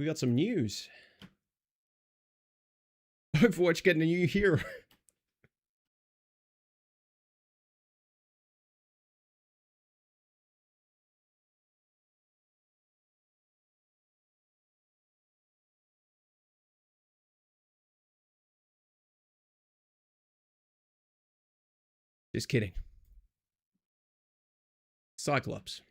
We got some news. Overwatch getting a new hero. Just kidding. Cyclops.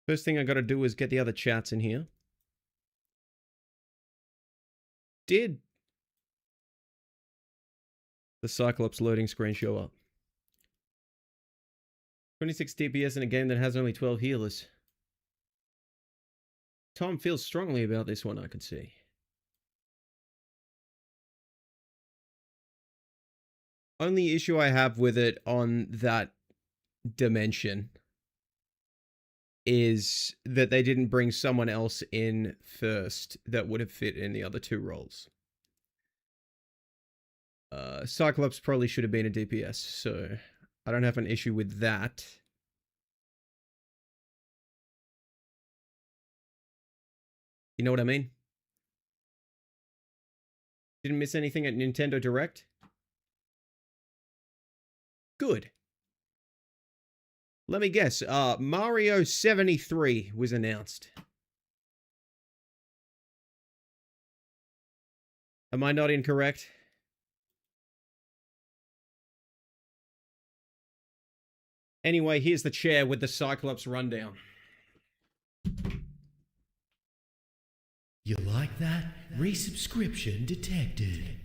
First thing I gotta do is get the other chats in here. Did the Cyclops loading screen show up? 26 DPS in a game that has only 12 healers. Tom feels strongly about this one, I can see. Only issue I have with it on that dimension is that they didn't bring someone else in first that would have fit in the other two roles. Cyclops probably should have been a DPS, so I don't have an issue with that. You know what I mean? Didn't miss anything at Nintendo Direct? Good. Let me guess. Mario 73 was announced. Am I not incorrect? Anyway, here's the chair with the Cyclops rundown. You like that? Resubscription detected.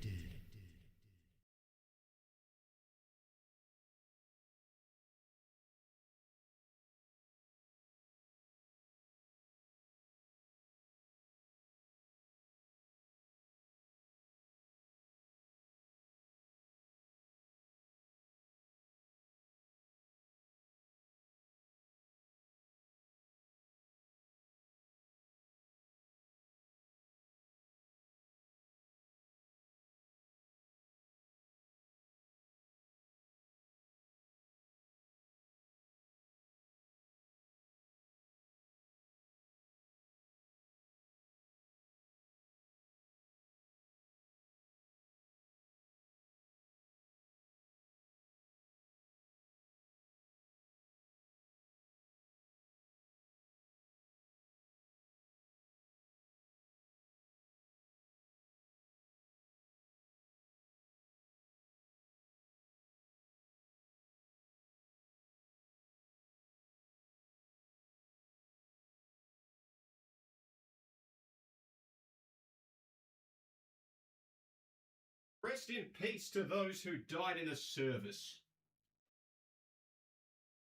Rest in peace to those who died in the service.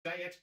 Say it.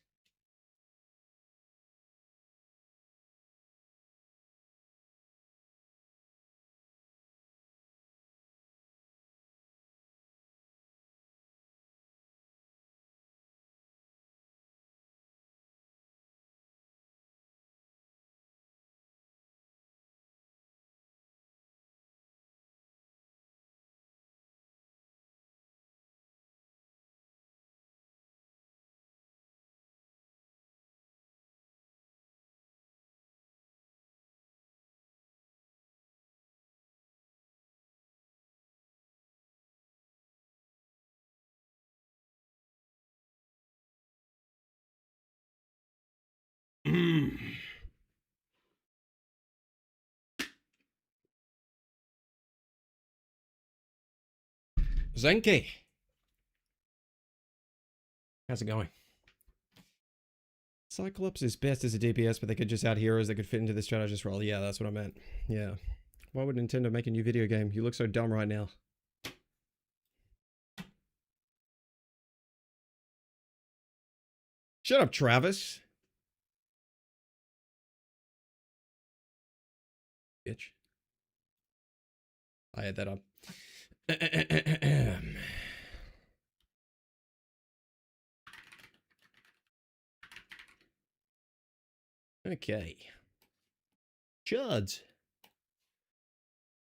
Zenki. How's it going? Cyclops is best as a DPS, but they could just add heroes that could fit into the strategist role. Yeah, that's what I meant. Yeah. Why would Nintendo make a new video game? You look so dumb right now. Shut up, Travis. Bitch. I had that up. Okay. Chuds.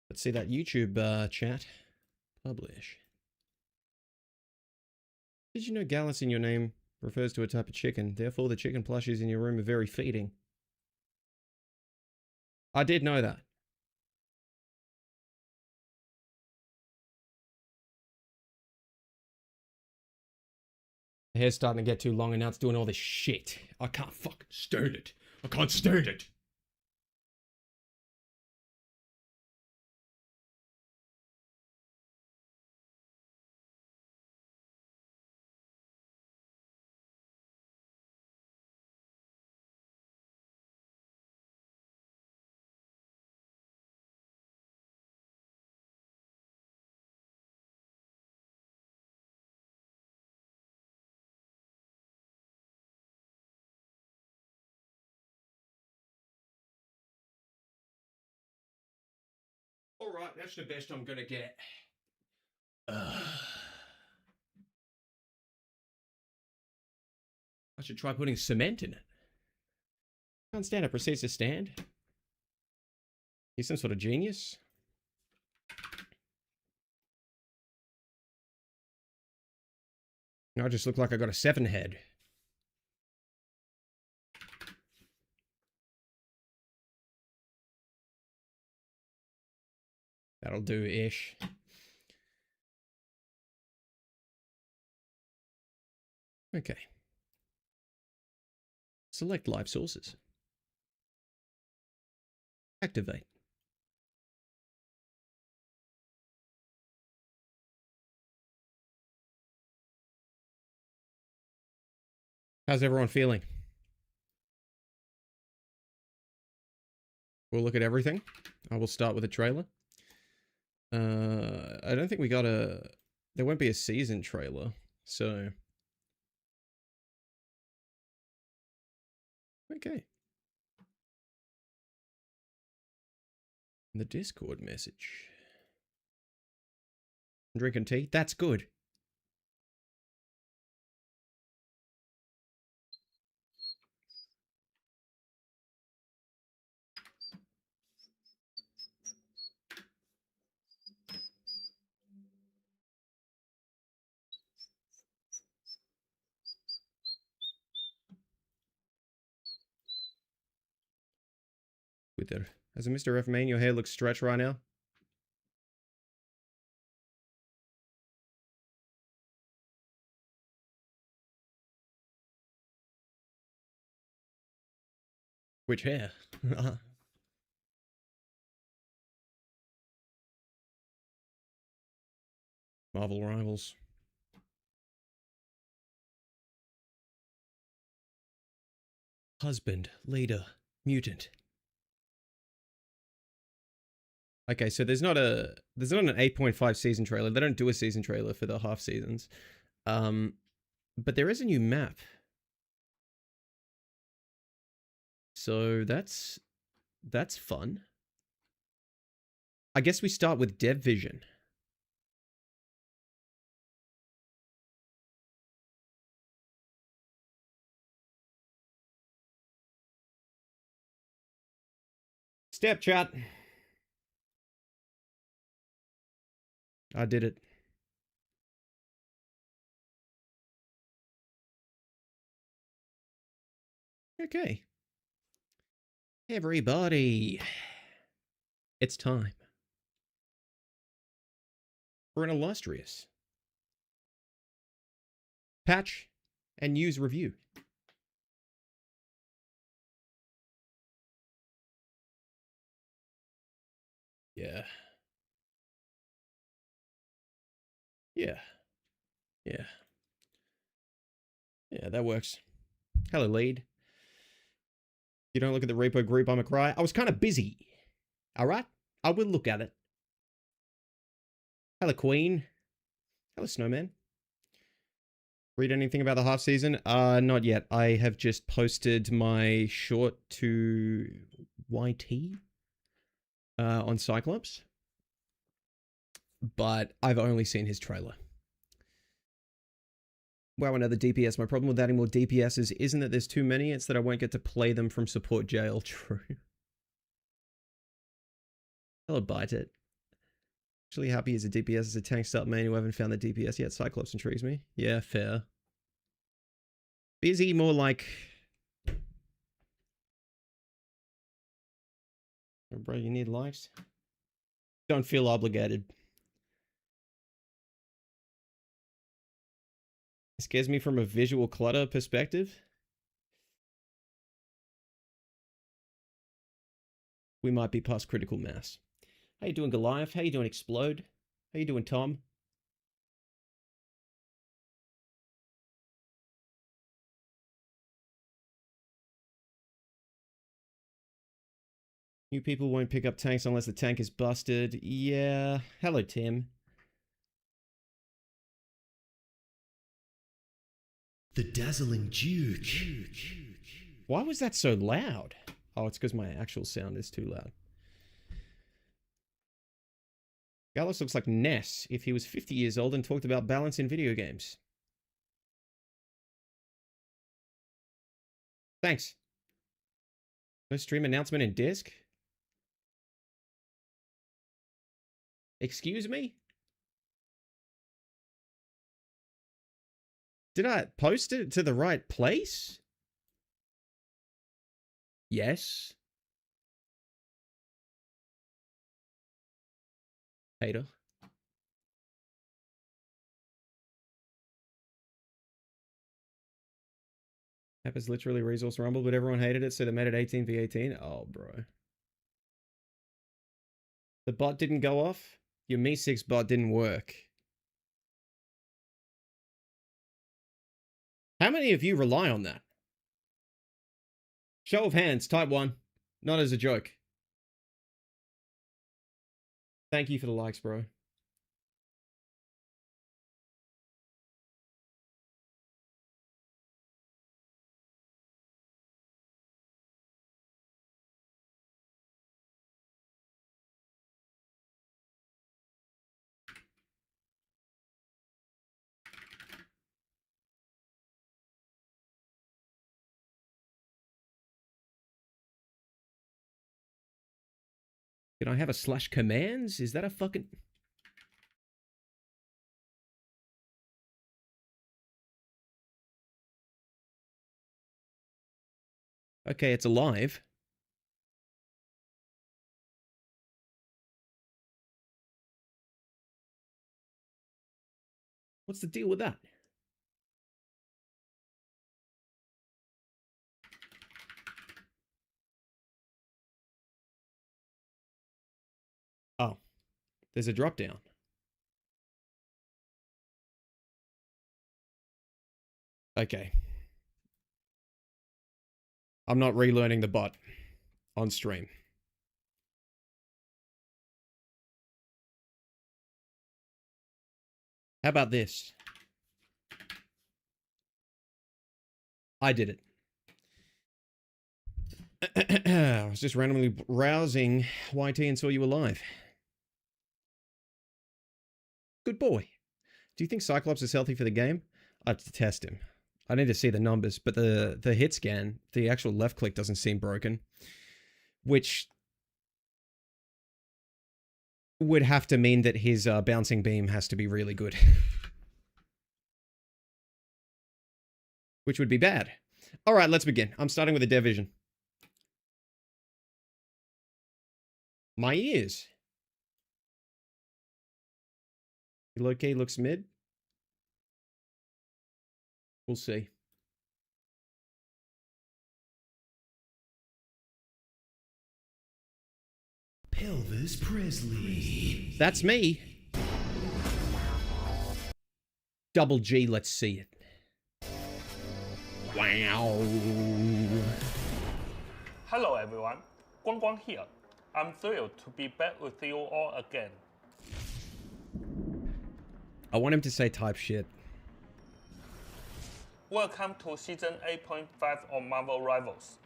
Let's see that YouTube chat. Publish. Did you know Gallus in your name refers to a type of chicken. Therefore, the chicken plushies in your room are very feeding. I did know that. The hair's starting to get too long and now it's doing all this shit. I can't fucking stand it. I can't stand it. Alright, that's the best I'm gonna get. I should try putting cement in it. Can't stand it. Proceeds to stand. He's some sort of genius. I just look like I got a 7 head. That'll do-ish. Okay. Select live sources. Activate. How's everyone feeling? We'll look at everything. I will start with a trailer. I don't think we got a... There won't be a season trailer, so... Okay. The Discord message. Drinking tea? That's good. With it. As a Mr. F main, your hair looks stretched right now. Which hair? Marvel Rivals. Husband, leader, mutant. Okay, so there's not an 8.5 season trailer. They don't do a season trailer for the half seasons. But there is a new map. So that's fun. I guess we start with Dev Vision. Step chat. I did it. Okay. Everybody. It's time for an illustrious patch and news review. Yeah. Yeah. Yeah. Yeah, that works. Hello, lead. You don't look at the repo group, I'm a cry. I was kind of busy. Alright? I will look at it. Hello, Queen. Hello, Snowman. Read anything about the half season? Not yet. I have just posted my short to YT on Cyclops. But I've only seen his trailer. Wow, another DPS. My problem with adding more DPSs isn't that there's too many, it's that I won't get to play them from support jail. True. Hello, Bite It. Actually happy as a DPS as a tank start main who haven't found the DPS yet. Cyclops intrigues me. Yeah, fair. Busy, more like... Oh, bro, you need likes? Don't feel obligated. It scares me from a visual clutter perspective. We might be past critical mass. How you doing, Goliath? How you doing, Explode? How you doing, Tom? New people won't pick up tanks unless the tank is busted. Yeah. Hello, Tim. The dazzling Duke. Why was that so loud? Oh, it's because my actual sound is too loud. Gallus looks like Ness if he was 50 years old and talked about balance in video games. Thanks. No stream announcement in disc? Excuse me? Did I post it to the right place? Yes. Hater. App is literally Resource Rumble, but everyone hated it, so they made it 18v18. Oh, bro. The bot didn't go off? Your Me6 bot didn't work. How many of you rely on that? Show of hands, type 1. Not as a joke. Thank you for the likes, bro. Can I have a slash commands? Is that a fucking... Okay, it's alive. What's the deal with that? Oh, there's a drop down. Okay. I'm not relearning the bot on stream. How about this? I did it. I was just randomly browsing YT and saw you alive. Good boy. Do you think Cyclops is healthy for the game? I have to test him. I need to see the numbers, but the hit scan, the actual left click doesn't seem broken, which would have to mean that his bouncing beam has to be really good. Which would be bad. All right, let's begin. I'm starting with a division. My ears. Low key looks mid. We'll see. Pelvis Presley. That's me. Double G, let's see it. Wow. Hello everyone, Guang Guang here. I'm thrilled to be back with you all again. I want him to say type shit. Welcome to Season 8.5 of Marvel Rivals.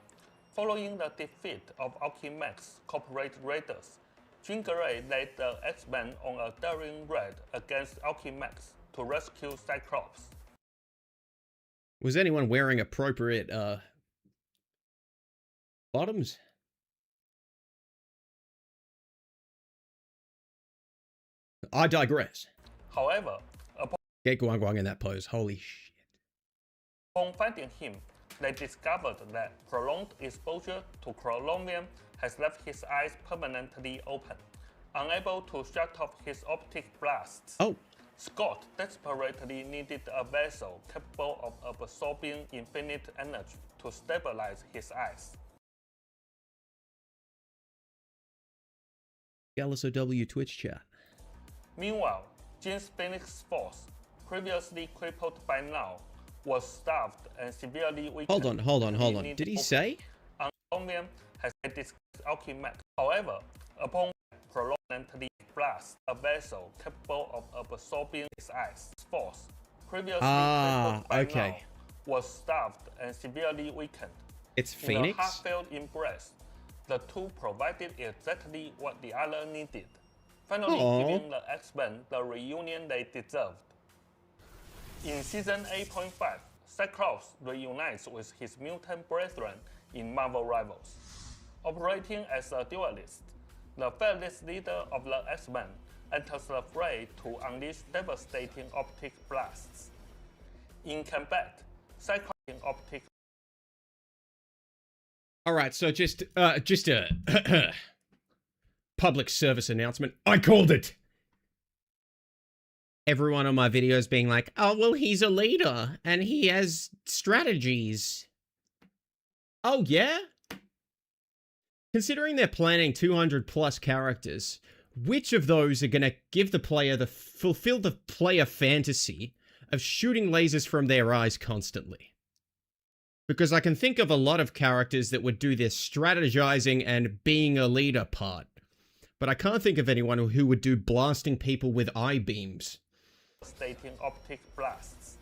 Following the defeat of Alchemax Corporate Raiders, Jean Grey led the X-Men on a daring raid against Alchemax to rescue Cyclops. Was anyone wearing appropriate bottoms? I digress. However, Get Guang Guang in that pose. Holy shit. Upon finding him, they discovered that prolonged exposure to chromium has left his eyes permanently open, unable to shut off his optic blasts. Oh. Scott desperately needed a vessel capable of absorbing infinite energy to stabilize his eyes. GallisOW Twitch chat. Meanwhile, Jean's Phoenix Force, previously crippled by now, was starved and severely weakened. Hold on. Did he say? Chromium has discussed Alchemax. However, upon prolongedly blast a vessel capable of absorbing his eyes, force, previously crippled by now, was starved and severely weakened. It's In Phoenix? a heartfelt embrace, the two provided exactly what the other needed, finally giving the X-Men the reunion they deserved. In Season 8.5, Cyclops reunites with his mutant brethren in Marvel Rivals. Operating as a duelist, the fearless leader of the X-Men enters the fray to unleash devastating optic blasts. In combat, Cyclops optic. All right, so just a public service announcement. I called it. Everyone on my videos being like, "Oh, well, he's a leader and he has strategies." Oh, yeah? Considering they're planning 200 plus characters, which of those are going to give the player fulfill the player fantasy of shooting lasers from their eyes constantly? Because I can think of a lot of characters that would do this strategizing and being a leader part. But I can't think of anyone who would do blasting people with eye beams. Devastating optic blasts.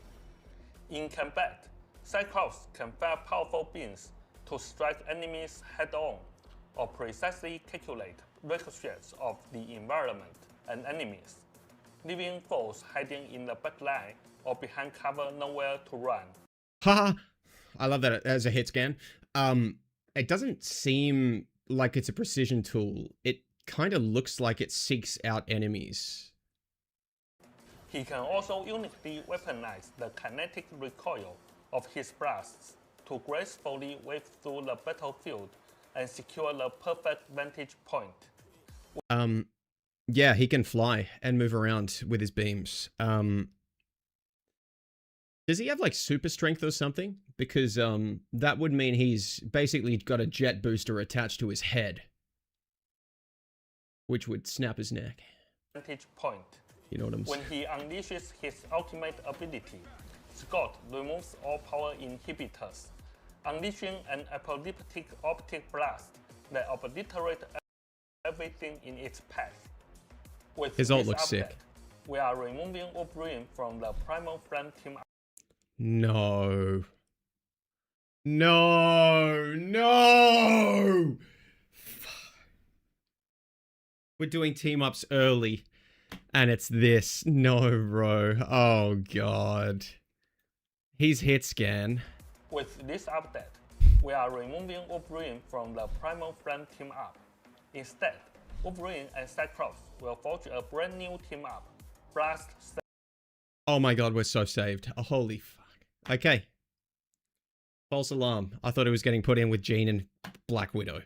In combat, Cyclops can fire powerful beams to strike enemies head-on, or precisely calculate ricochets of the environment and enemies, leaving foes hiding in the backline or behind cover nowhere to run. Haha! I love that as a hit scan. It doesn't seem like it's a precision tool. It kind of looks like it seeks out enemies. He can also uniquely weaponize the kinetic recoil of his blasts to gracefully wave through the battlefield and secure the perfect vantage point. Yeah, he can fly and move around with his beams. Does he have like super strength or something? Because that would mean he's basically got a jet booster attached to his head, which would snap his neck. Vantage point. You know what I'm saying? When he unleashes his ultimate ability, Scott removes all power inhibitors, unleashing an apocalyptic optic blast that obliterates everything in its path. With his ult this looks update, sick. We are removing Wolverine from the Primal Flame team. No. No! We're doing team-ups early, and it's this. No, bro. Oh, God. He's hit scan. With this update, we are removing Wolverine from the Primal Flame team up. Instead, Wolverine and Cyclops will forge a brand new team up. Blast. Oh my God, we're so saved. Oh, holy fuck. Okay. False alarm. I thought it was getting put in with Jean and Black Widow.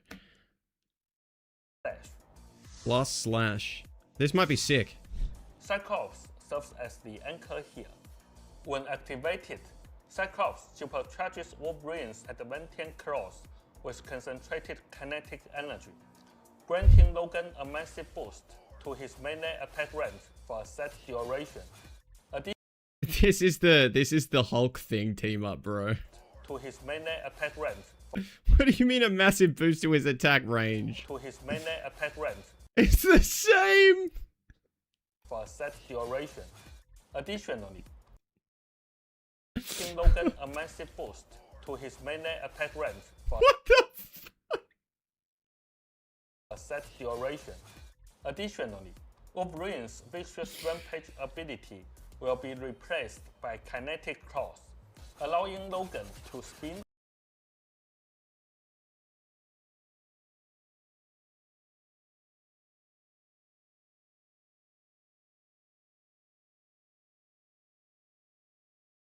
Blast slash. This might be sick. Cyclops serves as the anchor here. When activated, Cyclops supercharges Wolverine's adamantine claws with concentrated kinetic energy, granting Logan a massive boost to his melee attack range for a set duration. This is the Hulk thing team up, bro. To his melee attack range. What do you mean a massive boost to his attack range? To his melee attack range. It's the same! For a set duration. Additionally, giving Logan a massive boost to his melee attack range for What the fuck? a set duration. Additionally, Wolverine's vicious rampage ability will be replaced by kinetic claws, allowing Logan to spin.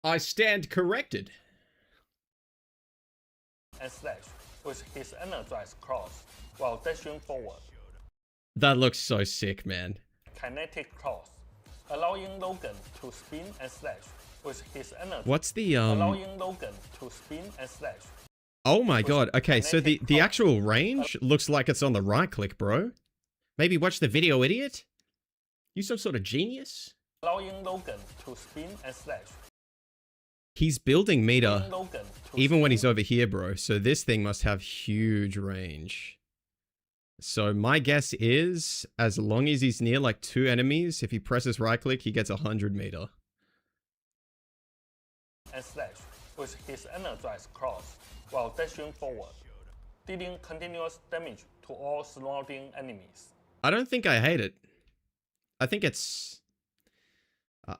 I stand corrected. and slash with his energized cross while dashing forward. That looks so sick, man. Kinetic cross, allowing Logan to spin and slash with his energy. What's the Allowing Logan to spin and slash. Oh my god. Okay, so the kinetic cross. actual range looks like it's on the right click, bro. Maybe watch the video, idiot. You some sort of genius? Allowing Logan to spin and slash. He's building meter Allowing Logan to even when spin he's over here, bro. So this thing must have huge range. So my guess is, as long as he's near like 2 enemies, if he presses right click, he gets 100 meter. and slash with his energized cross while dashing forward, dealing continuous damage to all surrounding enemies. I don't think I hate it. I think it's...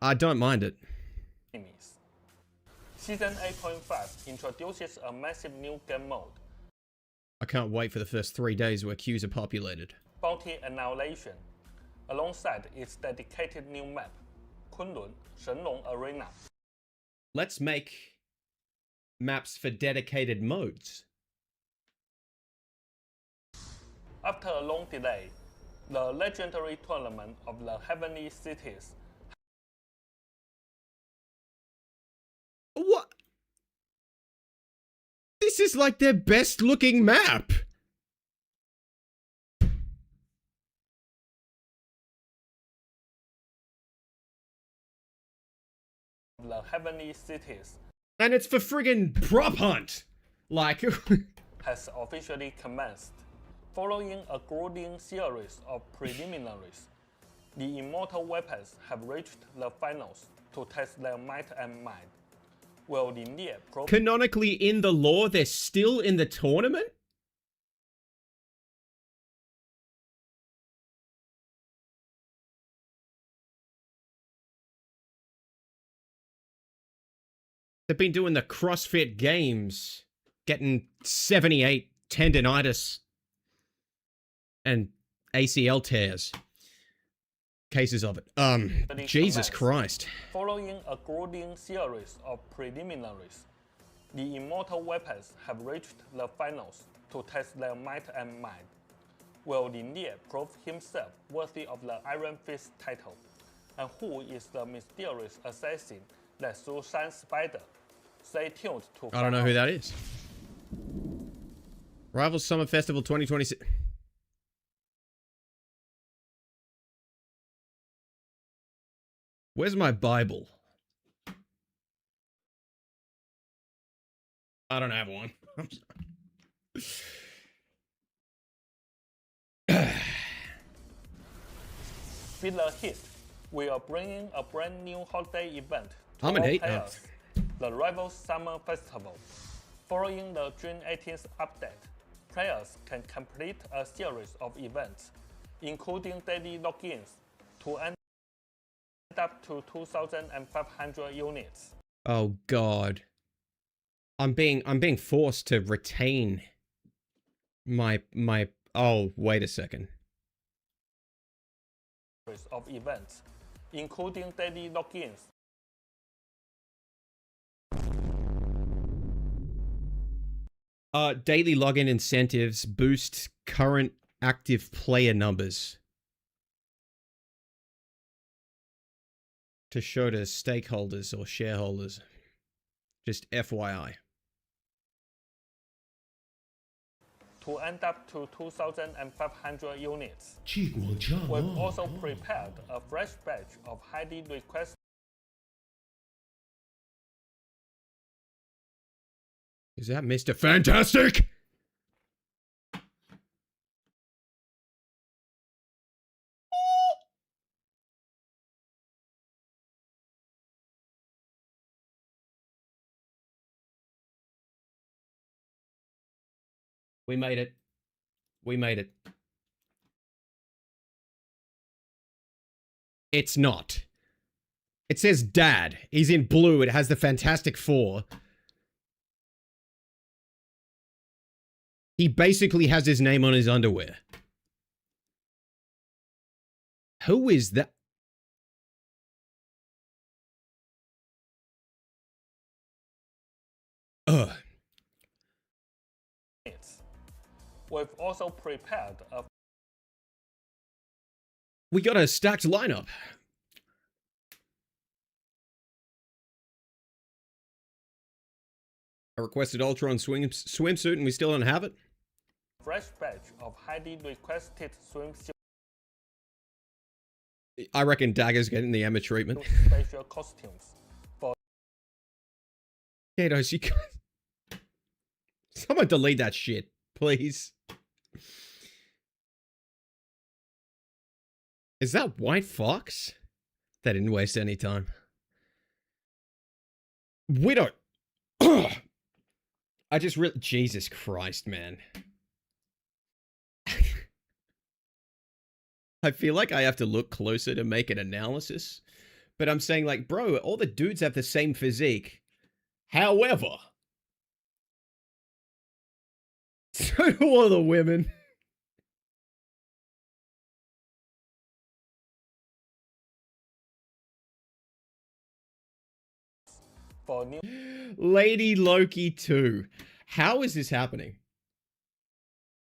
I don't mind it. Enemies. Season 8.5 introduces a massive new game mode, I can't wait for the first 3 days where queues are populated. Bounty Annihilation, alongside its dedicated new map, Kunlun Shenlong Arena. Let's make maps for dedicated modes. After a long delay, the legendary tournament of the Heavenly Cities What? This is like their best looking map. And it's for friggin' prop hunt. Like... has officially commenced. Following a grueling series of preliminaries, the immortal weapons have reached the finals to test their might and might. Will the near pro Canonically in the lore, they're still in the tournament? They've been doing the CrossFit Games, getting 78 tendonitis and ACL tears. Cases of it. Jesus Christ. Following a grueling series of preliminaries, the immortal weapons have reached the finals to test their might and might. Will Linear prove himself worthy of the Iron Fist title? And who is the mysterious assassin that slew Shan Spider? Stay tuned to I don't know who that is. Rivals Summer Festival 2026. Where's my Bible? I don't have one. I'm sorry. With a hit, we are bringing a brand new holiday event to I'm an all hate. players, the Rivals Summer Festival. Following the June 18th update, players can complete a series of events, including daily logins, to end up to 2,500 units. Oh God. I'm being forced to retain my oh, wait a second. Of events, including daily logins. Daily login incentives boost current active player numbers to show to stakeholders or shareholders. Just FYI. To end up to 2,500 units. 去广场 We've also prepared a fresh batch of highly requested Is that Mr. Fantastic? We made it. We made it. It's not. It says Dad. He's in blue. It has the Fantastic Four. He basically has his name on his underwear. Who is that? Ugh. We've also prepared a We got a stacked lineup. I requested Ultron swimsuit and we still don't have it. fresh batch of highly requested swimsuit I reckon Dagger's getting the Emma treatment. special costumes for Katos, you can't... Someone delete that shit, please. Is that White Fox? They didn't waste any time. Widow. I just really... Jesus Christ, man. I feel like I have to look closer to make an analysis. But I'm saying, like, bro, all the dudes have the same physique. However, so do all the women. new Lady Loki 2. How is this happening?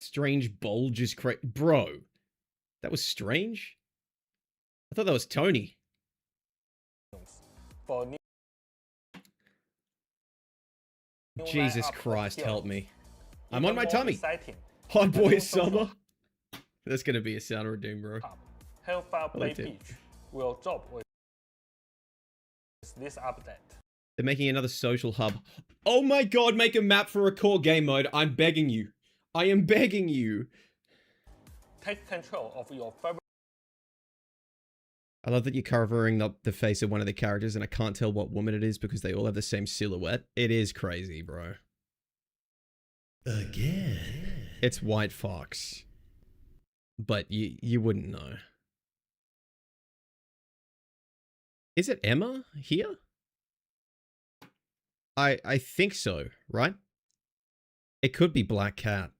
Strange bulges bro. That was Strange? I thought that was Tony. for new Jesus lineup of Christ, help heroes. me. I'm Even on my more tummy. exciting, Hot the boy new social summer. That's gonna be a Sound of Doom, bro. hub, Hellfire I Bay liked it. Beach, will drop with this update. They're making another social hub. Oh my god, make a map for a core game mode. I'm begging you. I am begging you. Take control of your favorite I love that you're covering the face of one of the characters and I can't tell what woman it is because they all have the same silhouette. It is crazy, bro. Again. It's White Fox. But you wouldn't know. Is it Emma here? I think so, right? It could be Black Cat.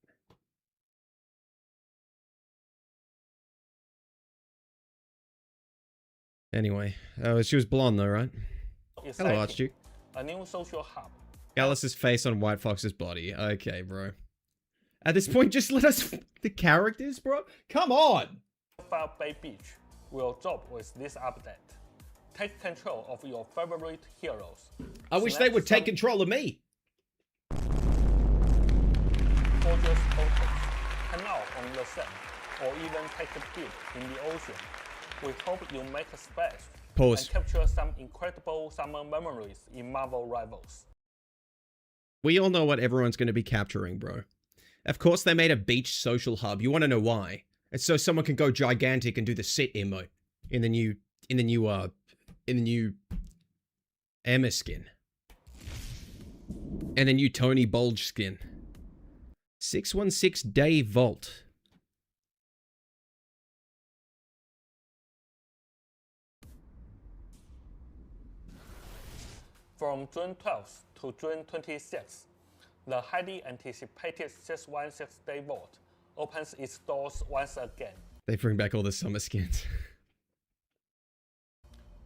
Anyway, she was blonde though, right? Hello, exciting, Archduke. a new social hub. Gallus' face on White Fox's body. Okay, bro. At this point, just let us... The characters, bro? Come on! Hellfire Bay Beach will drop with this update. Take control of your favorite heroes. I wish they would take control of me. Gorgeous photos, hang out on the sand, or even take a dip in the ocean. We hope you make a splash Pause. and capture some incredible summer memories in Marvel Rivals. We all know what everyone's going to be capturing, bro. Of course they made a beach social hub. You want to know why? It's so someone can go gigantic and do the sit emote in the new Emma skin. And the new Tony Bulge skin. 616 Day Vault. From June 12th to June 26th, the highly anticipated 616 Day Vault opens its doors once again. They bring back all the summer skins.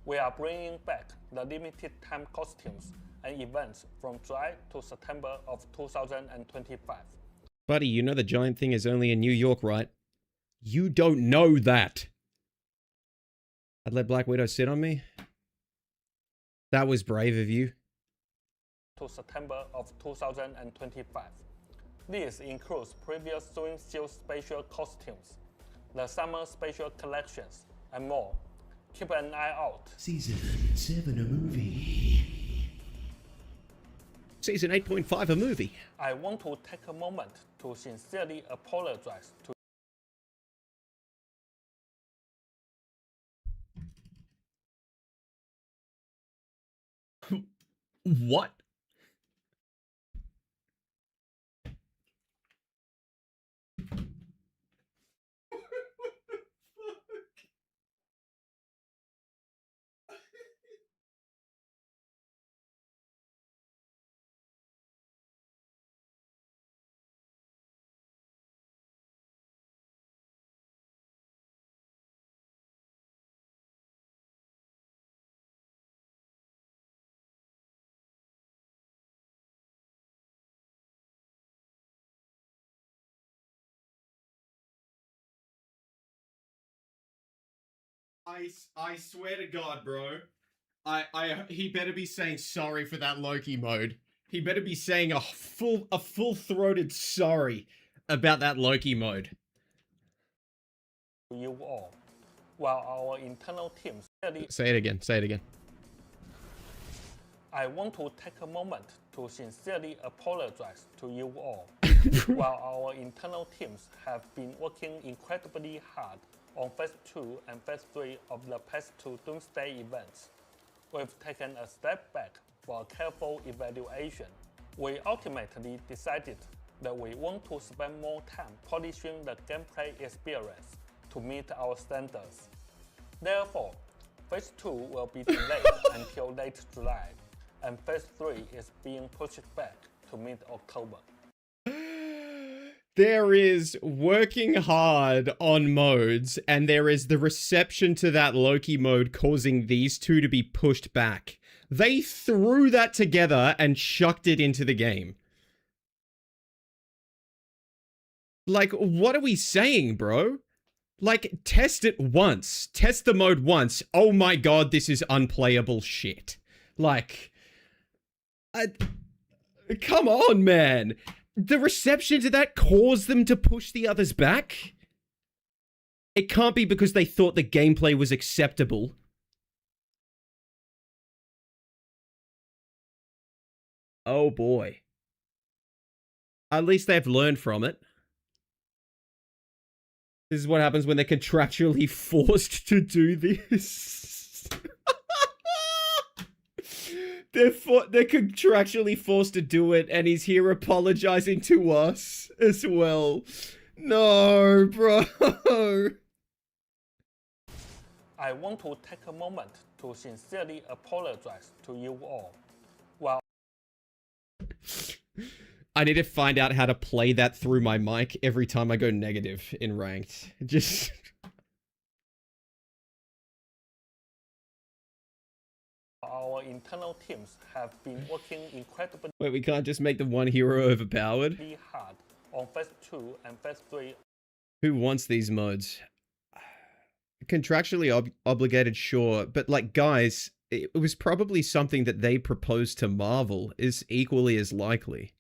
We are bringing back the limited time costumes and events from July to September of 2025. Buddy, you know the giant thing is only in New York, right? You don't know that. I'd let Black Widow sit on me? That was brave of you. To September of 2025. This includes previous swimsuit special costumes, the summer special collections, and more. Keep an eye out. Season 7 a movie. Season 8.5 a movie. I want to take a moment to sincerely apologize to What? I swear to God, bro. He better be saying sorry for that Loki mode. He better be saying a full-throated sorry about that Loki mode. You all, while our internal teams really. Say it again. Say it again. I want to take a moment to sincerely apologize to you all. While our internal teams have been working incredibly hard on Phase 2 and Phase 3 of the past two Doomsday events, we've taken a step back for a careful evaluation. We ultimately decided that we want to spend more time polishing the gameplay experience to meet our standards. Therefore, Phase 2 will be delayed until late July, and Phase 3 is being pushed back to mid-October. There is working hard on modes, and there is the reception to that Loki mode causing these two to be pushed back. They threw that together and shucked it into the game. Like, what are we saying, bro? Like, test it once. Test the mode once. Oh my god, this is unplayable shit. Like, come on, man. The reception to that caused them to push the others back? It can't be because they thought the gameplay was acceptable. Oh boy. At least they've learned from it. This is what happens when they're contractually forced to do this. They're contractually forced to do it, and he's here apologizing to us as well. No, bro. I want to take a moment to sincerely apologize to you all. While I need to find out how to play that through my mic every time I go negative in ranked. Just... our internal teams have been working incredibly Wait, we can't just make the one hero overpowered? hard on Phase 2 and Phase 3. Who wants these modes? Contractually obligated, sure. But, like, guys, it was probably something that they proposed to Marvel is equally as likely.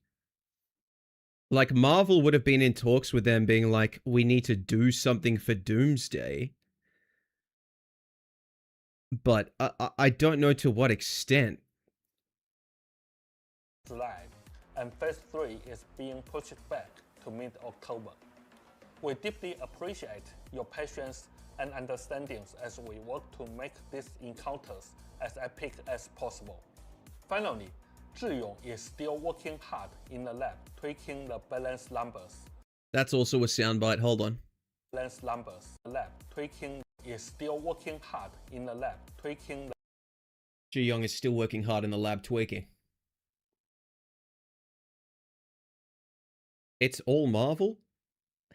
Like, Marvel would have been in talks with them being like, we need to do something for Doomsday. But I don't know to what extent. July, and Phase 3 is being pushed back to mid-October. We deeply appreciate your patience and understandings as we work to make these encounters as epic as possible. Finally, Zhiyong is still working hard in the lab tweaking the balance numbers. That's also a soundbite, hold on. Balance numbers. The lab tweaking is still working hard in the lab tweaking the Ji-Young is still working hard in the lab tweaking. It's all Marvel?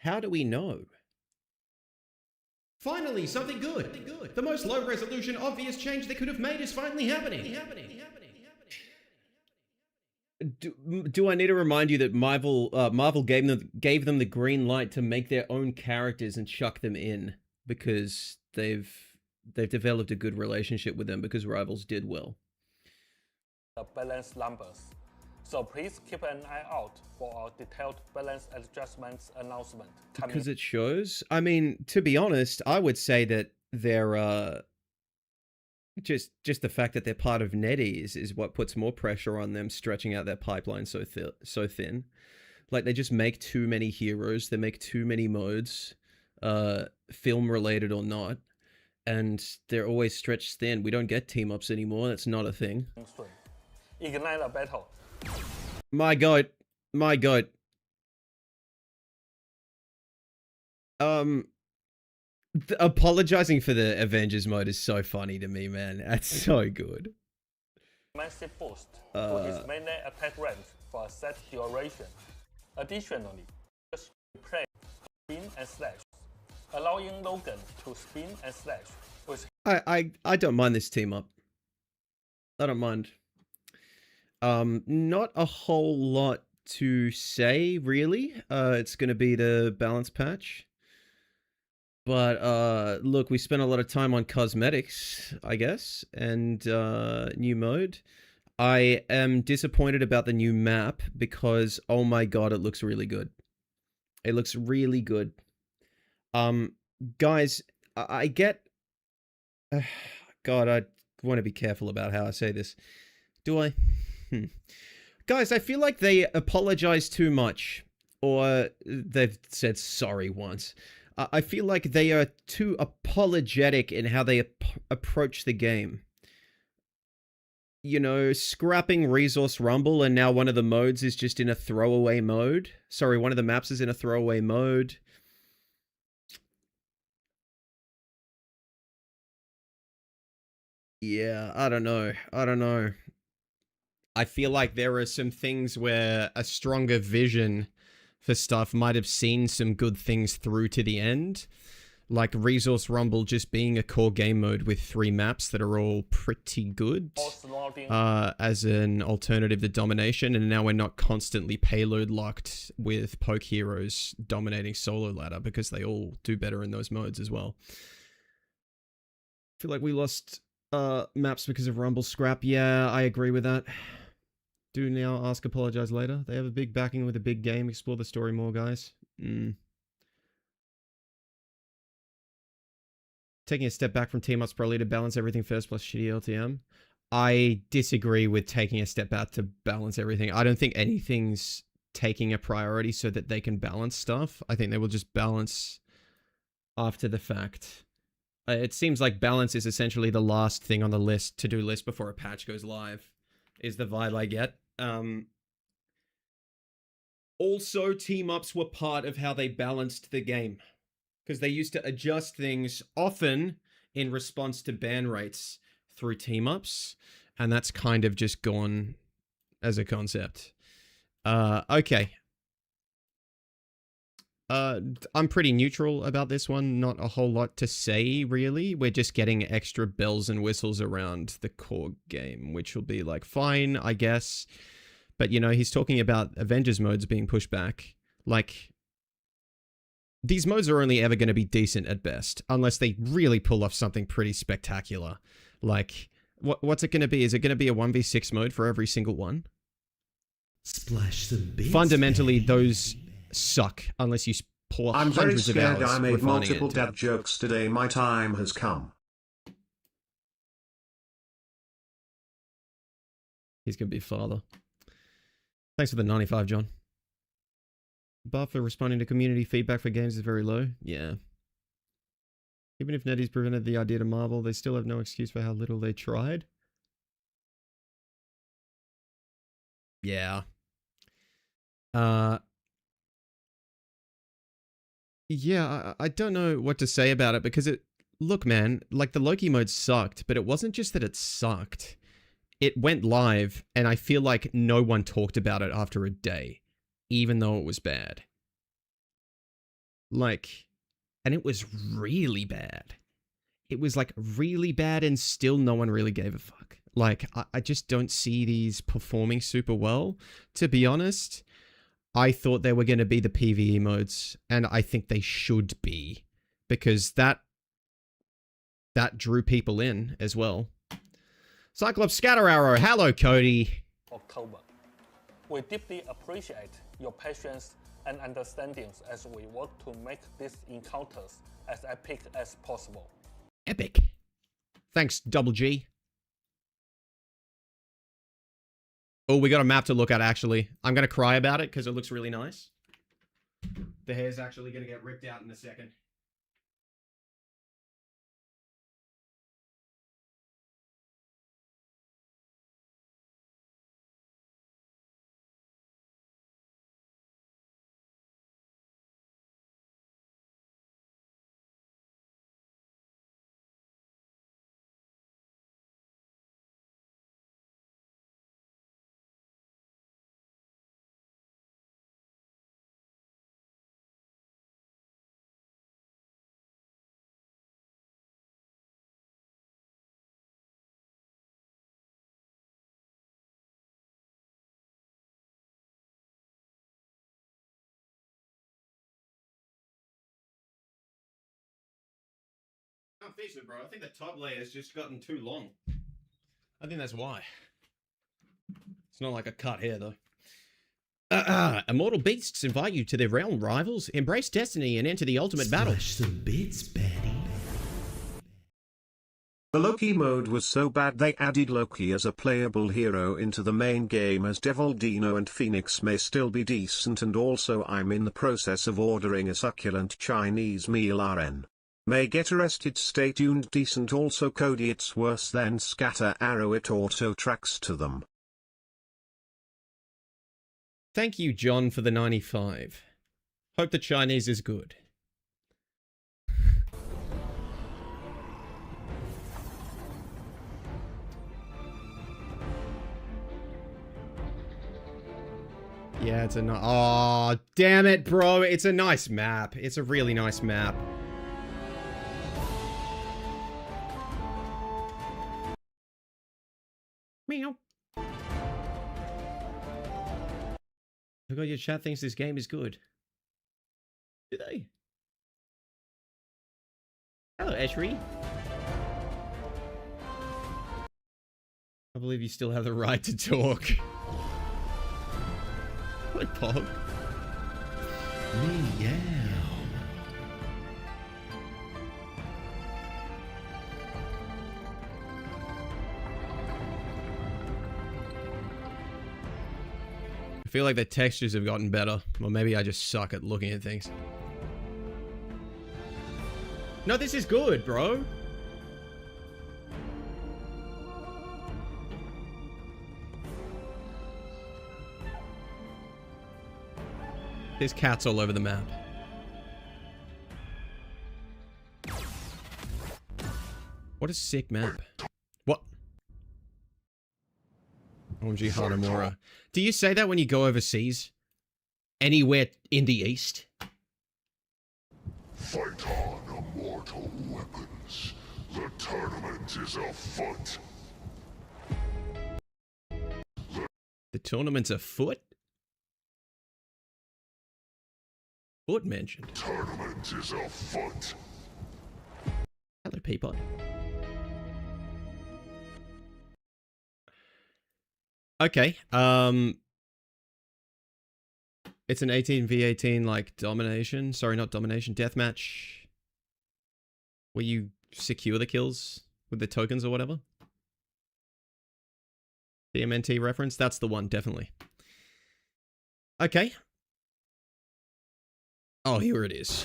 How do we know? Finally, something good. The most low-resolution, obvious change they could have made is finally happening. Do I need to remind you that Marvel gave them the green light to make their own characters and chuck them in because they've developed a good relationship with them because Rivals did well. The balance numbers. So please keep an eye out for our detailed balance adjustments announcement coming. Because it shows. I mean, to be honest, I would say that they're just the fact that they're part of NetEase is what puts more pressure on them stretching out their pipeline so thin. Like, they just make too many heroes, they make too many modes, film related or not, and they're always stretched thin. We don't get team ups anymore. That's not a thing. Ignite the battle. My god. Apologizing for the Avengers mode is so funny to me, man. That's so good. Massive boost to his melee attack range for a set duration. Additionally, just play spin and slash, allowing Logan to spin and slash with. I don't mind this team up. I don't mind. Not a whole lot to say, really. It's gonna be the balance patch. But look, we spent a lot of time on cosmetics, I guess, and new mode. I am disappointed about the new map because, oh my god, it looks really good. It looks really good. Um, guys, I get. God, I want to be careful about how I say this. Do I? Guys, I feel like they apologize too much, or they've said sorry once. I feel like they are too apologetic in how they approach the game. You know, scrapping Resource Rumble, and now one of the modes is just in a throwaway mode. Sorry, one of the maps is in a throwaway mode. Yeah, I don't know. I don't know. I feel like there are some things where a stronger vision for stuff might have seen some good things through to the end. Like Resource Rumble just being a core game mode with 3 maps that are all pretty good as an alternative to domination, and now we're not constantly payload locked with poke heroes dominating solo ladder because they all do better in those modes as well. I feel like we lost maps because of Rumble scrap. Yeah, I agree with that. Do now, ask, apologize later. They have a big backing with a big game. Explore the story more, guys. Taking a step back from team ups probably to balance everything first plus shitty LTM. I disagree with taking a step back to balance everything. I don't think anything's taking a priority so that they can balance stuff. I think they will just balance after the fact. It seems like balance is essentially the last thing on the list, to-do list, before a patch goes live, is the vibe I get. Also, team-ups were part of how they balanced the game, because they used to adjust things often in response to ban rates through team-ups, and that's kind of just gone as a concept. Okay. I'm pretty neutral about this one. Not a whole lot to say, really. We're just getting extra bells and whistles around the core game, which will be like, fine, I guess. But, you know, he's talking about Avengers modes being pushed back. Like, these modes are only ever going to be decent at best, unless they really pull off something pretty spectacular. Like, what's it going to be? Is it going to be a 1v6 mode for every single one? Splash some bits, Fundamentally, babe. those suck unless you pour I'm very hundreds of hours scared I made refining multiple it. dad jokes today. My time has come. He's going to be a father. Thanks for the 95, John. Bar for responding to community feedback for games is very low. Yeah. Even if Netties prevented the idea to Marvel, they still have no excuse for how little they tried. Yeah. Yeah, I don't know what to say about it because look, man, like the Loki mode sucked, but it wasn't just that it sucked. It went live and I feel like no one talked about it after a day, even though it was bad. Like, and it was really bad. It was like really bad and still no one really gave a fuck. Like, I just don't see these performing super well, to be honest. I thought they were going to be the PvE modes, and I think they should be, because that drew people in as well. Cyclops Scatter Arrow, hello Cody. October. We deeply appreciate your patience and understandings as we work to make these encounters as epic as possible. Epic. Thanks, Double G. Oh, we got a map to look at, actually. I'm going to cry about it because it looks really nice. The hair's actually going to get ripped out in a second. Can't fix it, bro. I think the top layer's just gotten too long. I think that's why. It's not like a cut here, though. Immortal beasts invite you to their realm, rivals. Embrace destiny and enter the ultimate battle. Splash some bits, Betty. The Loki mode was so bad they added Loki as a playable hero into the main game, as Devil Dino and Phoenix may still be decent, and also I'm in the process of ordering a succulent Chinese meal RN. May get arrested, stay tuned. Decent. Also Cody, it's worse than Scatter Arrow, it auto tracks to them. Thank you, John, for the 95. Hope the Chinese is good. Yeah, it's a nice... Oh, damn it, bro. It's a nice map. It's a really nice map. Meow. I forgot your chat thinks this game is good. Do they? Hello, Ashri. I believe you still have the right to talk. Like Pog. Meow. I feel like the textures have gotten better. Or maybe I just suck at looking at things. No, this is good, bro. There's cats all over the map. What a sick map. What? OMG Hanamura. Do you say that when you go overseas? Anywhere in the east? Fight on, immortal weapons. The tournament is afoot. The tournament's afoot? Foot mentioned. Tournament is afoot. Hello, Peapod. Okay, it's an 18v18 like domination. Sorry, not domination. Deathmatch. Where you secure the kills with the tokens or whatever. The MNT reference. That's the one, definitely. Okay. Oh, here it is.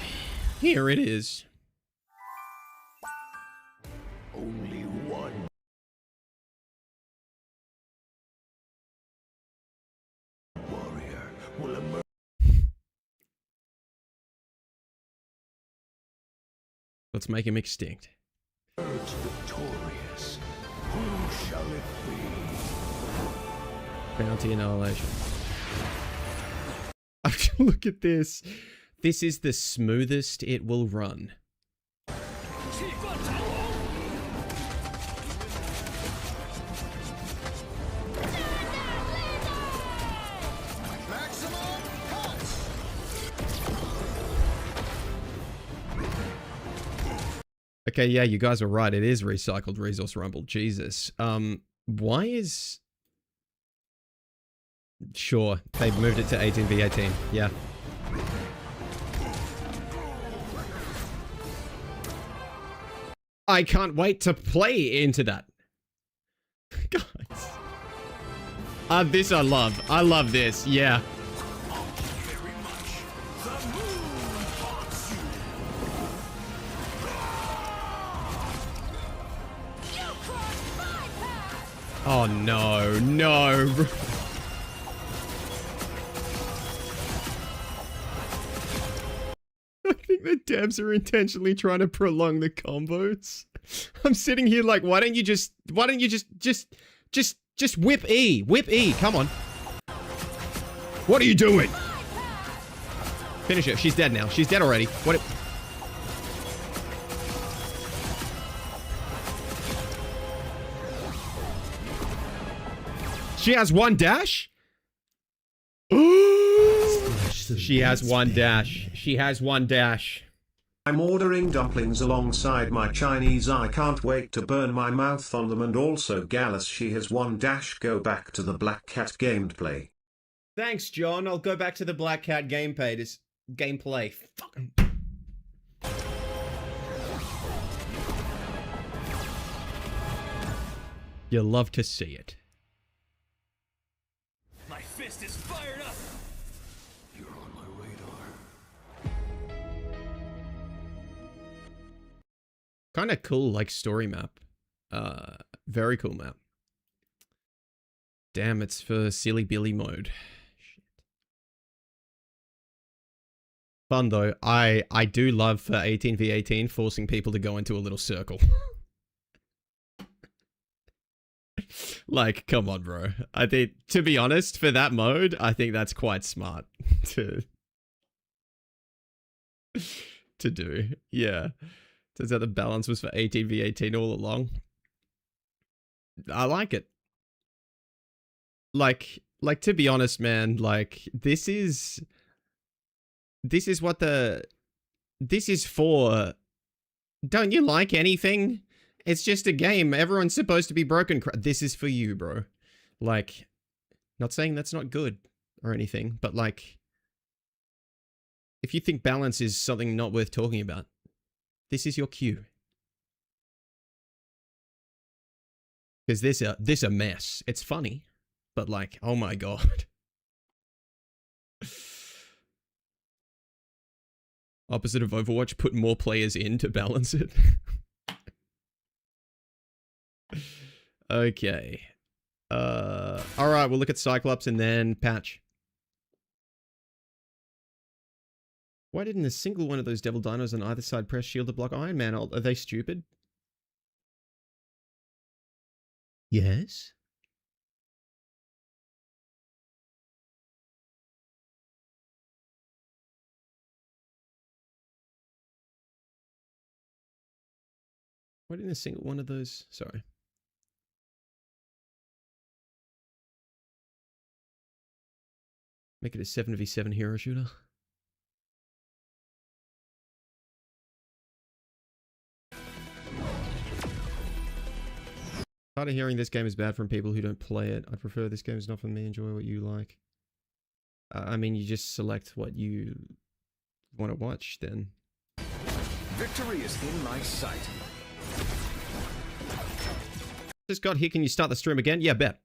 Here it is. Only one. Warrior will emerge. Let's make him extinct. Victorious. Who shall it be? Bounty annihilation. Look at this. This is the smoothest it will run. Okay, yeah, you guys are right. It is recycled resource rumble. Jesus. Why is... Sure, they've moved it to 18v18. Yeah. I can't wait to play into that. Guys. This I love. I love this. Yeah. Oh no, no. I think the devs are intentionally trying to prolong the combos. I'm sitting here like, why don't you just whip E, whip E, come on. What are you doing? Finish her, she's dead now, she's dead already. What? She has one dash? She has one dash. She has one dash. I'm ordering dumplings alongside my Chinese. I can't wait to burn my mouth on them. And also Gallus, she has won. Go back to the Black Cat gameplay. Thanks, John. I'll go back to the Black Cat gameplay. Fucking. You'll love to see it. My fist is fired up. You're on my radar. Kind of cool, like, story map. Very cool map. Damn, it's for Silly Billy mode. Shit. Fun, though. I do love for 18v18 forcing people to go into a little circle. Like, come on, bro. I think, to be honest, for that mode, I think that's quite smart to do. Yeah. Turns out the balance was for 18v18 all along. I like it. Like, to be honest, man, like, this is for, don't you like anything? It's just a game. Everyone's supposed to be broken. This is for you, bro. Like, not saying that's not good or anything, but like, if you think balance is something not worth talking about, this is your cue. Because this a mess. It's funny, but like, oh my god. Opposite of Overwatch, put more players in to balance it. Okay. Alright, we'll look at Cyclops and then Patch. Why didn't a single one of those devil dinos on either side press shield to block Iron Man? Are they stupid? Yes? Why didn't a single one of those... Sorry. Make it a 7v7 hero shooter. Tired of hearing this game is bad from people who don't play it. I prefer this game is not for me. Enjoy what you like. I mean, you just select what you want to watch then. Victory is in my sight. Just got here. Can you start the stream again? Yeah, bet.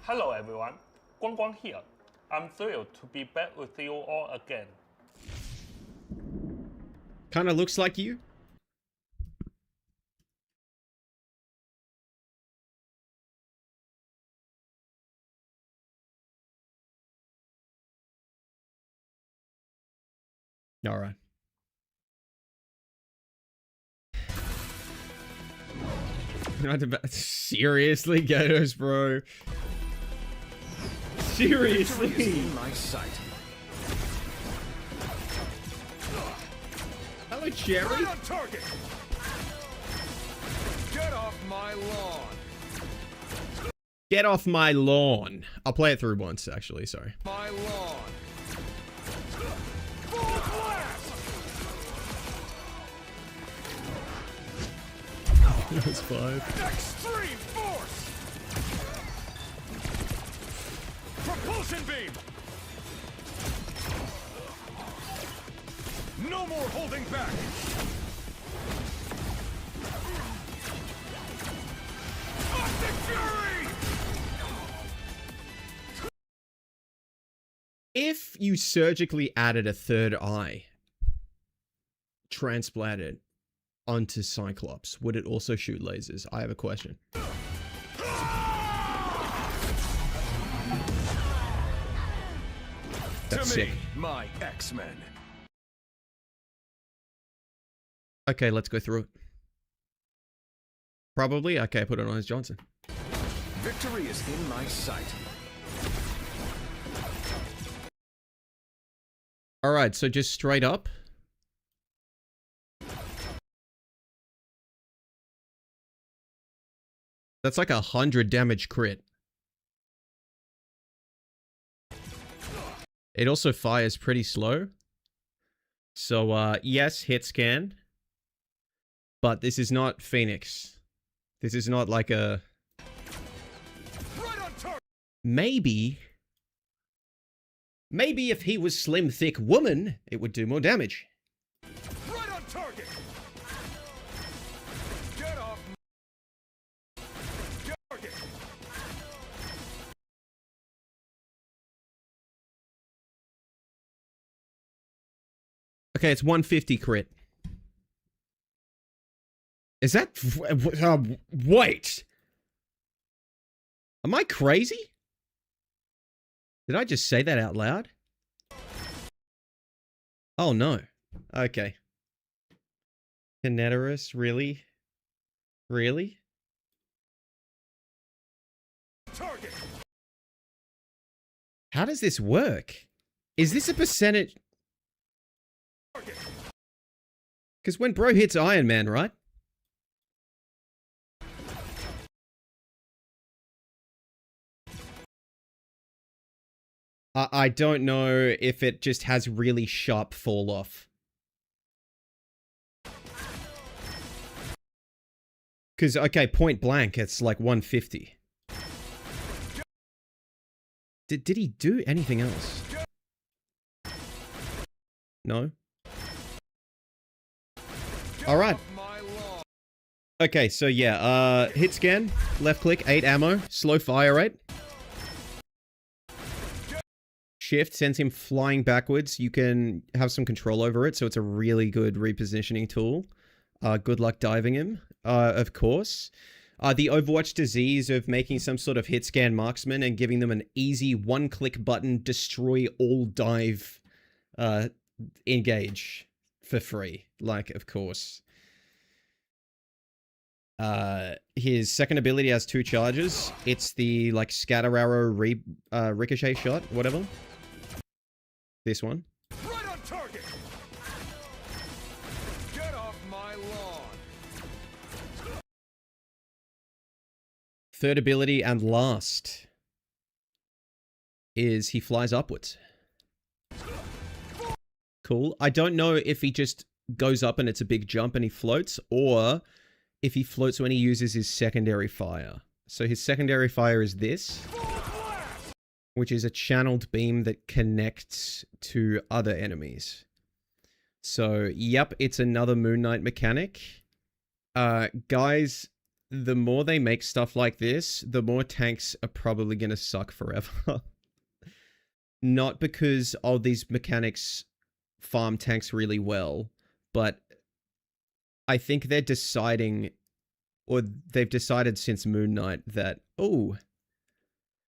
Hello everyone, Guang Guang here. I'm thrilled to be back with you all again. Kind of looks like you. All right. Seriously, Gatos, bro. Seriously. In my sight. Hello, Cherry. Right on target. Get off my lawn. Get off my lawn. I'll play it through once, actually. Sorry. My lawn. Full blast. That's 5. Extreme force. Propulsion beam. No more holding back. Arctic Fury. If you surgically added a third eye, transplanted onto Cyclops, would it also shoot lasers? I have a question. That's To me, sick. my X-Men. Okay, let's go through it. Probably. Okay, put it on as Johnson. Victory is in my sight. All right, so just straight up. That's like 100 damage crit. It also fires pretty slow. So, yes, hit scan. But this is not Phoenix. This is not like a... Maybe if he was slim, thick woman, it would do more damage. Right on target. Get off. Get target. Okay, it's 150 crit. Is that... wait! Am I crazy? Did I just say that out loud? Oh, no. Okay. Kineterus, really? Really? Target. How does this work? Is this a percentage... Because when bro hits Iron Man, right? I don't know if it just has really sharp fall off. Because, okay, point blank, it's like 150. Did he do anything else? No? Alright. Okay, so yeah, hit scan, left click, 8 ammo, slow fire rate. Shift sends him flying backwards. You can have some control over it, so it's a really good repositioning tool. Good luck diving him, of course. The Overwatch disease of making some sort of hit scan marksman and giving them an easy one-click button, destroy all dive, engage for free. Like, of course. His second ability has 2 charges. It's the, like, scatter arrow ricochet shot, whatever. This one. Right on target. Get off my lawn. Third ability and last is he flies upwards. Cool. I don't know if he just goes up and it's a big jump and he floats, or if he floats when he uses his secondary fire. So his secondary fire is this, which is a channeled beam that connects to other enemies. So, yep, it's another Moon Knight mechanic. Guys, the more they make stuff like this, the more tanks are probably going to suck forever. Not because all these mechanics farm tanks really well, but I think they're deciding, or they've decided since Moon Knight that, oh,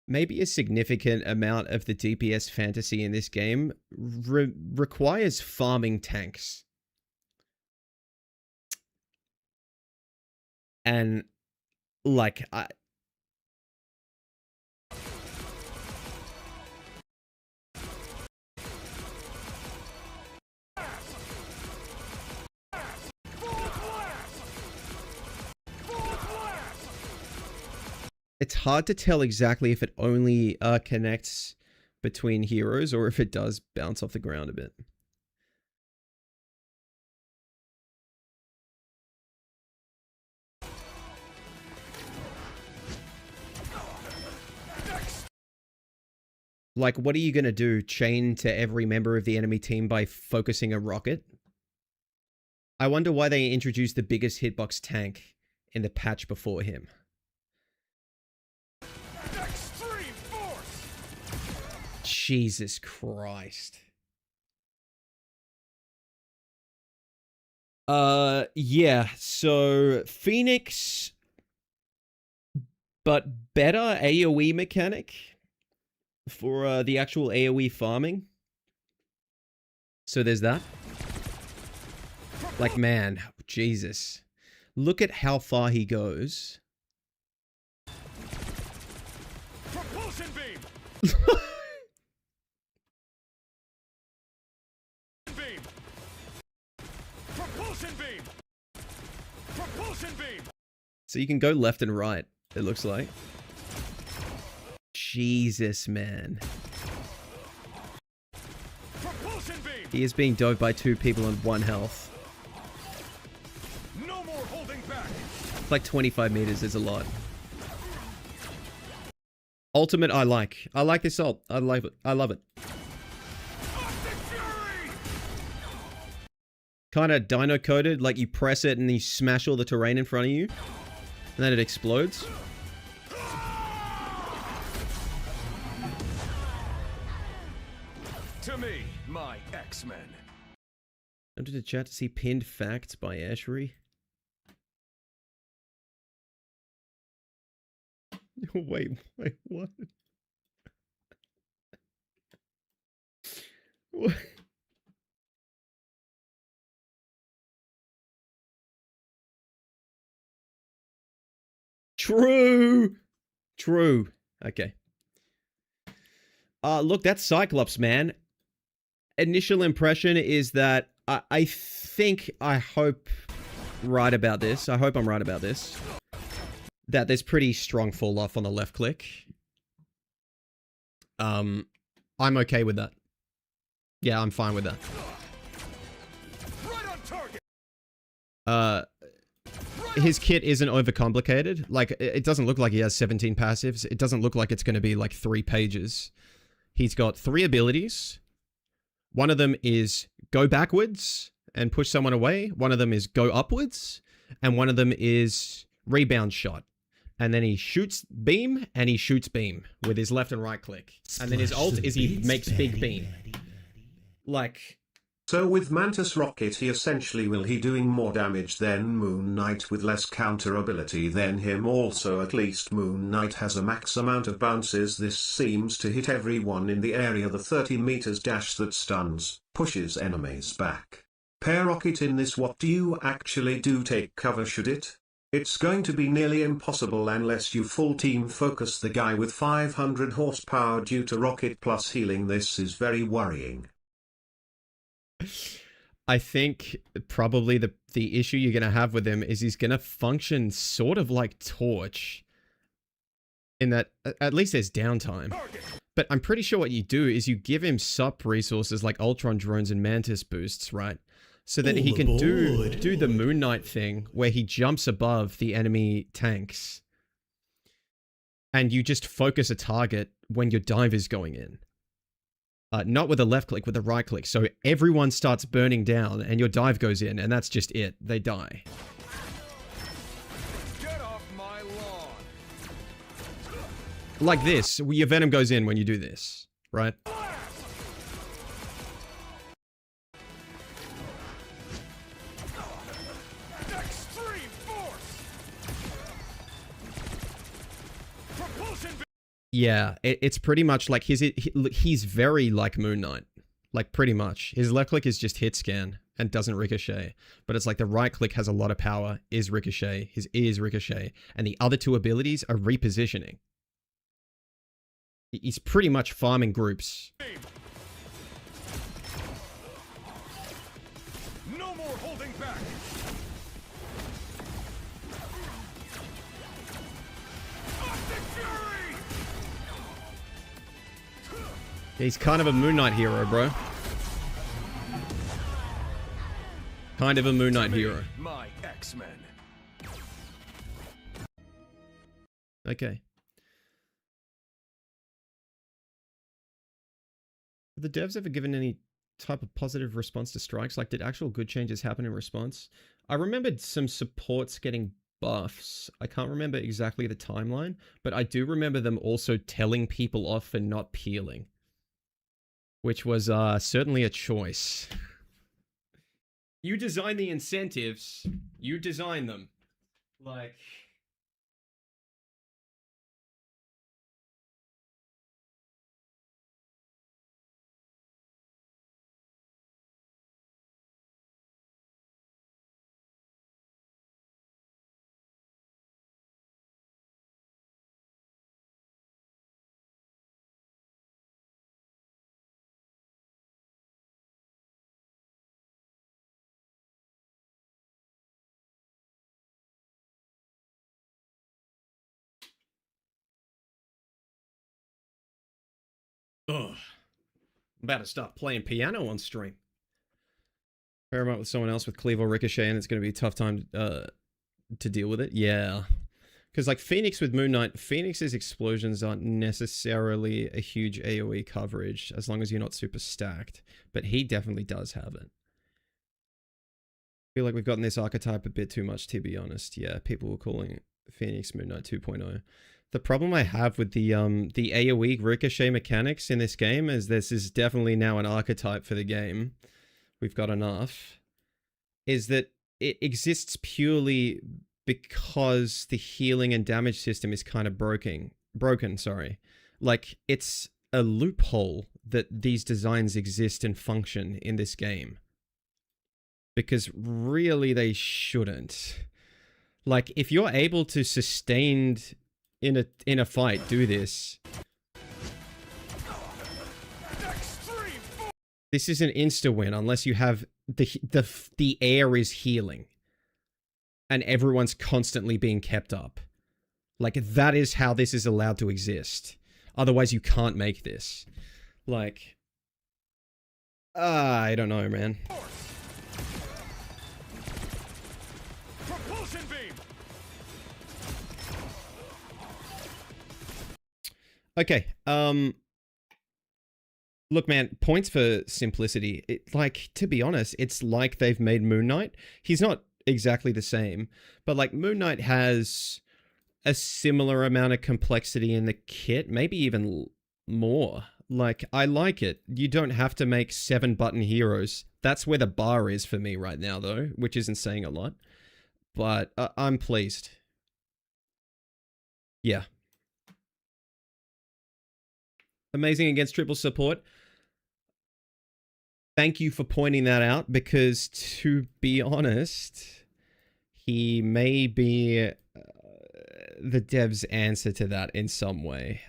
maybe a significant amount of the DPS fantasy in this game requires farming tanks. And, like, it's hard to tell exactly if it only connects between heroes or if it does bounce off the ground a bit. Like, what are you going to do? Chain to every member of the enemy team by focusing a rocket? I wonder why they introduced the biggest hitbox tank in the patch before him. Extreme force. Jesus Christ. Yeah, so Phoenix, but better AoE mechanic for the actual AoE farming. So there's that. Like, man, Jesus. Look at how far he goes. Propulsion beam. Beam. Propulsion beam. Propulsion beam. So you can go left and right. it looks like. Jesus, man. Propulsion beam. He is being dove by 2 people on 1 health. No more holding back. It's like 25 meters is a lot. Ultimate, I like. I like this ult. I like it. I love it. Arctic Fury. Kind of dino coded, like you press it and you smash all the terrain in front of you, and then it explodes. To me, my X-Men. Come to the chat to see pinned facts by Ashery. Wait, what? What? True. True. Okay. Look, that's Cyclops, man. Initial impression is that I think, I hope right about this. I hope I'm right about this. That there's pretty strong fall off on the left click. I'm okay with that. Yeah, I'm fine with that. Right on target. His kit isn't overcomplicated. Like, it doesn't look like he has 17 passives. It doesn't look like it's going to be like 3 pages. He's got 3 abilities. One of them is go backwards and push someone away. One of them is go upwards. And one of them is rebound shot. And then he shoots beam and he shoots beam with his left and right click. And then his ult is he makes big beam. Like... So with Mantis Rocket he essentially will he doing more damage than Moon Knight with less counter ability than him. Also at least Moon Knight has a max amount of bounces. This seems to hit everyone in the area. The 30 meters dash that stuns, pushes enemies back. Pair Rocket in this, what do you actually do? Take cover, should it? It's going to be nearly impossible unless you full team focus the guy with 500 horsepower due to Rocket plus healing. This is very worrying. I think probably the issue you're going to have with him is he's going to function sort of like Torch. In that, at least there's downtime. But I'm pretty sure what you do is you give him sup resources like Ultron drones and Mantis boosts, right? So that he can do the Moon Knight thing where he jumps above the enemy tanks. And you just focus a target when your dive is going in. Not with a left click, with a right click. So everyone starts burning down and your dive goes in and that's just it. They die. Get off my lawn. Like this. Your venom goes in when you do this, right? Extreme force. Propulsion beam. Yeah, it's pretty much like he's very like Moon Knight. Like, pretty much. His left click is just hit scan and doesn't ricochet. But it's like the right click has a lot of power, is ricochet, his E is ricochet, and the other 2 abilities are repositioning. He's pretty much farming groups. No more holding back. Arctic Fury. He's kind of a Moon Knight hero, bro. Kind of a Moon Knight hero. My X-Men. Okay. Have the devs ever given any type of positive response to strikes? Like, did actual good changes happen in response? I remembered some supports getting buffs. I can't remember exactly the timeline, but I do remember them also telling people off for not peeling. Which was certainly a choice. You design the incentives. You design them. Like... Ugh. I'm about to start playing piano on stream. Pair him up with someone else with cleave or ricochet, and it's going to be a tough time to deal with it. Yeah. Because, like, Phoenix with Moon Knight, Phoenix's explosions aren't necessarily a huge AoE coverage, as long as you're not super stacked. But he definitely does have it. I feel like we've gotten this archetype a bit too much, to be honest. Yeah, people were calling it Phoenix Moon Knight 2.0. The problem I have with the AoE ricochet mechanics in this game is this is definitely now an archetype for the game. We've got enough. Is that it exists purely because the healing and damage system is kind of broken, sorry. Like, it's a loophole that these designs exist and function in this game. Because really they shouldn't. Like, if you're able to sustained in a fight do this, this is an insta win unless you have the air is healing and everyone's constantly being kept up. Like, that is how this is allowed to exist. Otherwise you can't make this. Like, I don't know, man. Propulsion beam. Okay, look, man, points for simplicity. Like, to be honest, it's like they've made Moon Knight. He's not exactly the same, but, like, Moon Knight has a similar amount of complexity in the kit, maybe even more. Like, I like it. You don't have to make 7-button heroes. That's where the bar is for me right now, though, which isn't saying a lot. But I'm pleased. Yeah. Amazing against triple support. Thank you for pointing that out, because to be honest, he may be the dev's answer to that in some way.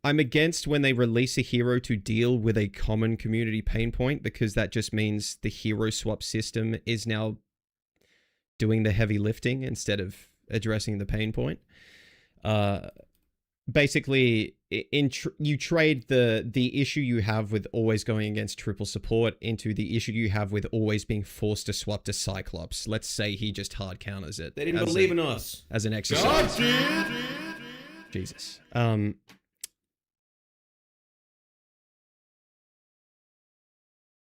I'm against when they release a hero to deal with a common community pain point, because that just means the hero swap system is now doing the heavy lifting instead of addressing the pain point. Basically, you trade the issue you have with always going against triple support into the issue you have with always being forced to swap to Cyclops. Let's say he just hard counters it. They didn't believe in us. As an exercise. God did. Jesus.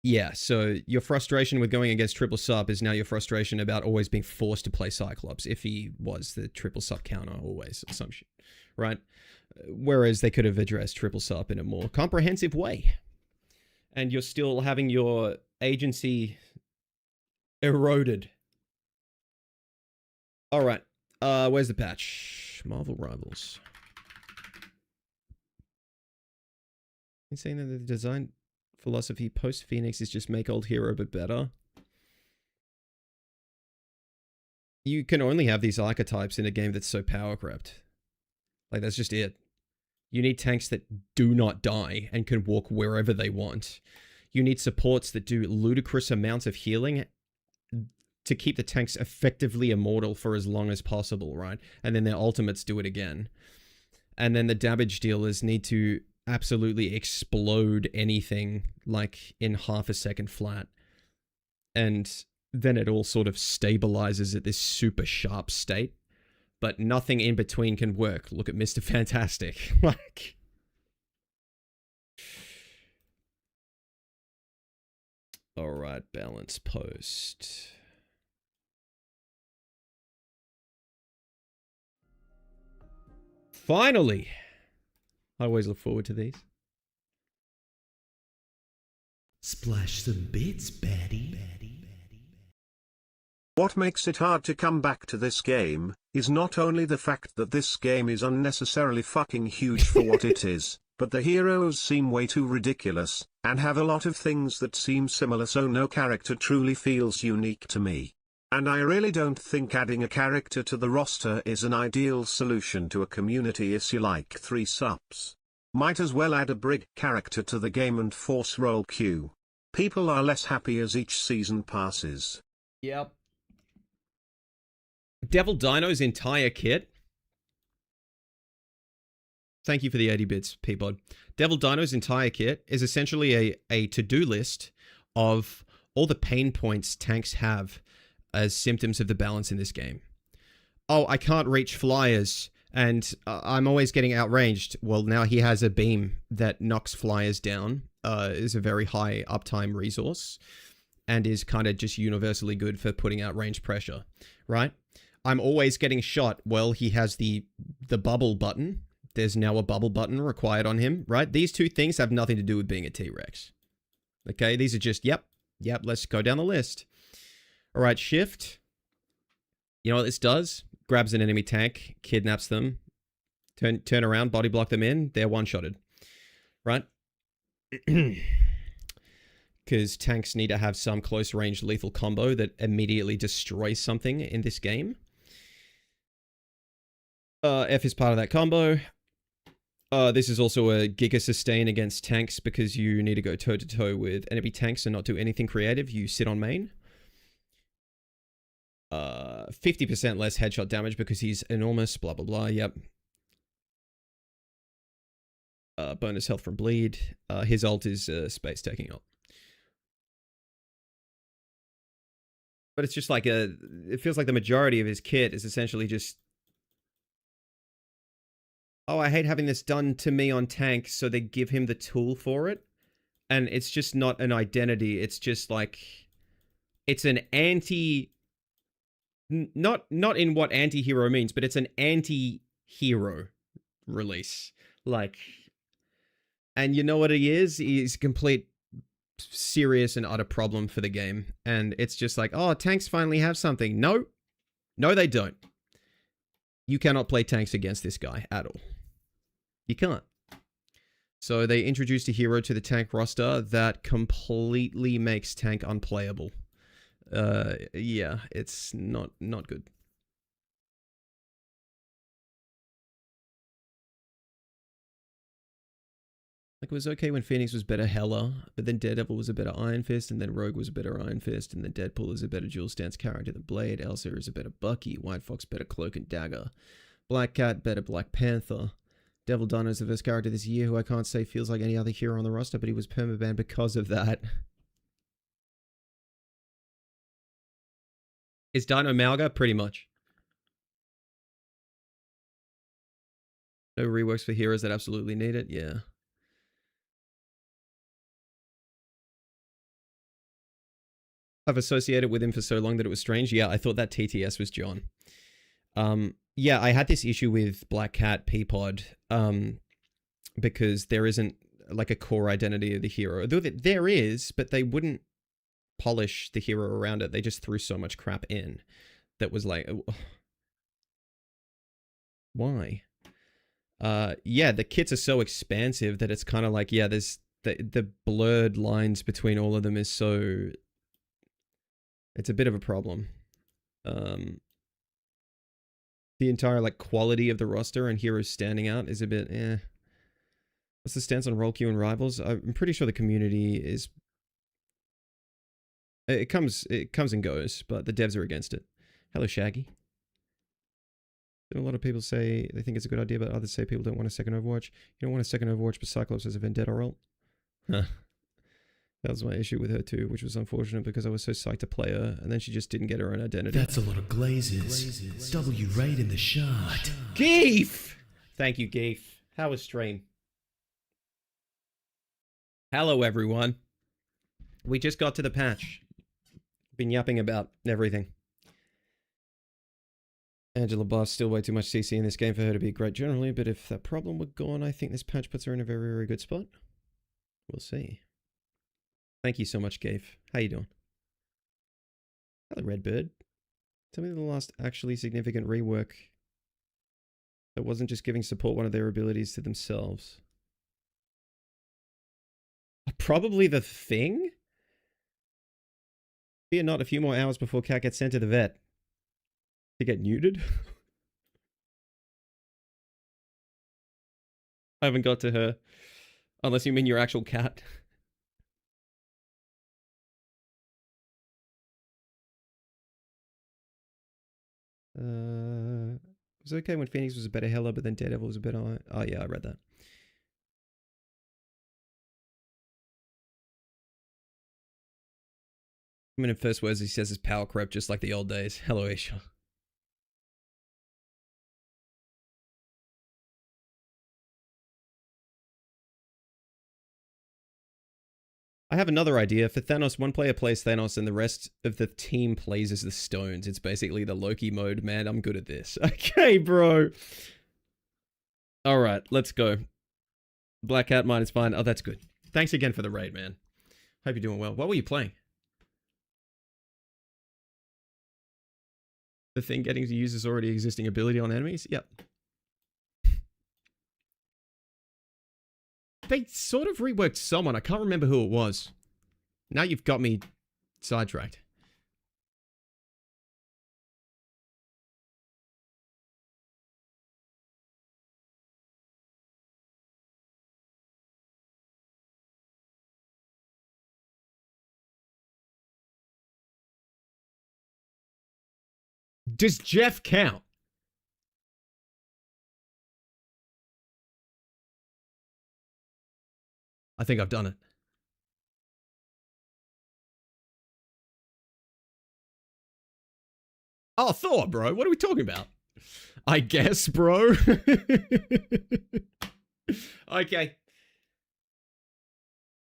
Yeah, so your frustration with going against triple sup is now your frustration about always being forced to play Cyclops if he was the triple sup counter always, or some shit, right? Whereas they could have addressed triple sup in a more comprehensive way. And you're still having your agency eroded. Alright, where's the patch? Marvel Rivals. You're saying that the design philosophy post-Phoenix is just make old hero but better? You can only have these archetypes in a game that's so power-crept. Like, that's just it. You need tanks that do not die and can walk wherever they want. You need supports that do ludicrous amounts of healing to keep the tanks effectively immortal for as long as possible, right? And then their ultimates do it again. And then the damage dealers need to absolutely explode anything, like, in half a second flat. And then it all sort of stabilizes at this super sharp state. But nothing in between can work. Look at Mr. Fantastic. Like... Alright, balance post. Finally! I always look forward to these. Splash some bits, baddie. What makes it hard to come back to this game is not only the fact that this game is unnecessarily fucking huge for what it is, but the heroes seem way too ridiculous, and have a lot of things that seem similar, so no character truly feels unique to me. And I really don't think adding a character to the roster is an ideal solution to a community issue like 3 subs. Might as well add a Brig character to the game and force role queue. People are less happy as each season passes. Yep. Devil Dino's entire kit Thank you for the 80 bits, Peapod. Devil Dino's entire kit is essentially a to-do list of all the pain points tanks have as symptoms of the balance in this game. Oh, I can't reach flyers, and I'm always getting outranged. Well, now he has a beam that knocks flyers down, is a very high uptime resource, and is kind of just universally good for putting out range pressure, right? I'm always getting shot. Well, he has the bubble button. There's now a bubble button required on him, right? These two things have nothing to do with being a T-Rex. Okay, these are just, yep, let's go down the list. All right, shift. You know what this does? Grabs an enemy tank, kidnaps them, turn around, body block them in, they're one-shotted, right? Because tanks need to have some close-range lethal combo that immediately destroys something in this game. F is part of that combo. This is also a Giga Sustain against tanks because you need to go toe-to-toe with enemy tanks and not do anything creative. You sit on main. 50% less headshot damage because he's enormous, blah, blah, blah, yep. Bonus health from bleed. His ult is space taking ult. But it's just like it feels like the majority of his kit is essentially just, oh, I hate having this done to me on tank, so they give him the tool for it. And it's just not an identity. It's just like, it's an anti... Not in what anti-hero means, but it's an anti-hero release. Like, and you know what he is? He's a complete serious and utter problem for the game. And it's just like, oh, tanks finally have something. No, they don't. You cannot play tanks against this guy at all. You can't. So they introduced a hero to the tank roster that completely makes tank unplayable. Yeah, it's not good. Like, it was okay when Phoenix was better Hela, but then Daredevil was a better Iron Fist, and then Rogue was a better Iron Fist, and then Deadpool is a better dual stance character than Blade, Elsa is a better Bucky, White Fox better Cloak and Dagger, Black Cat better Black Panther, Devil Dino is the first character this year who I can't say feels like any other hero on the roster, but he was permabanned because of that. Is Dino Malga? Pretty much. No reworks for heroes that absolutely need it? Yeah. I've associated with him for so long that it was strange. Yeah, I thought that TTS was John. Yeah, I had this issue with Black Cat Peapod, because there isn't like a core identity of the hero. There is, but they wouldn't polish the hero around it. They just threw so much crap in that was like, why? Yeah, the kits are so expansive that it's kind of like, yeah, there's the blurred lines between all of them is so, it's a bit of a problem. The entire like quality of the roster and heroes standing out is a bit What's the stance on role queue and rivals? I'm pretty sure the community is, it comes and goes, but the devs are against it. Hello, Shaggy. A lot of people say they think it's a good idea, but others say people don't want a second Overwatch. You don't want a second Overwatch, but Cyclops has a Vendetta role. Huh. That was my issue with her too, which was unfortunate because I was so psyched to play her, and then she just didn't get her own identity. That's a lot of glazes. W right in the shot. Geef! Thank you, Geef. How was stream? Hello, everyone. We just got to the patch. Been yapping about everything. Angela Buff's still way too much CC in this game for her to be great generally, but if that problem were gone, I think this patch puts her in a very, very good spot. We'll see. Thank you so much, Gabe. How you doing? Hello, Redbird. Tell me the last actually significant rework that wasn't just giving support one of their abilities to themselves. Probably the Thing? Fear not, a few more hours before Cat gets sent to the vet. To get neutered? I haven't got to her. Unless you mean your actual cat. was okay when Phoenix was a better healer, but then Daredevil was a better... Oh, yeah, I read that. I mean, in first words, he says his power crept just like the old days. Hello, Aisha. I have another idea. For Thanos, one player plays Thanos and the rest of the team plays as the Stones. It's basically the Loki mode. Man, I'm good at this. Okay, bro. All right, let's go. Black Cat, mine is fine. Oh, that's good. Thanks again for the raid, man. Hope you're doing well. What were you playing? The thing getting to use his already existing ability on enemies? Yep. They sort of reworked someone. I can't remember who it was. Now you've got me sidetracked. Does Jeff count? I think I've done it. Oh, Thor, bro. What are we talking about? I guess, bro. Okay.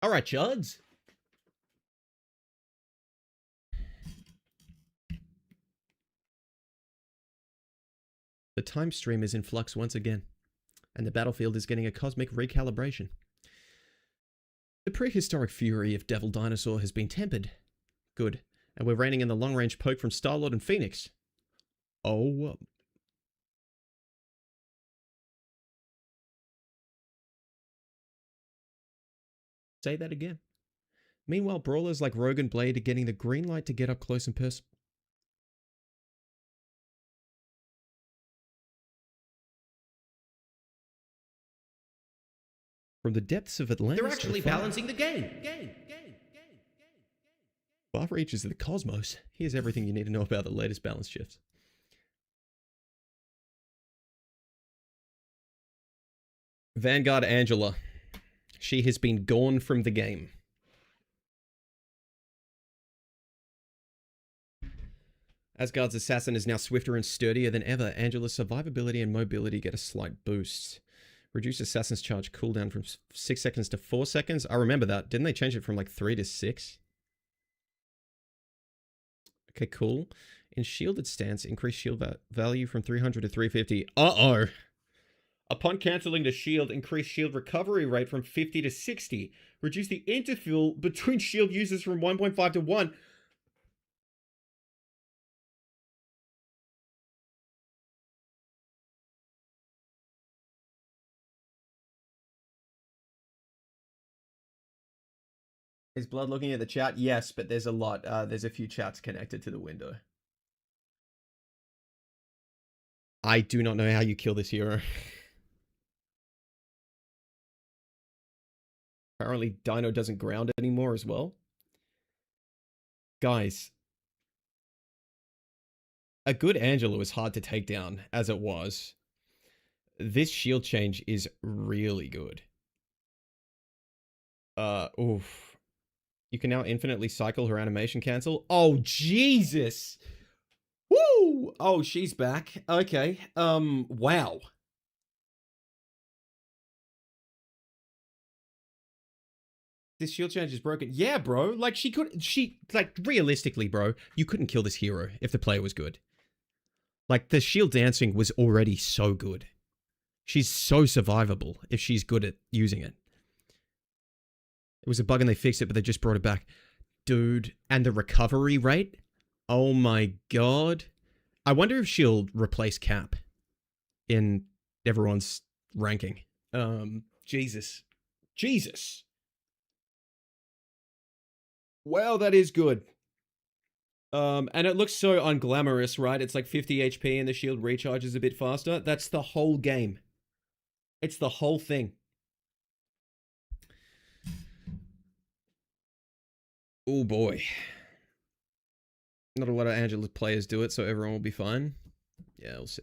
All right, Chuds. The time stream is in flux once again, and the battlefield is getting a cosmic recalibration. The prehistoric fury of Devil Dinosaur has been tempered. Good. And we're reining in the long-range poke from Star-Lord and Phoenix. Oh. Say that again. Meanwhile, brawlers like Rogue and Blade are getting the green light to get up close and personal. From the depths of Atlantis. They're actually balancing the game. Far reaches of the cosmos. Here's everything you need to know about the latest balance shifts. Vanguard Angela. She has been gone from the game. Asgard's assassin is now swifter and sturdier than ever. Angela's survivability and mobility get a slight boost. Reduce assassin's charge cooldown from 6 seconds to 4 seconds. I remember that. Didn't they change it from like 3 to 6? Okay, cool. In shielded stance, increase shield value from 300 to 350. Uh-oh. Upon cancelling the shield, increase shield recovery rate from 50 to 60. Reduce the interval between shield users from 1.5 to 1. Is Blood looking at the chat? Yes, but there's a lot. There's a few chats connected to the window. I do not know how you kill this hero. Apparently Dino doesn't ground anymore as well. Guys. A good Angela was hard to take down, as it was. This shield change is really good. Oof. You can now infinitely cycle her animation cancel. Oh, Jesus! Woo! Oh, she's back. Okay. Wow. This shield change is broken. Yeah, bro. Like, like, realistically, bro, you couldn't kill this hero if the player was good. Like, the shield dancing was already so good. She's so survivable if she's good at using it. It was a bug and they fixed it, but they just brought it back. Dude, and the recovery rate? Oh my god. I wonder if she'll replace Cap in everyone's ranking. Jesus. Jesus. Well, that is good. And it looks so unglamorous, right? It's like 50 HP and the shield recharges a bit faster. That's the whole game. It's the whole thing. Oh boy. Not a lot of Angela's players do it, so everyone will be fine. Yeah, we'll see.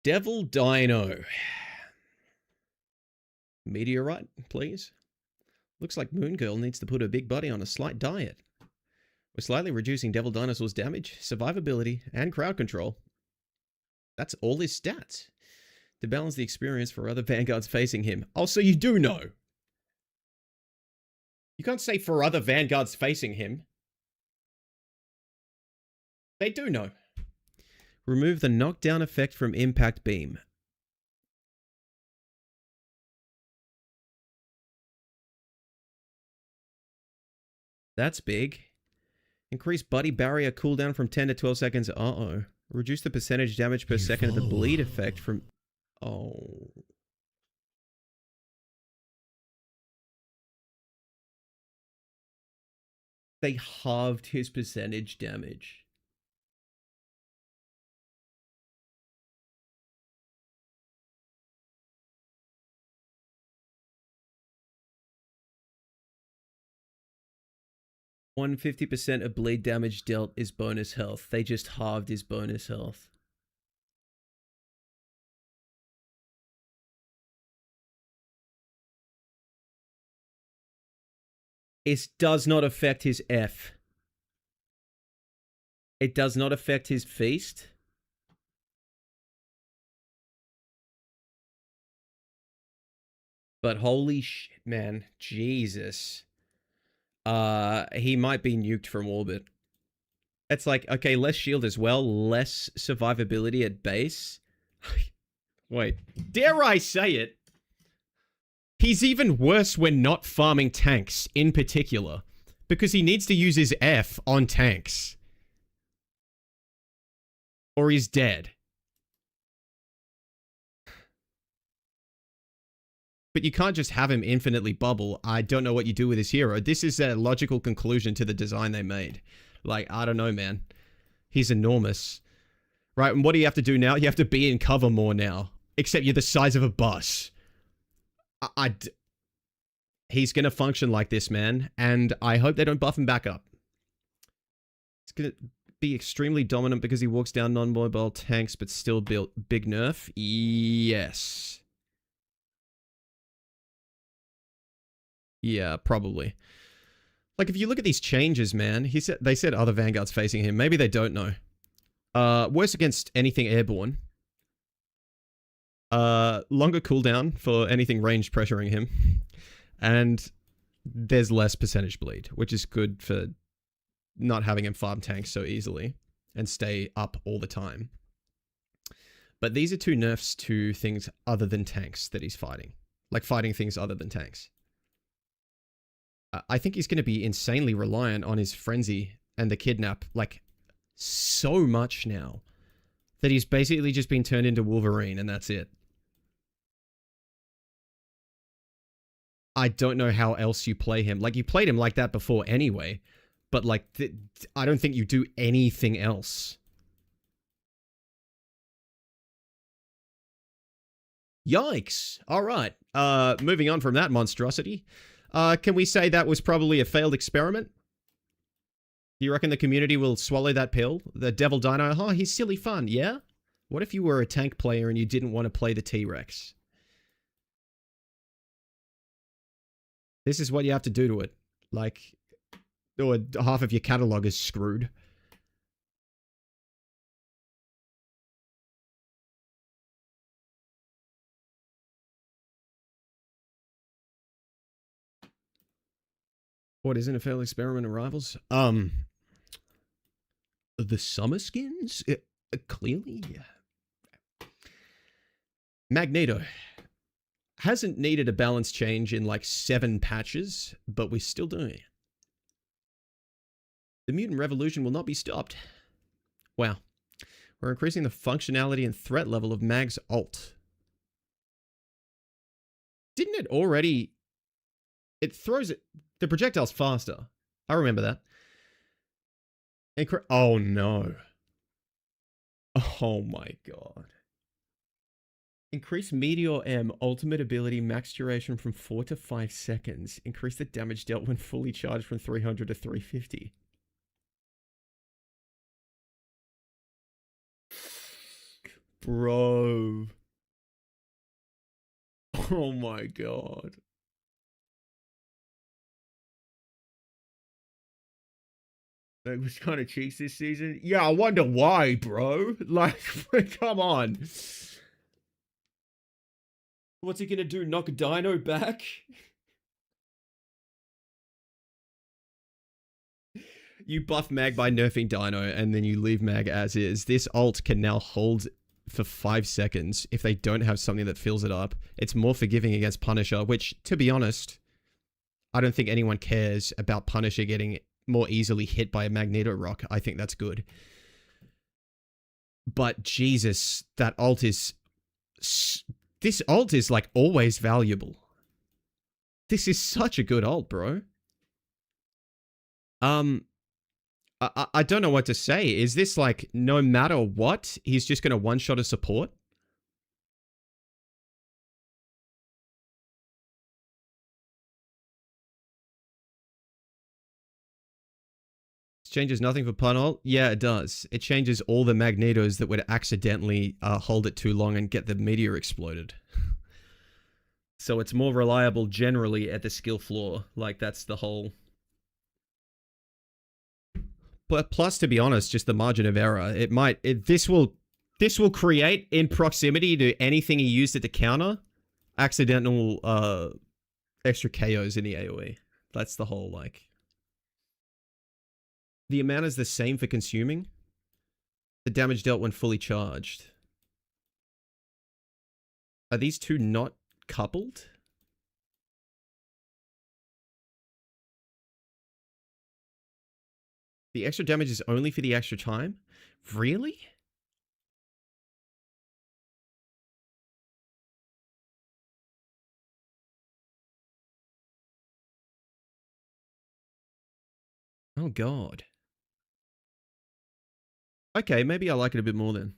Devil Dino. Meteorite, please. Looks like Moon Girl needs to put her big body on a slight diet. We're slightly reducing Devil Dinosaur's damage, survivability, and crowd control. That's all his stats. To balance the experience for other vanguards facing him. Oh, so you do know. You can't say for other vanguards facing him. They do know. Remove the knockdown effect from impact beam. That's big. Increase buddy barrier cooldown from 10 to 12 seconds. Uh-oh. Reduce the percentage damage per second of the bleed effect from... Oh. They halved his percentage damage. One 50% of bleed damage dealt is bonus health. They just halved his bonus health. It does not affect his F. It does not affect his feast. But holy shit, man. Jesus. He might be nuked from orbit. It's like, okay, less shield as well, less survivability at base. Wait, dare I say it? He's even worse when not farming tanks, in particular. Because he needs to use his F on tanks. Or he's dead. But you can't just have him infinitely bubble. I don't know what you do with his hero. This is a logical conclusion to the design they made. Like, I don't know, man. He's enormous. Right, and what do you have to do now? You have to be in cover more now. Except you're the size of a bus. He's going to function like this, man. And I hope they don't buff him back up. He's going to be extremely dominant because he walks down non-mobile tanks, but still built big nerf. Yes. Yeah, probably. Like, if you look at these changes, man, they said other vanguards facing him. Maybe they don't know. Worse against anything airborne. Longer cooldown for anything ranged pressuring him. And there's less percentage bleed, which is good for not having him farm tanks so easily and stay up all the time. But these are two nerfs to things other than tanks that he's fighting. Like fighting things other than tanks. I think he's going to be insanely reliant on his frenzy and the kidnap, like, so much now that he's basically just been turned into Wolverine and that's it. I don't know how else you play him. Like, you played him like that before anyway, but, like, I don't think you do anything else. Yikes. All right. Moving on from that monstrosity. Can we say that was probably a failed experiment? Do you reckon the community will swallow that pill? The Devil Dino, oh, he's silly fun, yeah? What if you were a tank player and you didn't want to play the T-Rex? This is what you have to do to it. Like, or half of your catalog is screwed. What, isn't a failed experiment in Rivals? The summer skins? Clearly? Magneto. Hasn't needed a balance change in like 7 patches, but we're still doing it. The mutant revolution will not be stopped. Wow. We're increasing the functionality and threat level of Mag's ult. Didn't it already... It throws it... The projectile's faster. I remember that. Oh no. Oh my god. Increase Meteor M ultimate ability max duration from 4 to 5 seconds. Increase the damage dealt when fully charged from 300 to 350. Bro. Oh my god. That was kind of cheeks this season. Yeah, I wonder why, bro. Like, come on. What's he gonna do? Knock Dino back? You buff Mag by nerfing Dino, and then you leave Mag as is. This ult can now hold for 5 seconds if they don't have something that fills it up. It's more forgiving against Punisher, which, to be honest, I don't think anyone cares about Punisher getting more easily hit by a Magneto rock. I think that's good. But Jesus, that ult is... This ult is, like, always valuable. This is such a good ult, bro. I don't know what to say. Is this, like, no matter what, he's just going to one-shot a support? Changes nothing for pun ult? Yeah, it does. It changes all the Magnetos that would accidentally hold it too long and get the meteor exploded. So it's more reliable generally at the skill floor. Like, that's the whole... But plus, to be honest, just the margin of error. It might... This will create, in proximity to anything he used it to counter, accidental extra KOs in the AoE. That's the whole, like... The amount is the same for consuming. The damage dealt when fully charged. Are these two not coupled? The extra damage is only for the extra time? Really? Oh god. Okay, maybe I like it a bit more then.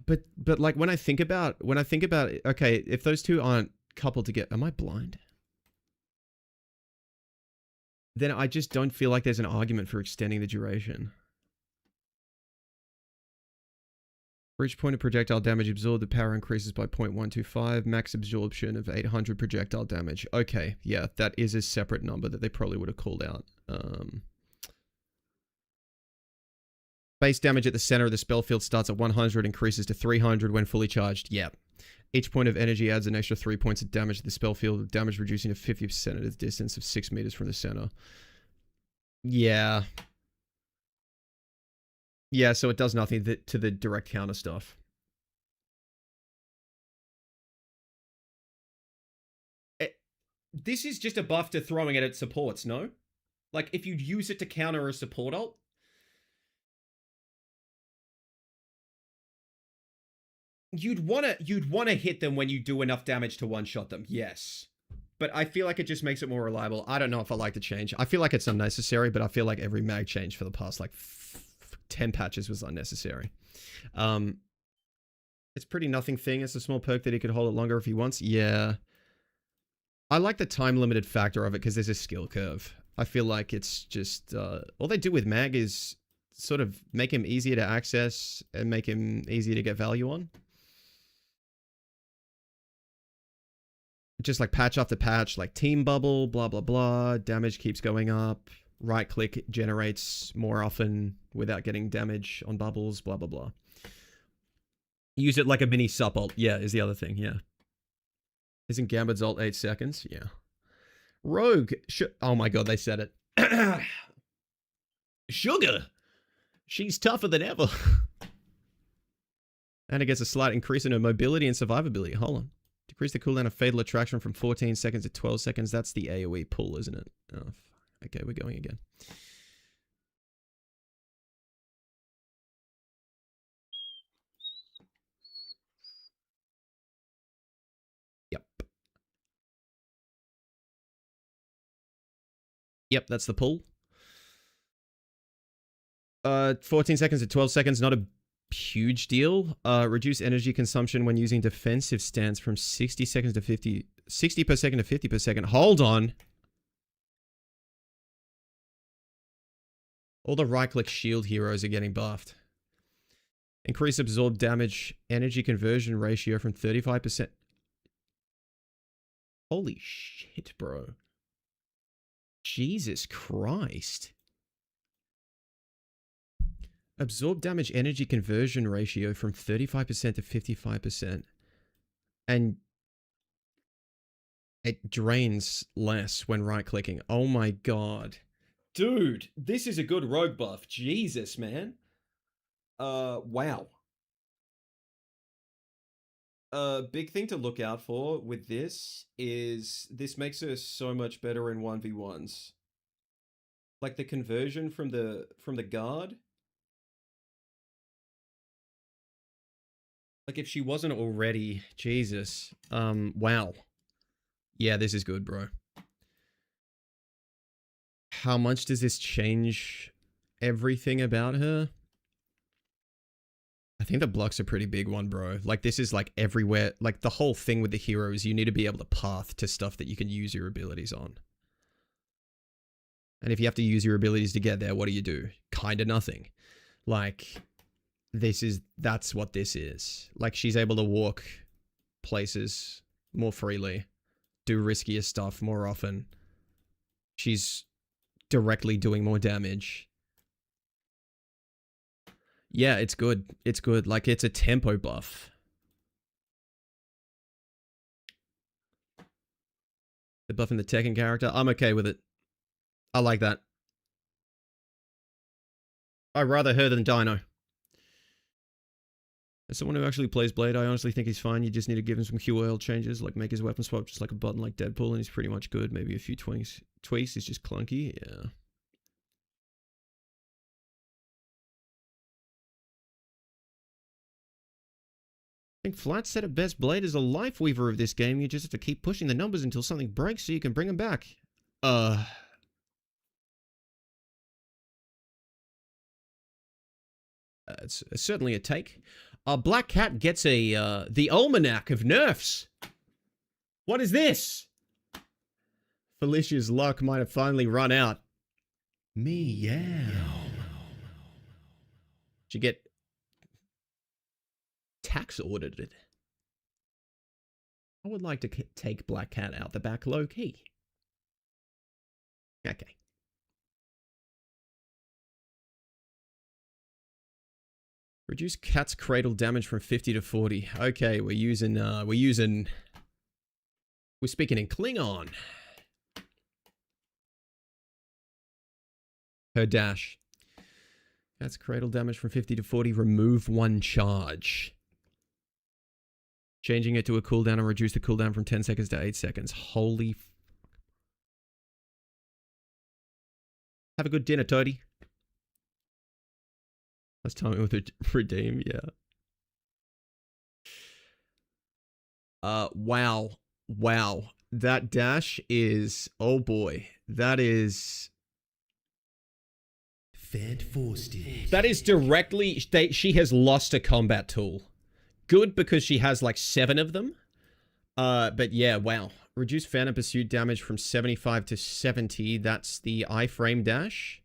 But like when I think about it, okay, if those two aren't coupled together, am I blind? Then I just don't feel like there's an argument for extending the duration. For each point of projectile damage absorbed, the power increases by 0.125, max absorption of 800 projectile damage. Okay, yeah, that is a separate number that they probably would have called out. Base damage at the center of the spell field starts at 100, increases to 300 when fully charged. Yep. Each point of energy adds an extra 3 points of damage to the spell field, with damage reducing to 50% at a distance of 6 meters from the center. Yeah. Yeah, so it does nothing to the direct counter stuff. This is just a buff to throwing it at supports, no? Like, if you'd use it to counter a support ult, you'd wanna hit them when you do enough damage to one-shot them, yes. But I feel like it just makes it more reliable. I don't know if I like the change. I feel like it's unnecessary, but I feel like every mag change for the past, like, 10 patches was unnecessary. It's pretty nothing thing. It's a small perk that he could hold it longer if he wants. Yeah. I like the time-limited factor of it because there's a skill curve. I feel like it's just... all they do with mag is sort of make him easier to access and make him easier to get value on. Just like patch after patch, like team bubble, blah, blah, blah. Damage keeps going up. Right click generates more often without getting damage on bubbles, blah, blah, blah. Use it like a mini sup ult. Yeah, is the other thing, yeah. Isn't Gambit's ult 8 seconds? Yeah. Rogue. Oh my god, they said it. Sugar. She's tougher than ever. And it gets a slight increase in her mobility and survivability. Hold on. Decrease the cooldown of Fatal Attraction from 14 seconds to 12 seconds. That's the AoE pull, isn't it? Oh, okay, we're going again. Yep. Yep, that's the pull. 14 seconds to 12 seconds, not a huge deal. Reduce energy consumption when using defensive stance from 60 seconds to 50... 60 per second to 50 per second. Hold on. All the right-click shield heroes are getting buffed. Increase absorb damage energy conversion ratio from 35%. Holy shit, bro. Jesus Christ. Absorb damage energy conversion ratio from 35% to 55%. And it drains less when right-clicking. Oh my god. Dude, this is a good rogue buff. Jesus, man. Wow. Big thing to look out for with this is this makes her so much better in 1v1s. Like the conversion from the guard. Like if she wasn't already, Jesus. Wow. Yeah, this is good, bro. How much does this change everything about her? I think the block's a pretty big one, bro. Like, this is, like, everywhere. Like, the whole thing with the hero is you need to be able to path to stuff that you can use your abilities on. And if you have to use your abilities to get there, what do? Kinda nothing. Like, that's what this is. Like, she's able to walk places more freely, do riskier stuff more often. She's directly doing more damage. Yeah, it's good. It's good. Like, it's a tempo buff. The buff in the Tekken character, I'm okay with it. I like that. I'd rather her than Dino. As someone who actually plays Blade, I honestly think he's fine. You just need to give him some QOL changes, like make his weapon swap just like a button like Deadpool, and he's pretty much good. Maybe a few tweaks. He's just clunky. Yeah. I think Flat said it best. Blade is a life weaver of this game. You just have to keep pushing the numbers until something breaks so you can bring them back. It's certainly a take. Black Cat gets the almanac of nerfs. What is this? Felicia's luck might have finally run out. Meow. She get tax audited. I would like to take Black Cat out the back low key. Okay. Reduce Cat's cradle damage from 50 to 40. Okay, we're speaking in Klingon. Her dash. Cat's cradle damage from 50 to 40. Remove one charge. Changing it to a cooldown and reduce the cooldown from 10 seconds to 8 seconds. Holy f... Have a good dinner, Toadie. Let's time it with a redeem, yeah. Wow. Wow. That dash is... Oh boy. That is... That is directly... She has lost a combat tool. Good because she has like 7 of them. But yeah, wow. Reduce Phantom Pursuit damage from 75 to 70. That's the iframe dash.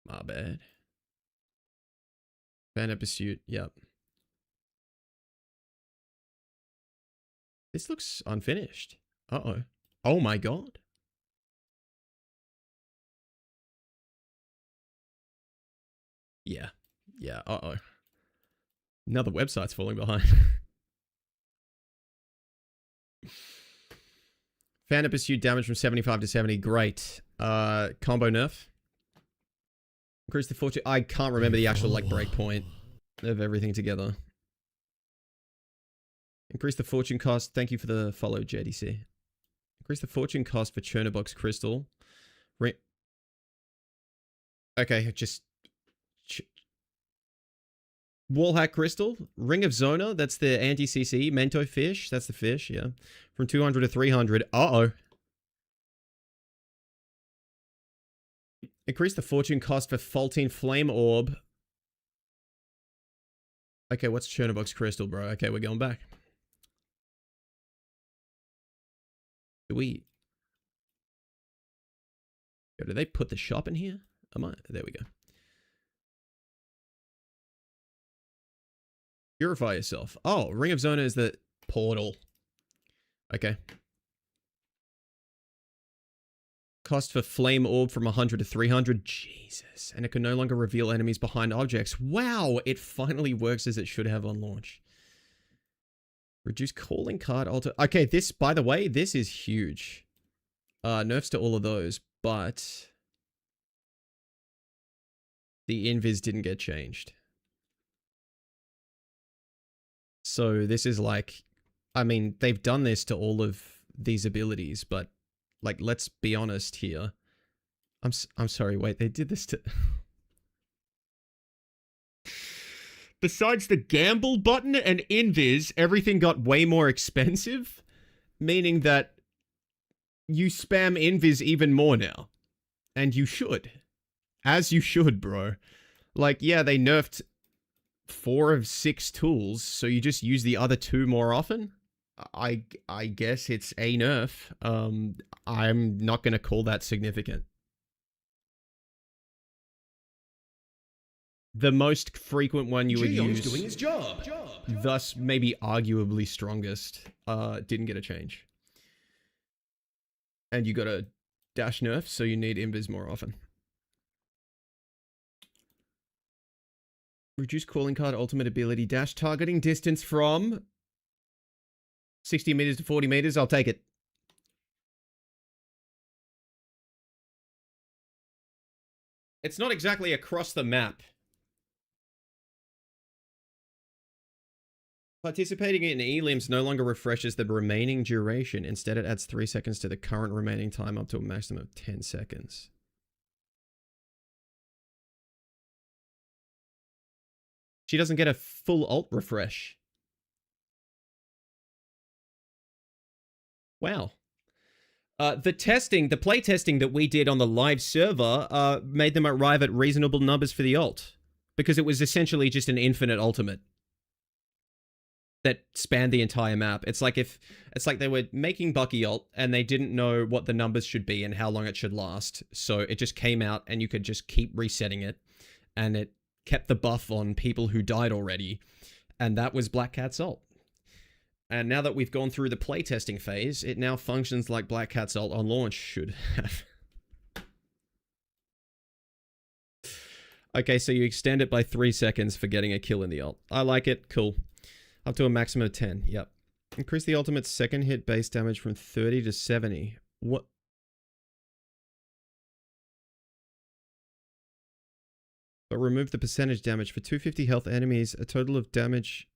My bad. Phantom Pursuit, yep. This looks unfinished. Uh-oh. Oh my god. Yeah. Yeah, uh-oh. Now the website's falling behind. Phantom Pursuit damage from 75 to 70. Great. Combo nerf. Increase the fortune. I can't remember the actual, like, breakpoint of everything together. Increase the fortune cost. Thank you for the follow, JDC. Increase the fortune cost for Chernobox Crystal. Okay, just... Wallhack Crystal. Ring of Zona. That's the anti-CC. Mento Fish. That's the fish, yeah. From 200 to 300. Uh-oh. Increase the fortune cost for Faultine Flame Orb. Okay, what's Chernobox Crystal, bro? Okay, we're going back. Do we... Yo, did they put the shop in here? There we go. Purify yourself. Oh, Ring of Zona is the portal. Okay. Cost for Flame Orb from 100 to 300. Jesus. And it can no longer reveal enemies behind objects. Wow, it finally works as it should have on launch. Reduce calling card alter. Okay, this, by the way, this is huge. Nerfs to all of those, but the invis didn't get changed. So this is like, I mean, they've done this to all of these abilities, but like, let's be honest here. I'm sorry, wait, they did this to... Besides the gamble button and invis, everything got way more expensive, meaning that you spam invis even more now. And you should. As you should, bro. Like, yeah, they nerfed 4 of 6 tools, so you just use the other 2 more often? I guess it's a nerf. I'm not going to call that significant. The most frequent one you would use, doing his job. thus maybe arguably strongest, didn't get a change. And you got a dash nerf, so you need invis more often. Reduce calling card ultimate ability dash targeting distance from 60 meters to 40 meters. I'll take it. It's not exactly across the map. Participating in elims no longer refreshes the remaining duration. Instead, it adds 3 seconds to the current remaining time up to a maximum of 10 seconds. She doesn't get a full alt refresh. Wow. The play testing that we did on the live server made them arrive at reasonable numbers for the alt. Because it was essentially just an infinite ultimate that spanned the entire map. It's like they were making Bucky ult and they didn't know what the numbers should be and how long it should last. So it just came out and you could just keep resetting it. And it kept the buff on people who died already. And that was Black Cat's ult. And now that we've gone through the playtesting phase, it now functions like Black Cat's ult on launch should have. Okay, so you extend it by 3 seconds for getting a kill in the ult. I like it. Cool. Up to a maximum of 10. Yep. Increase the ultimate's second hit base damage from 30 to 70. What? But remove the percentage damage. For 250 health enemies, a total damage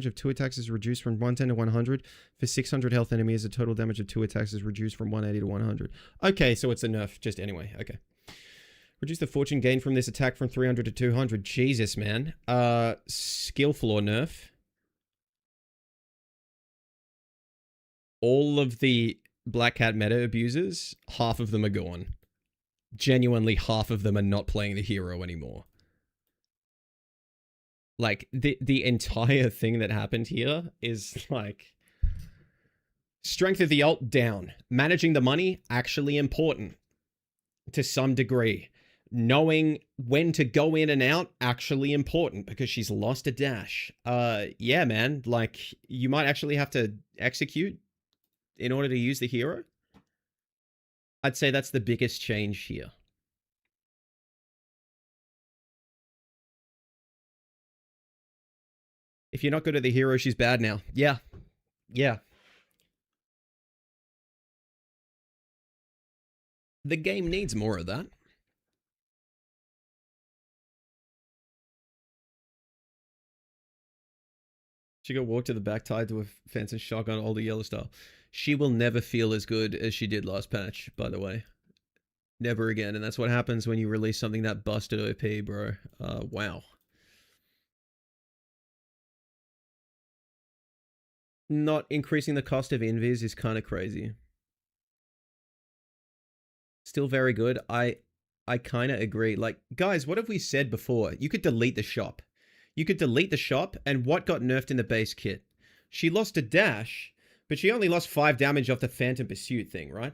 of 2 attacks is reduced from 110 to 100. For 600 health enemies, a total damage of 2 attacks is reduced from 180 to 100. Okay, so it's a nerf just anyway. Okay. Reduce the fortune gain from this attack from 300 to 200. Jesus, man. Skill floor nerf. All of the Black Cat meta abusers, half of them are gone. Genuinely, half of them are not playing the hero anymore. Like, the entire thing that happened here is, like... Strength of the ult, down. Managing the money, actually important. To some degree. Knowing when to go in and out, actually important, because she's lost a dash. Yeah, man, like, you might actually have to execute in order to use the hero. I'd say that's the biggest change here. If you're not good at the hero, she's bad now. Yeah. Yeah. The game needs more of that. She got walked to the back tied to a fence and shotgun older yellow style. She will never feel as good as she did last patch, by the way. Never again. And that's what happens when you release something that busted OP, bro. Wow. Not increasing the cost of invis is kind of crazy. Still very good. I kind of agree. Like, guys, what have we said before? You could delete the shop. You could delete the shop, and what got nerfed in the base kit? She lost a dash, but she only lost 5 damage off the Phantom Pursuit thing, right?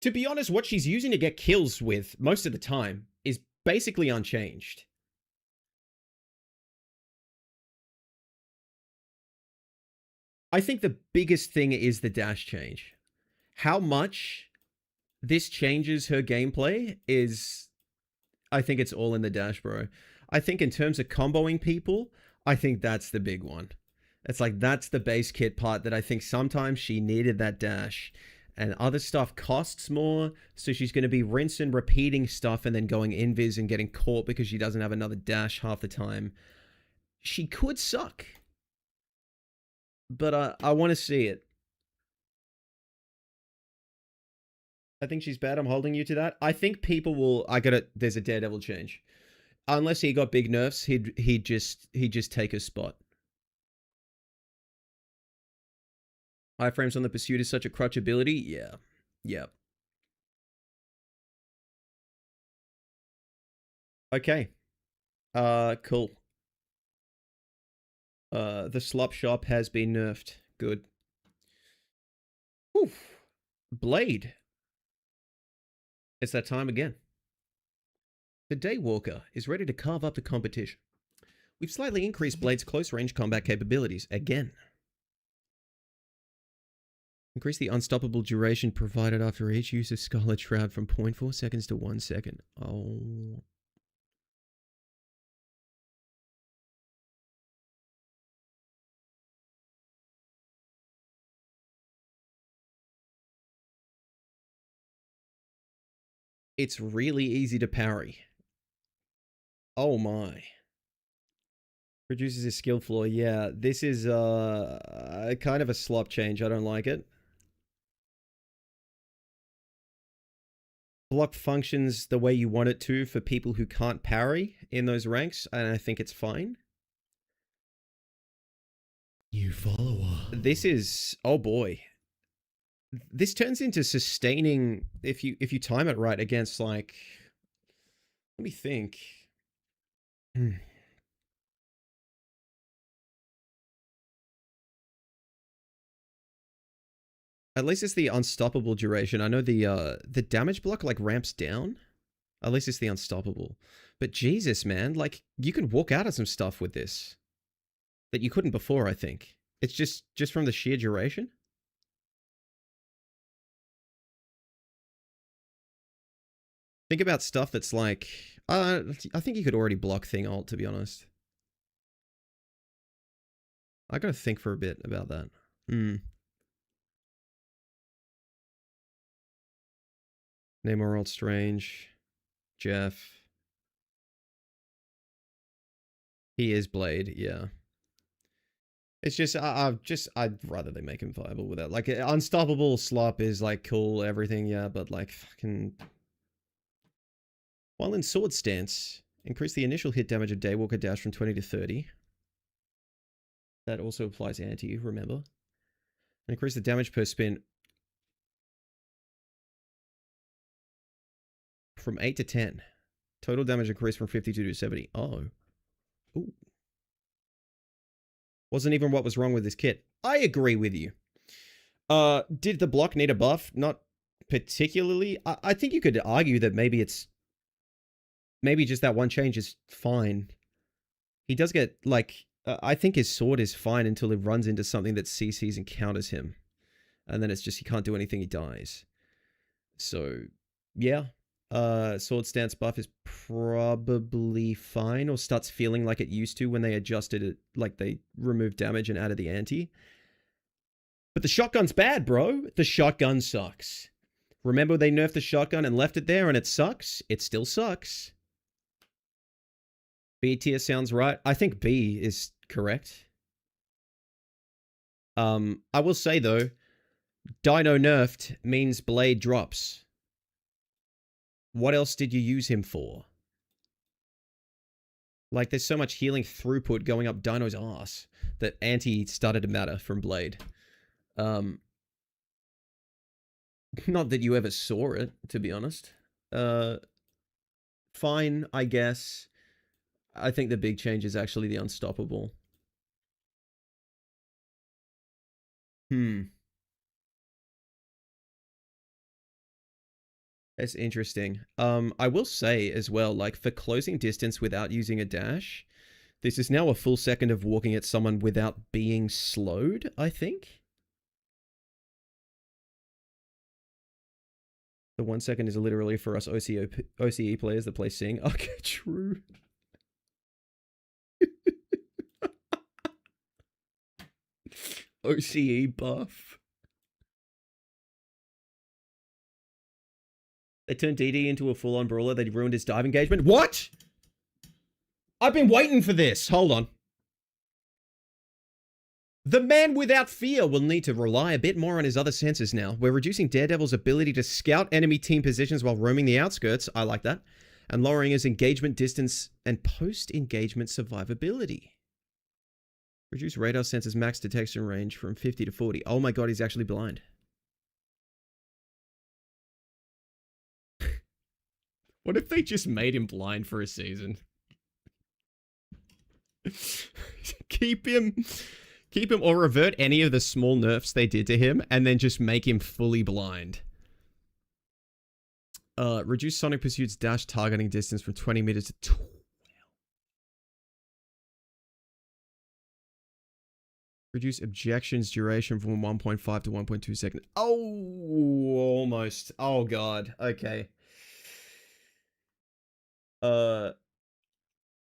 To be honest, what she's using to get kills with most of the time is basically unchanged. I think the biggest thing is the dash change. How much this changes her gameplay is... I think it's all in the dash, bro. I think in terms of comboing people, I think that's the big one. It's like, that's the base kit part that I think sometimes she needed that dash. And other stuff costs more, so she's going to be rinsing, repeating stuff, and then going invis and getting caught because she doesn't have another dash half the time. She could suck. But I want to see it. I think she's bad. I'm holding you to that. I think people will... There's a Daredevil change. Unless he got big nerfs, he'd just take his spot. Iframes on the Pursuit is such a crutch ability. Yeah. Yeah. Okay. Cool. The slop shop has been nerfed. Good. Oof. Blade. It's that time again. The Daywalker is ready to carve up the competition. We've slightly increased Blade's close-range combat capabilities again. Increase the unstoppable duration provided after each use of Scarlet Shroud from 0.4 seconds to 1 second. Oh. It's really easy to parry. Oh my. Reduces his skill floor. Yeah, this is kind of a slop change. I don't like it. Block functions the way you want it to for people who can't parry in those ranks, and I think it's fine. New follower. This is... oh boy. This turns into sustaining, if you time it right, against, like... let me think. At least it's the unstoppable duration. I know the damage block, like, ramps down. At least it's the unstoppable. But Jesus, man, like, you can walk out of some stuff with this that you couldn't before, I think. It's just from the sheer duration. Think about stuff that's like... I think you could already block Thing Ult, to be honest. I gotta think for a bit about that. Namor Ult Strange. Jeff. He is Blade, yeah. It's just, I'd rather they make him viable with that. Like, unstoppable slop is, like, cool, everything, yeah, but, like, fucking... While in Sword Stance, increase the initial hit damage of Daywalker dash from 20 to 30. That also applies anti, remember. Increase the damage per spin from 8 to 10. Total damage increased from 52 to 70. Oh. Ooh. Wasn't even what was wrong with this kit. I agree with you. Did the block need a buff? Not particularly. I think you could argue that maybe it's... maybe just that one change is fine. He does get, like... I think his sword is fine until it runs into something that CCs and counters him. And then it's just he can't do anything, he dies. So, yeah. Sword Stance buff is probably fine, or starts feeling like it used to when they adjusted it, like they removed damage and added the anti. But the shotgun's bad, bro. The shotgun sucks. Remember they nerfed the shotgun and left it there and it sucks? It still sucks. B tier sounds right. I think B is correct. I will say though, Dino nerfed means Blade drops. What else did you use him for? Like, there's so much healing throughput going up Dino's ass that anti started to matter from Blade. Not that you ever saw it, to be honest. Fine, I guess. I think the big change is actually the unstoppable. That's interesting. I will say as well, like for closing distance without using a dash, this is now a full second of walking at someone without being slowed, I think. The 1 second is literally for us OCE players that play Sing. Okay, true. OCE buff. They turned DD into a full-on brawler. They ruined his dive engagement. What? I've been waiting for this. Hold on. The man without fear will need to rely a bit more on his other senses now. We're reducing Daredevil's ability to scout enemy team positions while roaming the outskirts. I like that. And lowering his engagement distance and post-engagement survivability. Reduce radar sensors max detection range from 50 to 40. Oh my god, he's actually blind. What if they just made him blind for a season? keep him or revert any of the small nerfs they did to him and then just make him fully blind. Reduce Sonic Pursuit's dash targeting distance from 20 meters to 12. Reduce objections duration from 1.5 to 1.2 seconds. Oh, almost. Oh god. Okay.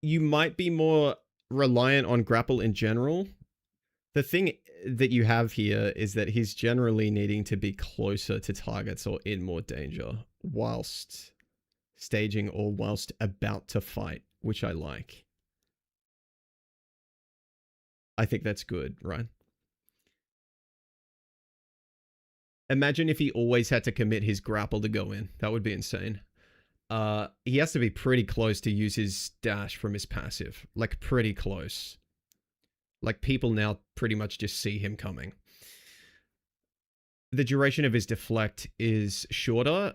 You might be more reliant on grapple in general. The thing that you have here is that he's generally needing to be closer to targets or in more danger whilst staging or whilst about to fight, which I like. I think that's good, right? Imagine if he always had to commit his grapple to go in. That would be insane. He has to be pretty close to use his dash from his passive. Like, pretty close. Like, people now pretty much just see him coming. The duration of his deflect is shorter.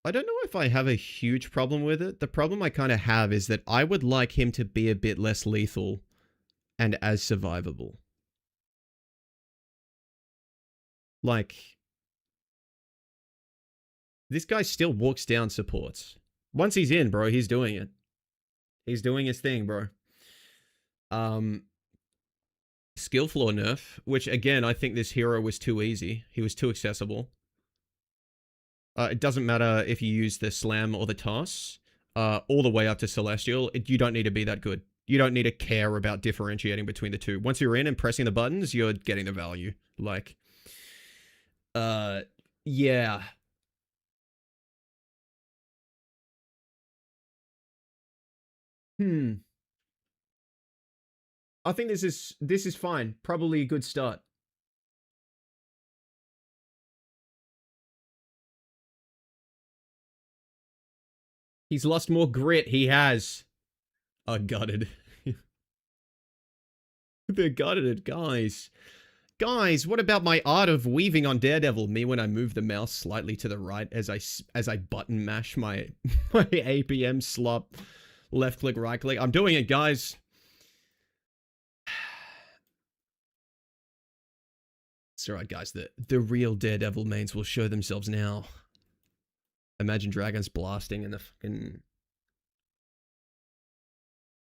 I don't know if I have a huge problem with it. The problem I kind of have is that I would like him to be a bit less lethal and as survivable. Like, this guy still walks down supports. Once he's in, bro, he's doing it. He's doing his thing, bro. Skill floor nerf, which again, I think this hero was too easy. He was too accessible. It doesn't matter if you use the slam or the toss, all the way up to celestial. You don't need to be that good. You don't need to care about differentiating between the two. Once you're in and pressing the buttons, you're getting the value. Like, yeah. I think this is fine. Probably a good start. He's lost more grit. He has. Oh, gutted. They're gutted, guys. Guys, what about my art of weaving on Daredevil? Me when I move the mouse slightly to the right as I button mash my APM slop. Left click, right click. I'm doing it, guys. It's alright, guys. The real Daredevil mains will show themselves now. Imagine dragons blasting in the fucking...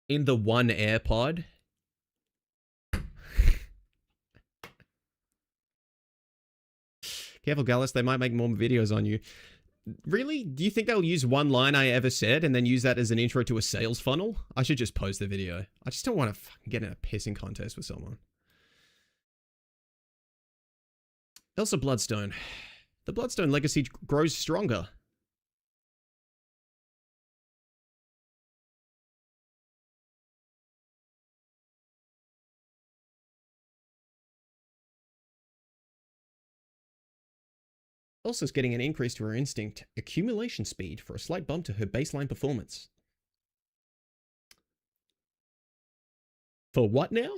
in the one AirPod. Careful, Gallus. They might make more videos on you. Really? Do you think they'll use one line I ever said and then use that as an intro to a sales funnel? I should just post the video. I just don't want to fucking get in a pissing contest with someone. Elsa Bloodstone. The Bloodstone legacy grows stronger. Elsa's getting an increase to her instinct accumulation speed for a slight bump to her baseline performance. For what now?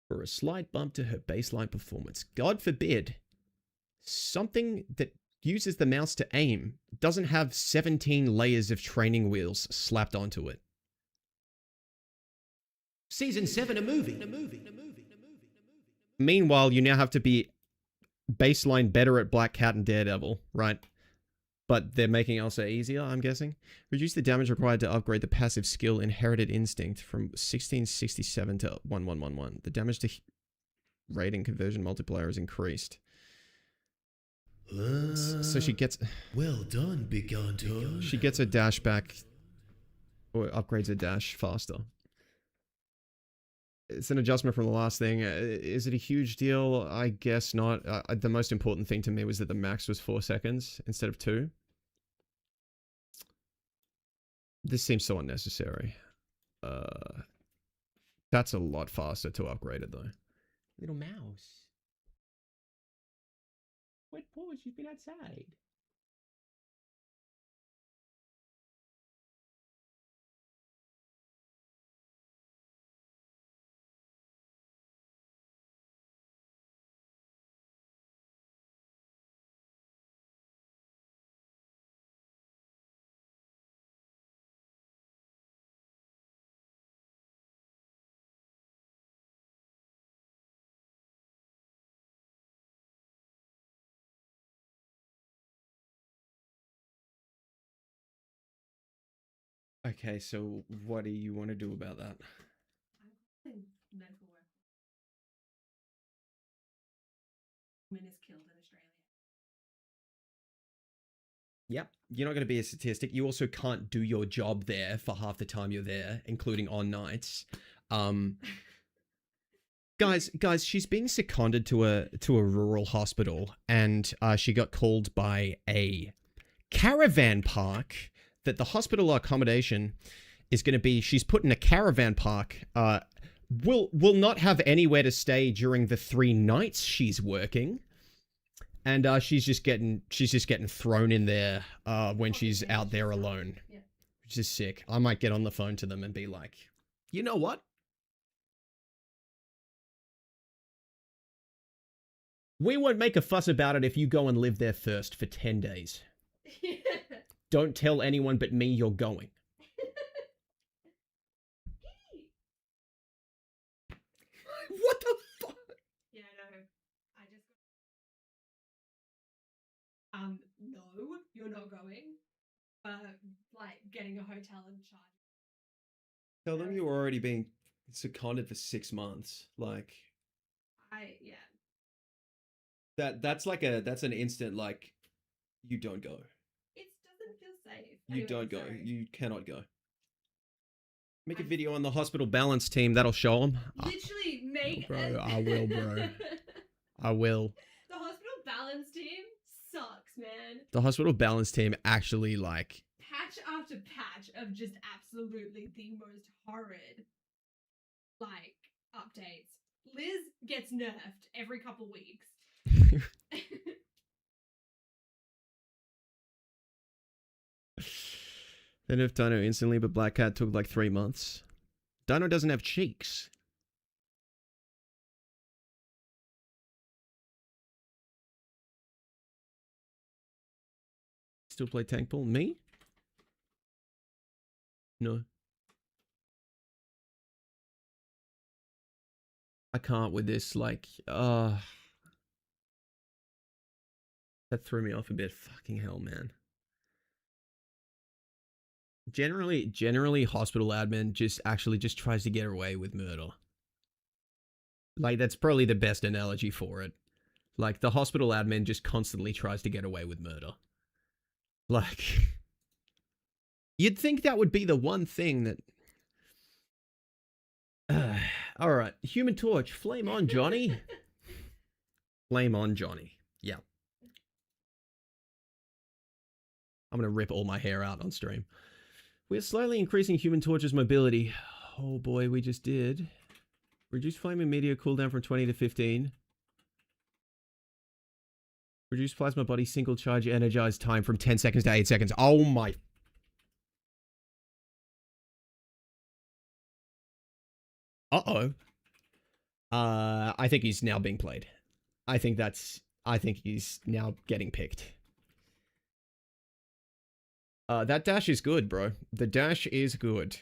For a slight bump to her baseline performance. God forbid something that uses the mouse to aim doesn't have 17 layers of training wheels slapped onto it. Season 7 a movie. Meanwhile, you now have to be baseline better at Black Cat and Daredevil, right? But they're making Elsa easier, I'm guessing. Reduce the damage required to upgrade the passive skill Inherited Instinct from 1667 to 1111. The damage to rating conversion multiplier is increased. So she gets... Well done, Big Anton. She gets her dash back, or upgrades her dash faster. It's an adjustment from the last thing. Is it a huge deal? I guess not. The most important thing to me was that the max was 4 seconds instead of 2. This seems so unnecessary. That's a lot faster to upgrade it, though. Little mouse. Wait, Paul, she's been outside. Okay, so what do you want to do about that? Medical work. Woman is killed in Australia. Yep, you're not going to be a statistic. You also can't do your job there for half the time you're there, including on nights. Guys, she's being seconded to a rural hospital, and she got called by a caravan park that the hospital accommodation is going to be. She's put in a caravan park. Will not have anywhere to stay during the 3 nights she's working, and she's just getting thrown in there when she's out there alone, which is sick. I might get on the phone to them and be like, you know what? We won't make a fuss about it if you go and live there first for 10 days. Don't tell anyone but me you're going. What the fuck? Yeah, no. I just... no, you're not going. Like, getting a hotel and charge. Tell them you were already being seconded for 6 months. Like... Yeah. That's an instant, like, you don't go. It doesn't feel safe. You Anyway, don't go. sorry. You cannot go. Make a video on the hospital balance team. That'll show them. Literally make Bro, I will, bro. I will. The hospital balance team sucks, man. The hospital balance team actually, like... Patch after patch of just absolutely the most horrid, like, updates. Liz gets nerfed every couple weeks. They nerfed Dino instantly, but Black Cat took like 3 months. Dino doesn't have cheeks. Still play tank pool? Me? No. I can't with this, like, that threw me off a bit. Fucking hell, man. Generally, hospital admin just tries to get away with murder. Like, that's probably the best analogy for it. Like, the hospital admin just constantly tries to get away with murder. Like, you'd think that would be the one thing that... Alright, Human Torch, flame on, Johnny. Flame on, Johnny. Yeah. I'm gonna rip all my hair out on stream. We're slowly increasing Human Torch's mobility. Oh boy, we just did. Reduce flame and meteor cooldown from 20 to 15. Reduce plasma body single charge energized time from 10 seconds to 8 seconds. Oh my... Uh-oh. I think he's now being played. I think he's now getting picked. That dash is good, bro. The dash is good.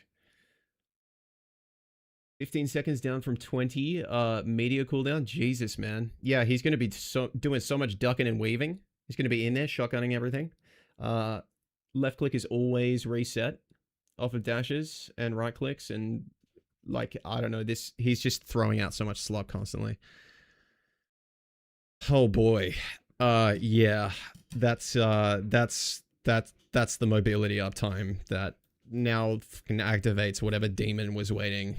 15 seconds down from 20. Media cooldown. Jesus, man. Yeah, he's going to be doing so much ducking and weaving. He's going to be in there shotgunning everything. Left click is always reset off of dashes, and right clicks, and like, I don't know, this, he's just throwing out so much slot constantly. Oh boy. Yeah, that's the mobility uptime that now fucking activates whatever demon was waiting.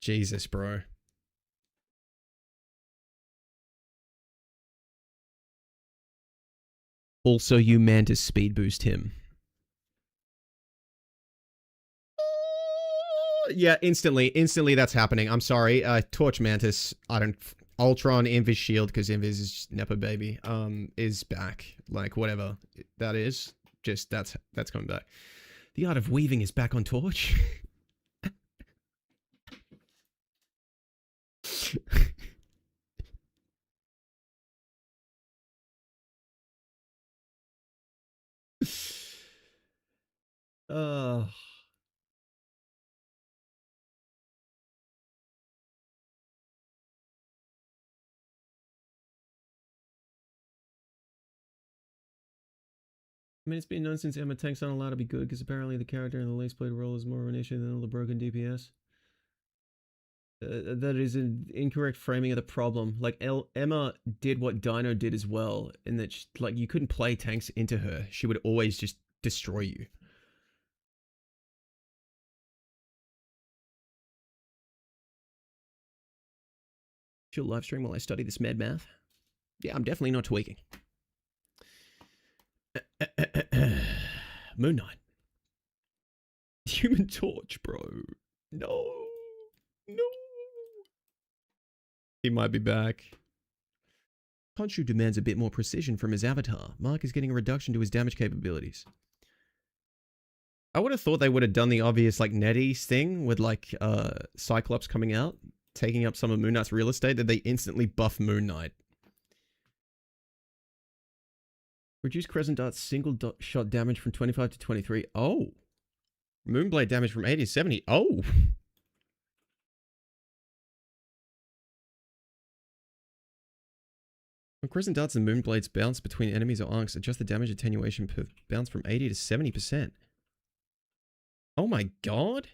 Jesus, bro. Also, you Mantis speed boost him. Yeah, instantly that's happening. I'm sorry. Torch Mantis, I don't... Ultron, Invis Shield, because Invis is just Nepo baby, is back. Like, whatever that is, just, that's coming back. The Art of Weaving is back on Torch. uh... I mean, it's been known since Emma tanks aren't allowed to be good, because apparently the character in the least played role is more of an issue than all the broken DPS. That is an incorrect framing of the problem. Like, Emma did what Dino did as well, in that, like, you couldn't play tanks into her. She would always just destroy you. She'll live stream while I study this med math. Yeah, I'm definitely not tweaking. Moon Knight. Human Torch, bro. No. No. He might be back. Khonshu demands a bit more precision from his avatar. Mark is getting a reduction to his damage capabilities. I would have thought they would have done the obvious, like, NetEase thing with, like, Cyclops coming out, taking up some of Moon Knight's real estate, that they instantly buff Moon Knight. Reduce Crescent Dart's single shot damage from 25 to 23. Oh. Moonblade damage from 80 to 70. Oh. When Crescent Darts and Moonblades bounce between enemies or arcs, adjust the damage attenuation per bounce from 80 to 70%. Oh my god.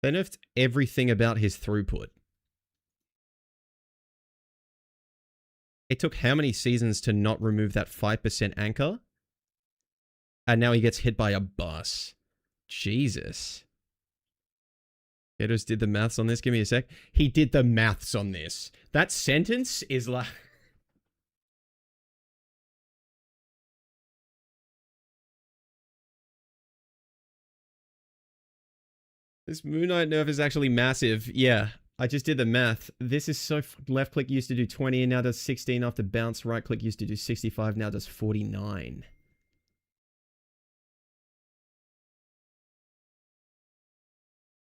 They nerfed everything about his throughput. It took how many seasons to not remove that 5% anchor? And now he gets hit by a bus. Jesus. Gatos did the maths on this. Give me a sec. He did the maths on this. That sentence is like... This Moon Knight nerf is actually massive. Yeah, I just did the math. This is so... Left click used to do 20 and now does 16 after bounce. Right click used to do 65, now does 49.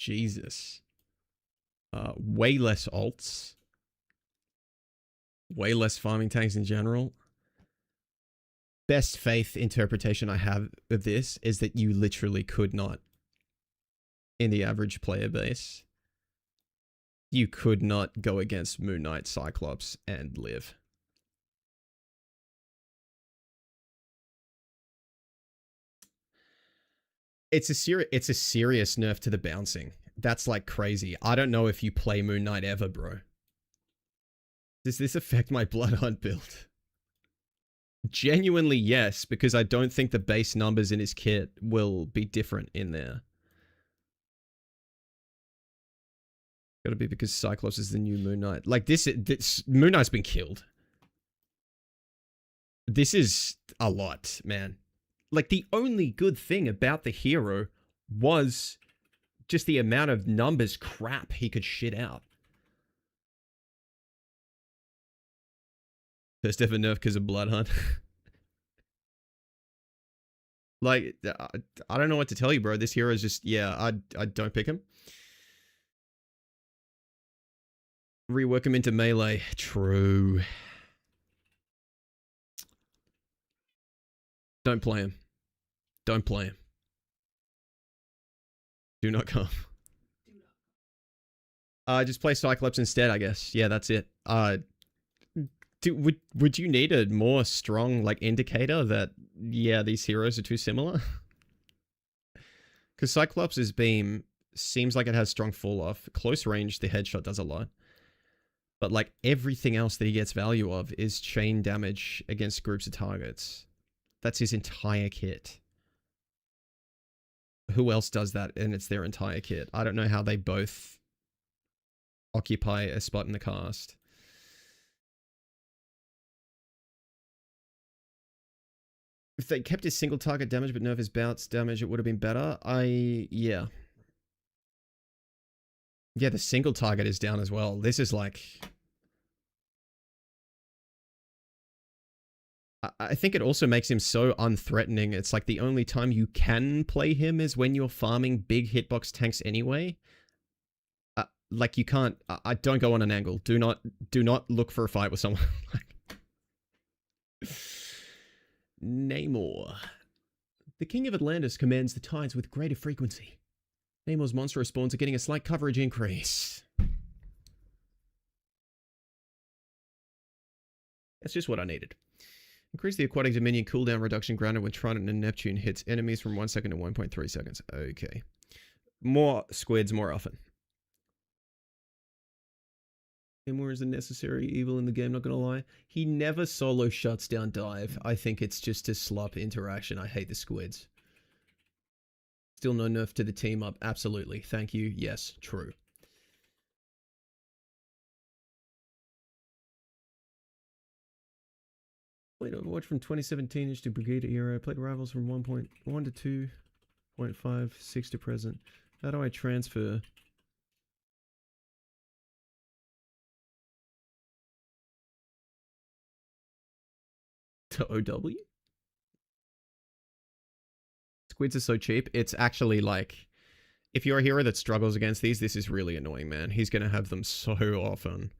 Jesus. Way less ults. Way less farming tanks in general. Best faith interpretation I have of this is that you literally could not, in the average player base, you could not go against Moon Knight, Cyclops, and live. It's a serious nerf to the bouncing. That's like crazy. I don't know if you play Moon Knight ever, bro. Does this affect my Blood Hunt build? Genuinely, yes, because I don't think the base numbers in his kit will be different in there. Gotta be because Cyclops is the new Moon Knight. Like, this Moon Knight's been killed. This is a lot, man. Like, the only good thing about the hero was just the amount of numbers crap he could shit out. First ever nerf because of Blood Hunt. Like, I don't know what to tell you, bro. This hero is just, yeah, I don't pick him. Rework him into melee. True. Don't play him. Don't play him. Do not come. Just play Cyclops instead, I guess. Yeah, that's it. Would you need a more strong like indicator that yeah these heroes are too similar? Because Cyclops' beam seems like it has strong fall off. Close range, the headshot does a lot. But like everything else that he gets value of is chain damage against groups of targets. That's his entire kit. Who else does that? And it's their entire kit. I don't know how they both occupy a spot in the cast. If they kept his single target damage but nerf his bounce damage, it would have been better. Yeah. Yeah, the single target is down as well. This is like... I think it also makes him so unthreatening. It's like the only time you can play him is when you're farming big hitbox tanks anyway. Like you can't... I don't go on an angle. Do not look for a fight with someone. Namor. The King of Atlantis commands the tides with greater frequency. Namor's monstrous spawns are getting a slight coverage increase. That's just what I needed. Increase the aquatic dominion cooldown reduction granted when Trident and Neptune hits enemies from 1 second to 1.3 seconds. Okay. More squids more often. Namor is a necessary evil in the game, not gonna lie. He never solo shuts down dive. I think it's just a slop interaction. I hate the squids. Still no nerf to the team up. Absolutely. Thank you. Yes, true. Played Overwatch from 2017-ish to Brigade era. Played Rivals from 1.1 to 2.5, 6 to present. How do I transfer? To OW? Squids are so cheap. It's actually like, if you're a hero that struggles against these, this is really annoying, man. He's gonna have them so often.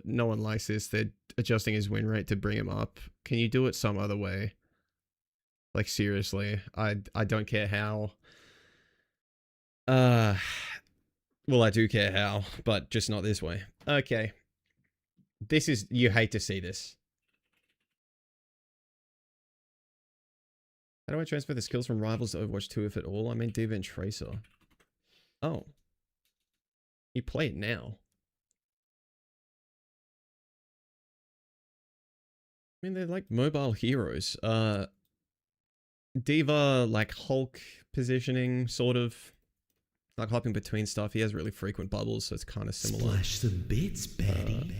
No one likes this. They're adjusting his win rate to bring him up. Can you do it some other way? Like, seriously. I don't care how. Well, I do care how, but just not this way. Okay. This is... You hate to see this. How do I transfer the skills from Rivals to Overwatch 2 if at all? I mean, Diva and Tracer. Oh. You play it now. I mean, they're like mobile heroes. Diva, like Hulk positioning, sort of. Like hopping between stuff. He has really frequent bubbles, so it's kind of similar. Splash some bits, baddie.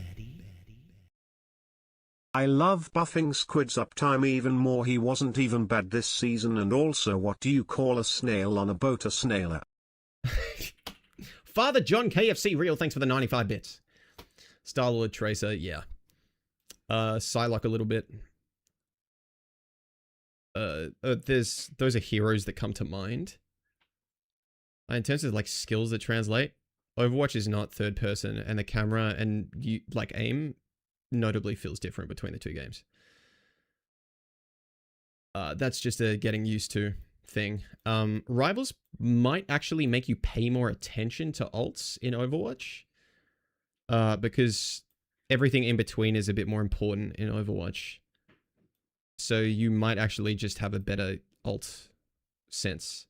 I love buffing Squid's uptime even more. He wasn't even bad this season. And also, what do you call a snail on a boat? A snailer. Father John KFC Real, thanks for the 95 bits. Star-Lord Tracer, yeah. Psylocke a little bit. Those are heroes that come to mind. In terms of like skills that translate, Overwatch is not third person, and the camera and you like aim notably feels different between the two games. That's just a getting used to thing. Rivals might actually make you pay more attention to ults in Overwatch, because everything in between is a bit more important in Overwatch. So you might actually just have a better ult sense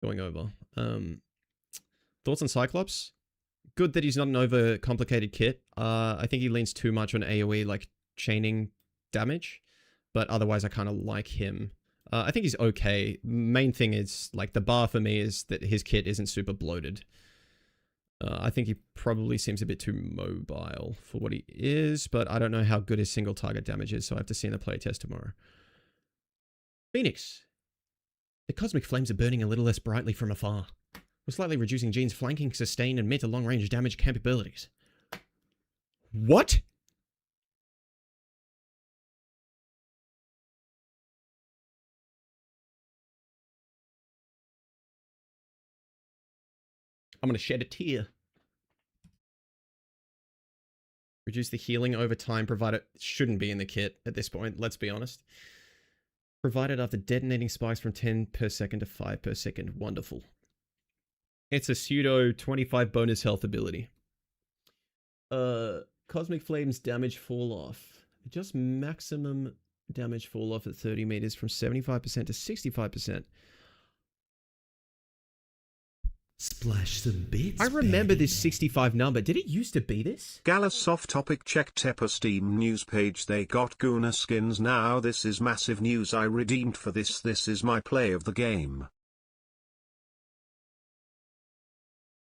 going over. Thoughts on Cyclops? Good that he's not an over-complicated kit. I think he leans too much on AoE, like, chaining damage. But otherwise, I kind of like him. I think he's okay. Main thing is, like, the bar for me is that his kit isn't super bloated. I think he probably seems a bit too mobile for what he is, but I don't know how good his single target damage is, so I have to see in the playtest tomorrow. Phoenix. The cosmic flames are burning a little less brightly from afar. We're slightly reducing Jean's flanking, sustain, and mid to long range damage capabilities. What? I'm gonna shed a tear. Reduce the healing over time, provided it shouldn't be in the kit at this point, let's be honest. Provided after detonating spikes from 10 per second to 5 per second. Wonderful. It's a pseudo 25 bonus health ability. Cosmic Flames damage fall off. Just maximum damage fall off at 30 meters from 75% to 65%. Splash some bits. I remember baby. this 65 number. Did it used to be this? Gallus off topic, check Tepper Steam news page, they got Guna skins now. This is massive news. I redeemed for this. This is my play of the game.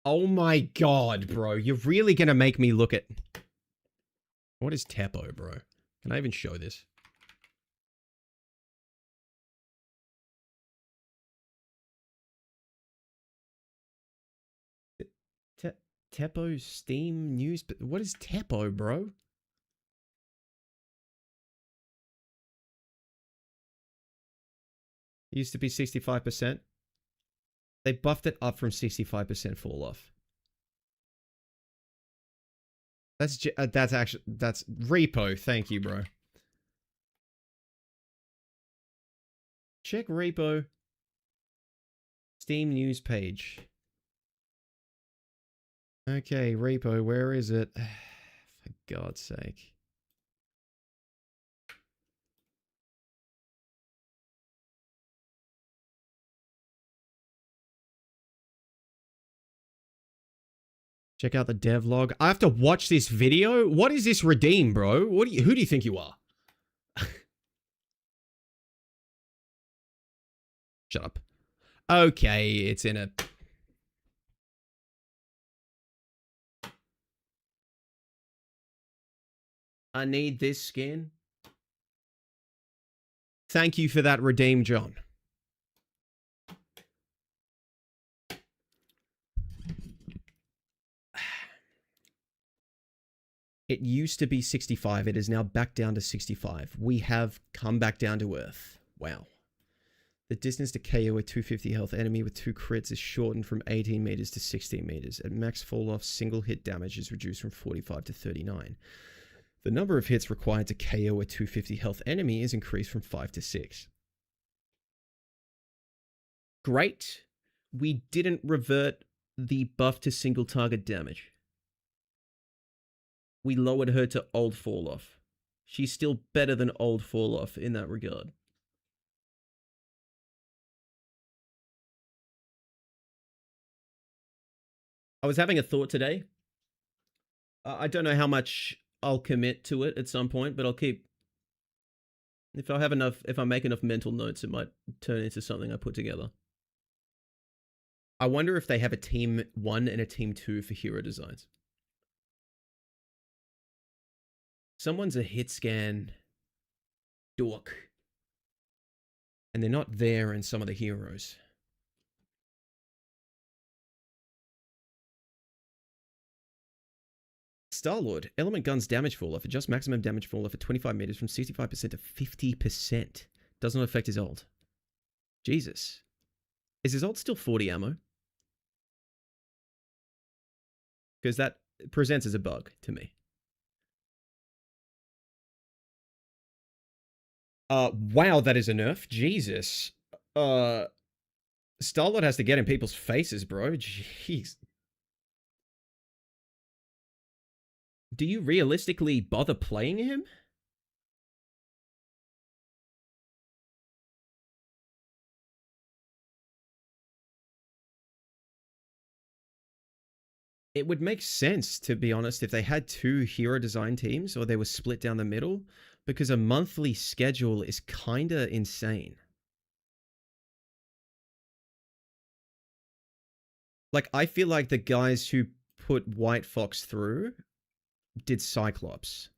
Oh my god, bro. You're really gonna make me look at... What is Teppo, bro? Can I even show this? Teppo Steam news... But what is Teppo, bro? It used to be 65%. They buffed it up from 65% fall off. That's actually... That's Repo. Thank you, bro. Check Repo. Steam news page. Okay, Repo, where is it? For God's sake. Check out the devlog. I have to watch this video? What is this redeem, bro? Who do you think you are? Shut up. Okay, it's in a... I need this skin. Thank you for that redeem, John. It used to be 65. It is now back down to 65. We have come back down to earth. Wow. The distance to KO a 250 health enemy with 2 crits is shortened from 18 meters to 16 meters. At max fall off, single hit damage is reduced from 45 to 39. The number of hits required to KO a 250 health enemy is increased from 5 to 6. Great. We didn't revert the buff to single target damage. We lowered her to old fall off. She's still better than old fall off in that regard. I was having a thought today. I don't know how much I'll commit to it at some point, but I'll keep... If I make enough mental notes, it might turn into something I put together. I wonder if they have a team 1 and a team 2 for hero designs. Someone's a hit scan dork. And they're not there in some of the heroes. Star-Lord, element guns damage fall off. Adjust maximum damage fall off at 25 meters from 65% to 50%. Does not affect his ult. Jesus. Is his ult still 40 ammo? Because that presents as a bug to me. Wow, that is a nerf. Jesus. Star-Lord has to get in people's faces, bro. Jeez. Do you realistically bother playing him? It would make sense, to be honest, if they had 2 hero design teams or they were split down the middle, because a monthly schedule is kinda insane. Like, I feel like the guys who put White Fox through did Cyclops.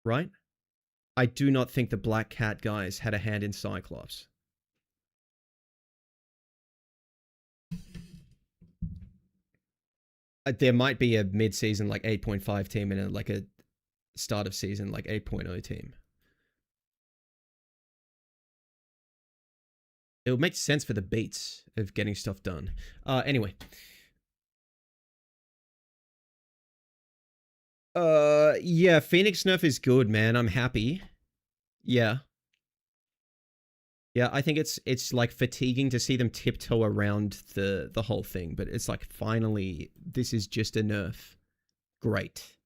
Right? I do not think the Black Cat guys had a hand in Cyclops. There might be a mid-season like 8.5 team and like a start of season like 8.0 team. It would make sense for the beats of getting stuff done. Anyway. Yeah, Phoenix nerf is good, man. I'm happy. Yeah. Yeah, I think it's like fatiguing to see them tiptoe around the whole thing, but it's like finally this is just a nerf. Great.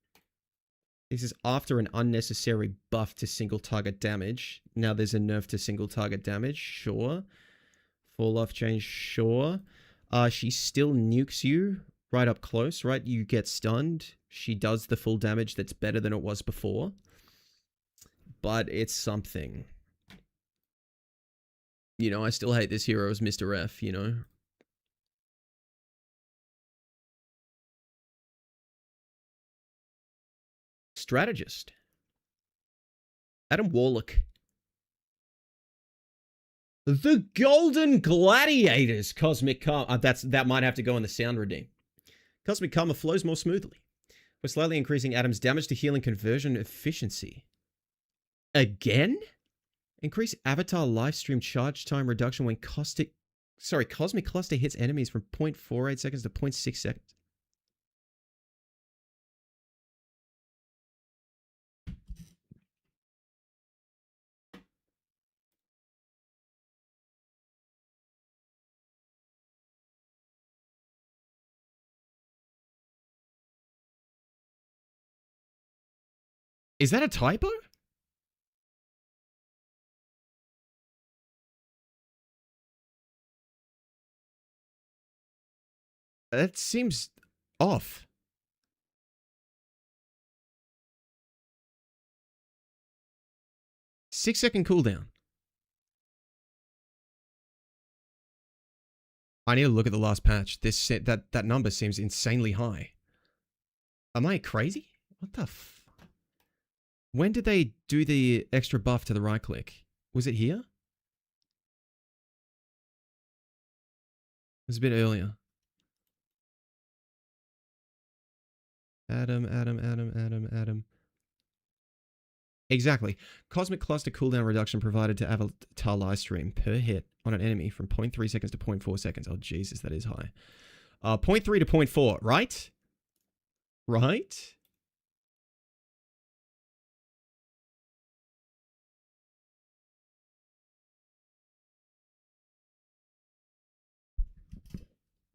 This is after an unnecessary buff to single target damage. Now there's a nerf to single target damage, sure. Fall off change, sure. She still nukes you right up close, right? You get stunned. She does the full damage that's better than it was before. But it's something. You know, I still hate this hero as Mr. F, you know? Strategist. Adam Warlock. The Golden Gladiators. Cosmic Karma. That might have to go in the sound redeem. Cosmic Karma flows more smoothly. We're slightly increasing Adam's damage to healing conversion efficiency. Again? Increase avatar livestream charge time reduction when Cosmic Cluster hits enemies from 0.48 seconds to 0.6 seconds. Is that a typo? That seems off. Six-second cooldown. I need to look at the last patch. That number seems insanely high. Am I crazy? What the f... When did they do the extra buff to the right click? Was it here? It was a bit earlier. Adam. Exactly. Cosmic Cluster cooldown reduction provided to avatar livestream per hit on an enemy from 0.3 seconds to 0.4 seconds. Oh, Jesus, that is high. 0.3 to 0.4, right? Right?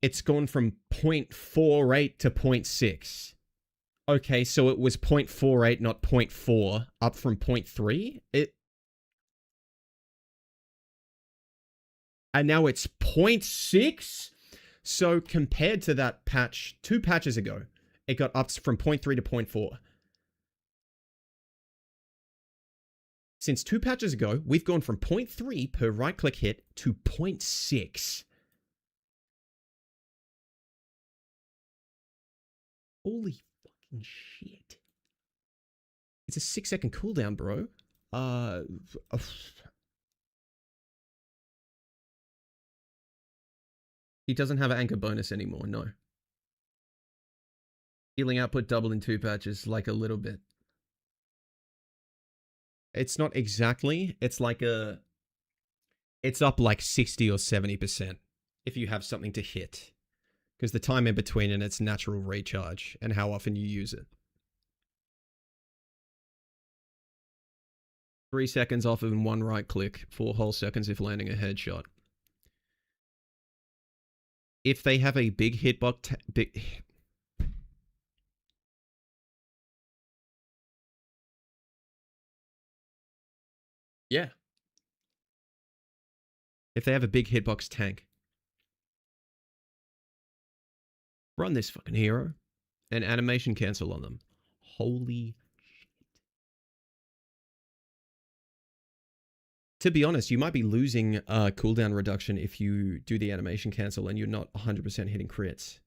It's gone from 0.48 to 0.6. Okay, so it was 0.48, not 0.4, up from 0.3? And now it's 0.6? So compared to that patch, 2 patches ago, it got up from 0.3 to 0.4. Since 2 patches ago, we've gone from 0.3 per right-click hit to 0.6. Holy fucking shit. It's a 6-second cooldown, bro. He doesn't have an anchor bonus anymore, no. Healing output doubled in 2 patches, like a little bit. It's not exactly. It's like a... It's up like 60 or 70% if you have something to hit. Because the time in between and its natural recharge and how often you use it. 3 seconds off of 1 right click, 4 whole seconds if landing a headshot. If they have a big hitbox... Yeah. If they have a big hitbox tank. Run this fucking hero. And animation cancel on them. Holy shit. To be honest, you might be losing cooldown reduction if you do the animation cancel and you're not 100% hitting crits.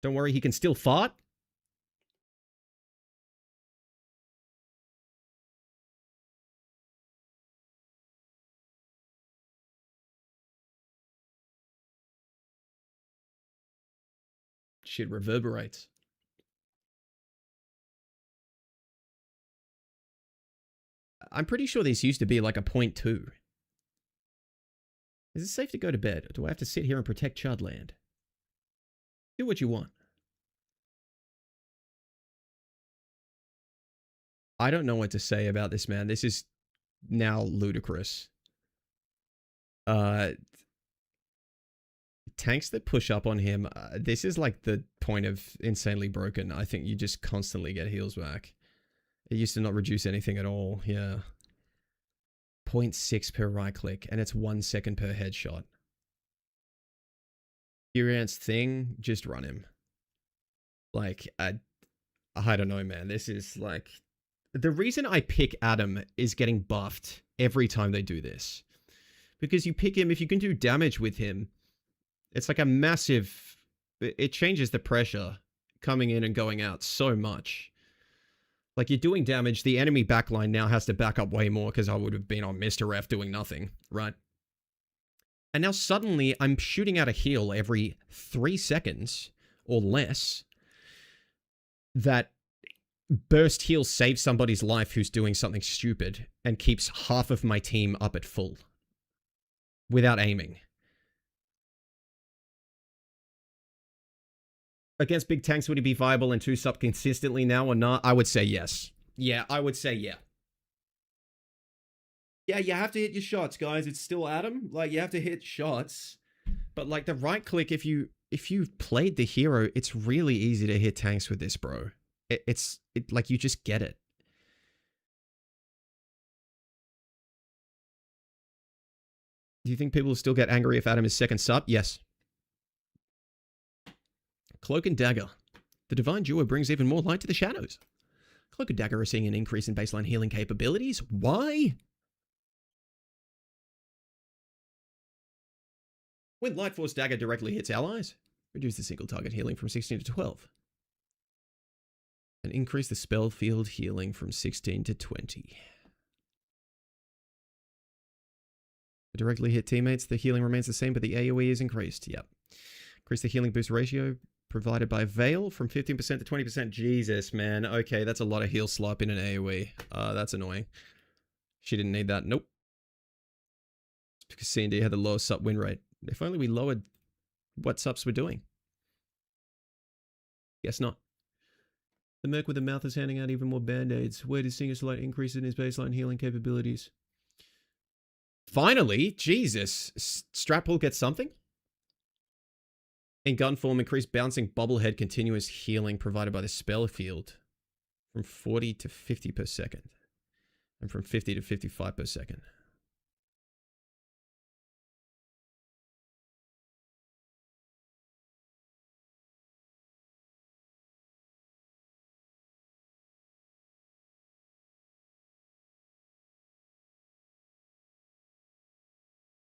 Don't worry, he can still fart. Shit reverberates. I'm pretty sure this used to be like a 0.2. Is it safe to go to bed, or do I have to sit here and protect Chudland? Do what you want. I don't know what to say about this, man. This is now ludicrous. Tanks that push up on him, this is like the point of insanely broken. I think you just constantly get heals back. It used to not reduce anything at all, yeah. 0.6 per right click, and it's 1 second per headshot. Furiant's thing, just run him. Like, I don't know, man. This is like... The reason I pick Adam is getting buffed every time they do this. Because you pick him, if you can do damage with him, it's like a massive... It changes the pressure coming in and going out so much. Like, you're doing damage, the enemy backline now has to back up way more because I would have been on Mr. F doing nothing, right? And now suddenly I'm shooting out a heal every 3 seconds or less. That burst heal saves somebody's life who's doing something stupid and keeps half of my team up at full. Without aiming. Against big tanks, would he be viable and 2-sup consistently now or not? I would say yes. Yeah, I would say yeah. Yeah, you have to hit your shots, guys. It's still Adam. Like, you have to hit shots. But, like, the right click, if you've played the hero, it's really easy to hit tanks with this, bro. It's like, you just get it. Do you think people will still get angry if Adam is second sup? Yes. Cloak and Dagger. The Divine Duo brings even more light to the shadows. Cloak and Dagger are seeing an increase in baseline healing capabilities. Why? When Light Force Dagger directly hits allies, reduce the single target healing from 16 to 12. And increase the spell field healing from 16 to 20. Directly hit teammates, the healing remains the same, but the AoE is increased. Yep. Increase the healing boost ratio provided by Veil from 15% to 20%. Jesus, man. Okay, that's a lot of heal slop in an AoE. That's annoying. She didn't need that. Nope. It's because C&D had the lowest sup win rate. If only we lowered what subs we're doing. Guess not. The Merc with the mouth is handing out even more band-aids. Where does seeing a slight increase in his baseline healing capabilities? Finally, Jesus. Strapple gets something? In gun form, increased bouncing bobblehead continuous healing provided by the spell field from 40 to 50 per second. And from 50 to 55 per second.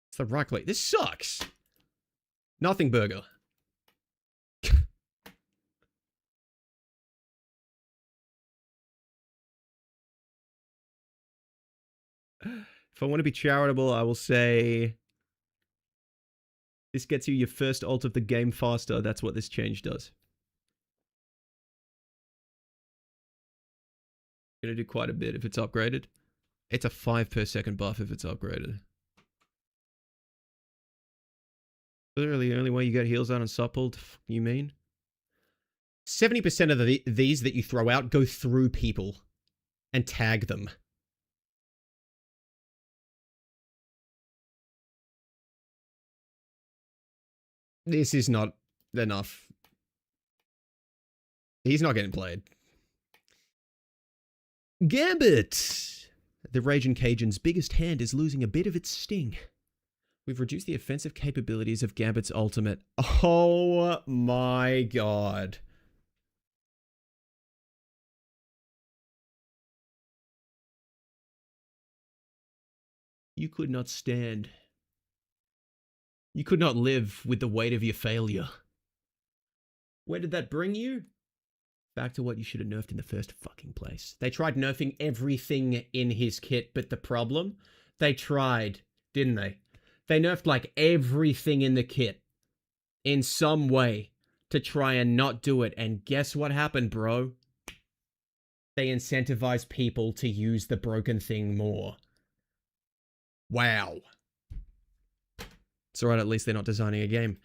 It's the right click. This sucks. Nothing burger. If I want to be charitable, I will say this gets you your first ult of the game faster. That's what this change does. Gonna do quite a bit if it's upgraded. It's a 5 per second buff if it's upgraded. Literally, the only way you get heals out on suppled, you mean? 70% of these that you throw out go through people and tag them. This is not enough. He's not getting played. Gambit! The Raging Cajun's biggest hand is losing a bit of its sting. We've reduced the offensive capabilities of Gambit's ultimate. Oh my god. You could not stand. You could not live with the weight of your failure. Where did that bring you? Back to what you should have nerfed in the first fucking place. They tried nerfing everything in his kit, but the problem? They tried, didn't they? They nerfed like everything in the kit in some way to try and not do it. And guess what happened, bro? They incentivized people to use the broken thing more. Wow. It's alright, at least they're not designing a game.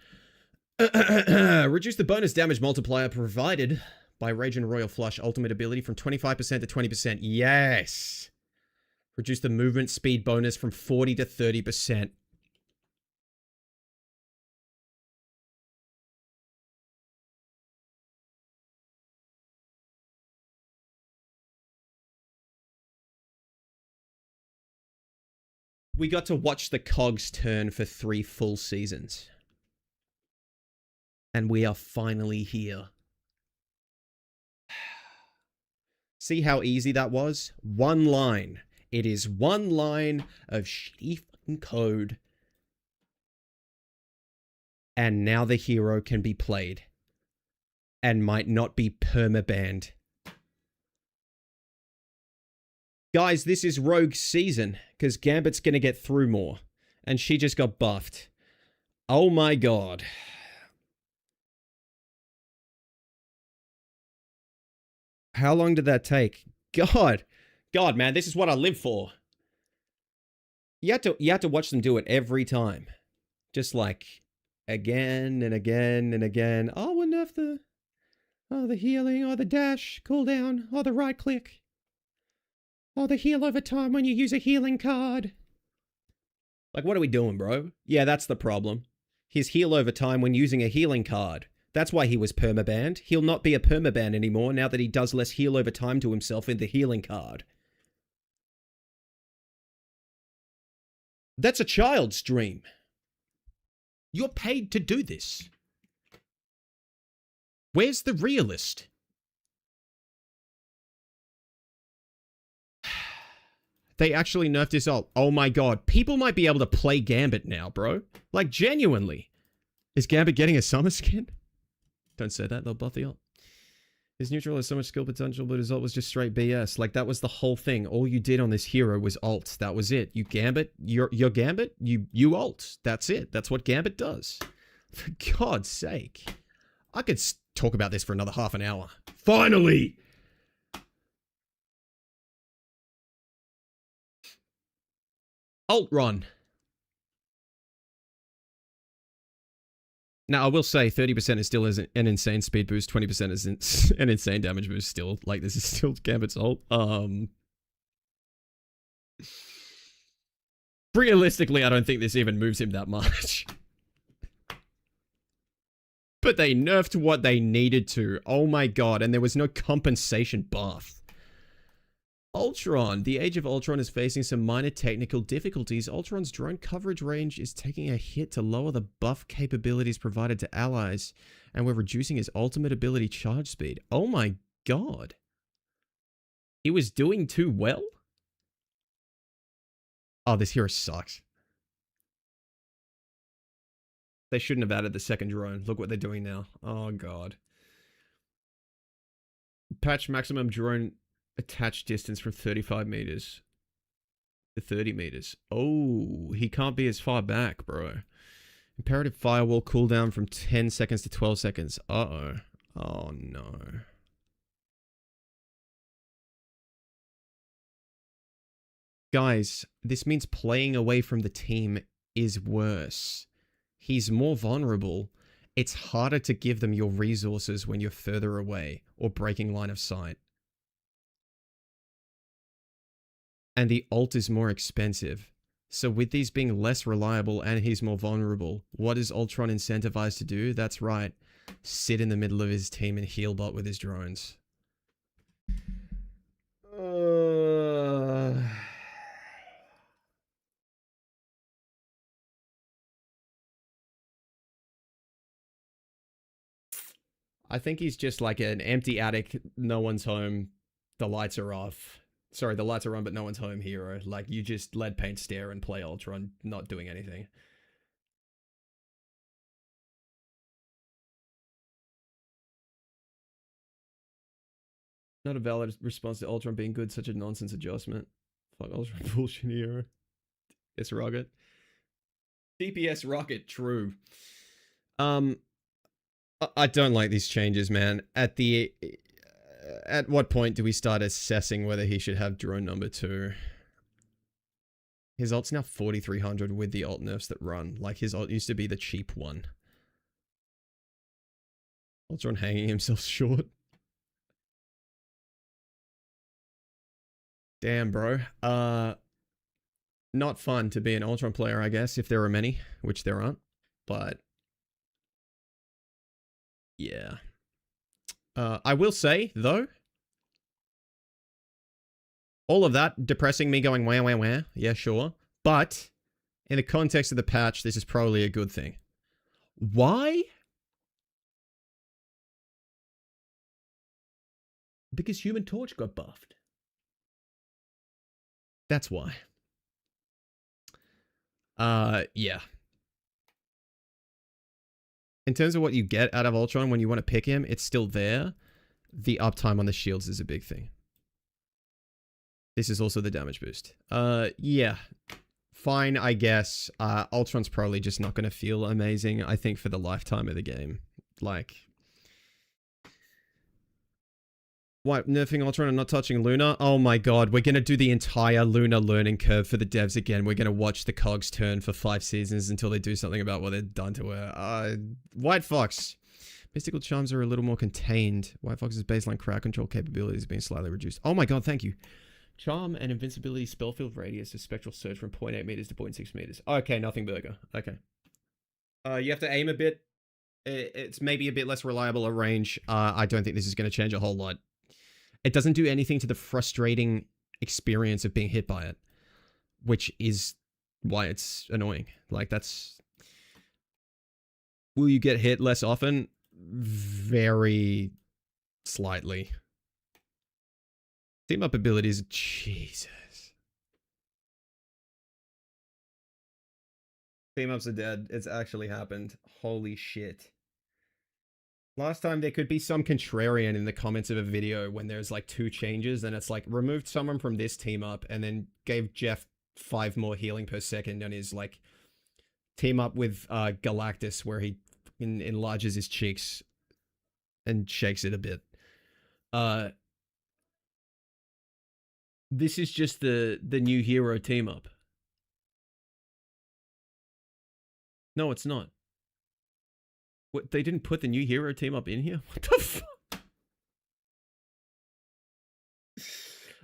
Reduce the bonus damage multiplier provided by Rage and Royal Flush ultimate ability from 25% to 20%. Yes! Reduce the movement speed bonus from 40 to 30%. We got to watch the cogs turn for 3 full seasons. And we are finally here. See how easy that was? One line. It is one line of shitty fucking code. And now the hero can be played. And might not be permabanned. Guys, this is Rogue's season, because Gambit's gonna get through more. And she just got buffed. Oh my god. How long did that take? God, man, this is what I live for. You had to watch them do it every time. Just like, again and again and again. Oh, we'll nerf the healing, or the dash, cooldown, or the right click. Oh, the heal over time when you use a healing card. Like, what are we doing, bro? Yeah, that's the problem. His heal over time when using a healing card. That's why he was permabanned. He'll not be a permaban anymore now that he does less heal over time to himself in the healing card. That's a child's dream. You're paid to do this. Where's the realist? They actually nerfed his ult. Oh my god. People might be able to play Gambit now, bro. Like, genuinely. Is Gambit getting a summer skin? Don't say that, they'll buff the ult. His neutral has so much skill potential, but his ult was just straight BS. Like, that was the whole thing. All you did on this hero was ult. That was it. You Gambit, your Gambit, you ult. That's it. That's what Gambit does. For God's sake. I could talk about this for another half an hour. Finally! Ult run. Now, I will say 30% is still an insane speed boost. 20% is an insane damage boost still. Like, this is still Gambit's ult. Realistically, I don't think this even moves him that much. But they nerfed what they needed to. Oh my god, and there was no compensation buff. Ultron. The Age of Ultron is facing some minor technical difficulties. Ultron's drone coverage range is taking a hit to lower the buff capabilities provided to allies, and we're reducing his ultimate ability charge speed. Oh my god. He was doing too well? Oh, this hero sucks. They shouldn't have added the second drone. Look what they're doing now. Oh god. Patch maximum drone attached distance from 35 meters to 30 meters. Oh, he can't be as far back, bro. Imperative firewall cooldown from 10 seconds to 12 seconds. Uh-oh. Oh, no. Guys, this means playing away from the team is worse. He's more vulnerable. It's harder to give them your resources when you're further away or breaking line of sight. And the ult is more expensive. So with these being less reliable and he's more vulnerable, what is Ultron incentivized to do? That's right. Sit in the middle of his team and heal bot with his drones. I think he's just like an empty attic, no one's home, the lights are off. Sorry, the lights are on, but no one's home hero. Like, you just lead paint stare and play Ultron, not doing anything. Not a valid response to Ultron being good, such a nonsense adjustment. Fuck Ultron bullshit hero. It's Rocket. DPS Rocket, true. I don't like these changes, man. At what point do we start assessing whether he should have drone number 2? His ult's now 4,300 with the ult nerfs that run. Like, his ult used to be the cheap one. Ultron hanging himself short. Damn, bro. not fun to be an Ultron player, I guess, if there are many, which there aren't. But yeah. I will say, though, all of that depressing me going wah, wah, wah. Yeah, sure. But in the context of the patch, this is probably a good thing. Why? Because Human Torch got buffed. That's why. Yeah. In terms of what you get out of Ultron when you want to pick him, it's still there. The uptime on the shields is a big thing. This is also the damage boost. Yeah. Fine, I guess. Ultron's probably just not going to feel amazing, I think, for the lifetime of the game. Like... What, nerfing Ultron and not touching Luna? Oh my god, we're gonna do the entire Luna learning curve for the devs again. We're gonna watch the cogs turn for 5 seasons until they do something about what they've done to her. White Fox. Mystical charms are a little more contained. White Fox's baseline crowd control capabilities have been slightly reduced. Oh my god, thank you. Charm and invincibility spellfield radius of spectral surge from 0.8 meters to 0.6 meters. Okay, nothing burger. Okay. You have to aim a bit. It's maybe a bit less reliable a range. I don't think this is going to change a whole lot. It doesn't do anything to the frustrating experience of being hit by it, which is why it's annoying. Like, that's... Will you get hit less often? Very slightly. Team up abilities, Jesus. Team ups are dead. It's actually happened. Holy shit. Last time there could be some contrarian in the comments of a video when there's like 2 changes and it's like removed someone from this team up and then gave Jeff 5 more healing per second on his like team up with Galactus where he enlarges his cheeks and shakes it a bit. This is just the new hero team up. No, it's not. What, they didn't put the new hero team up in here? What the fuck?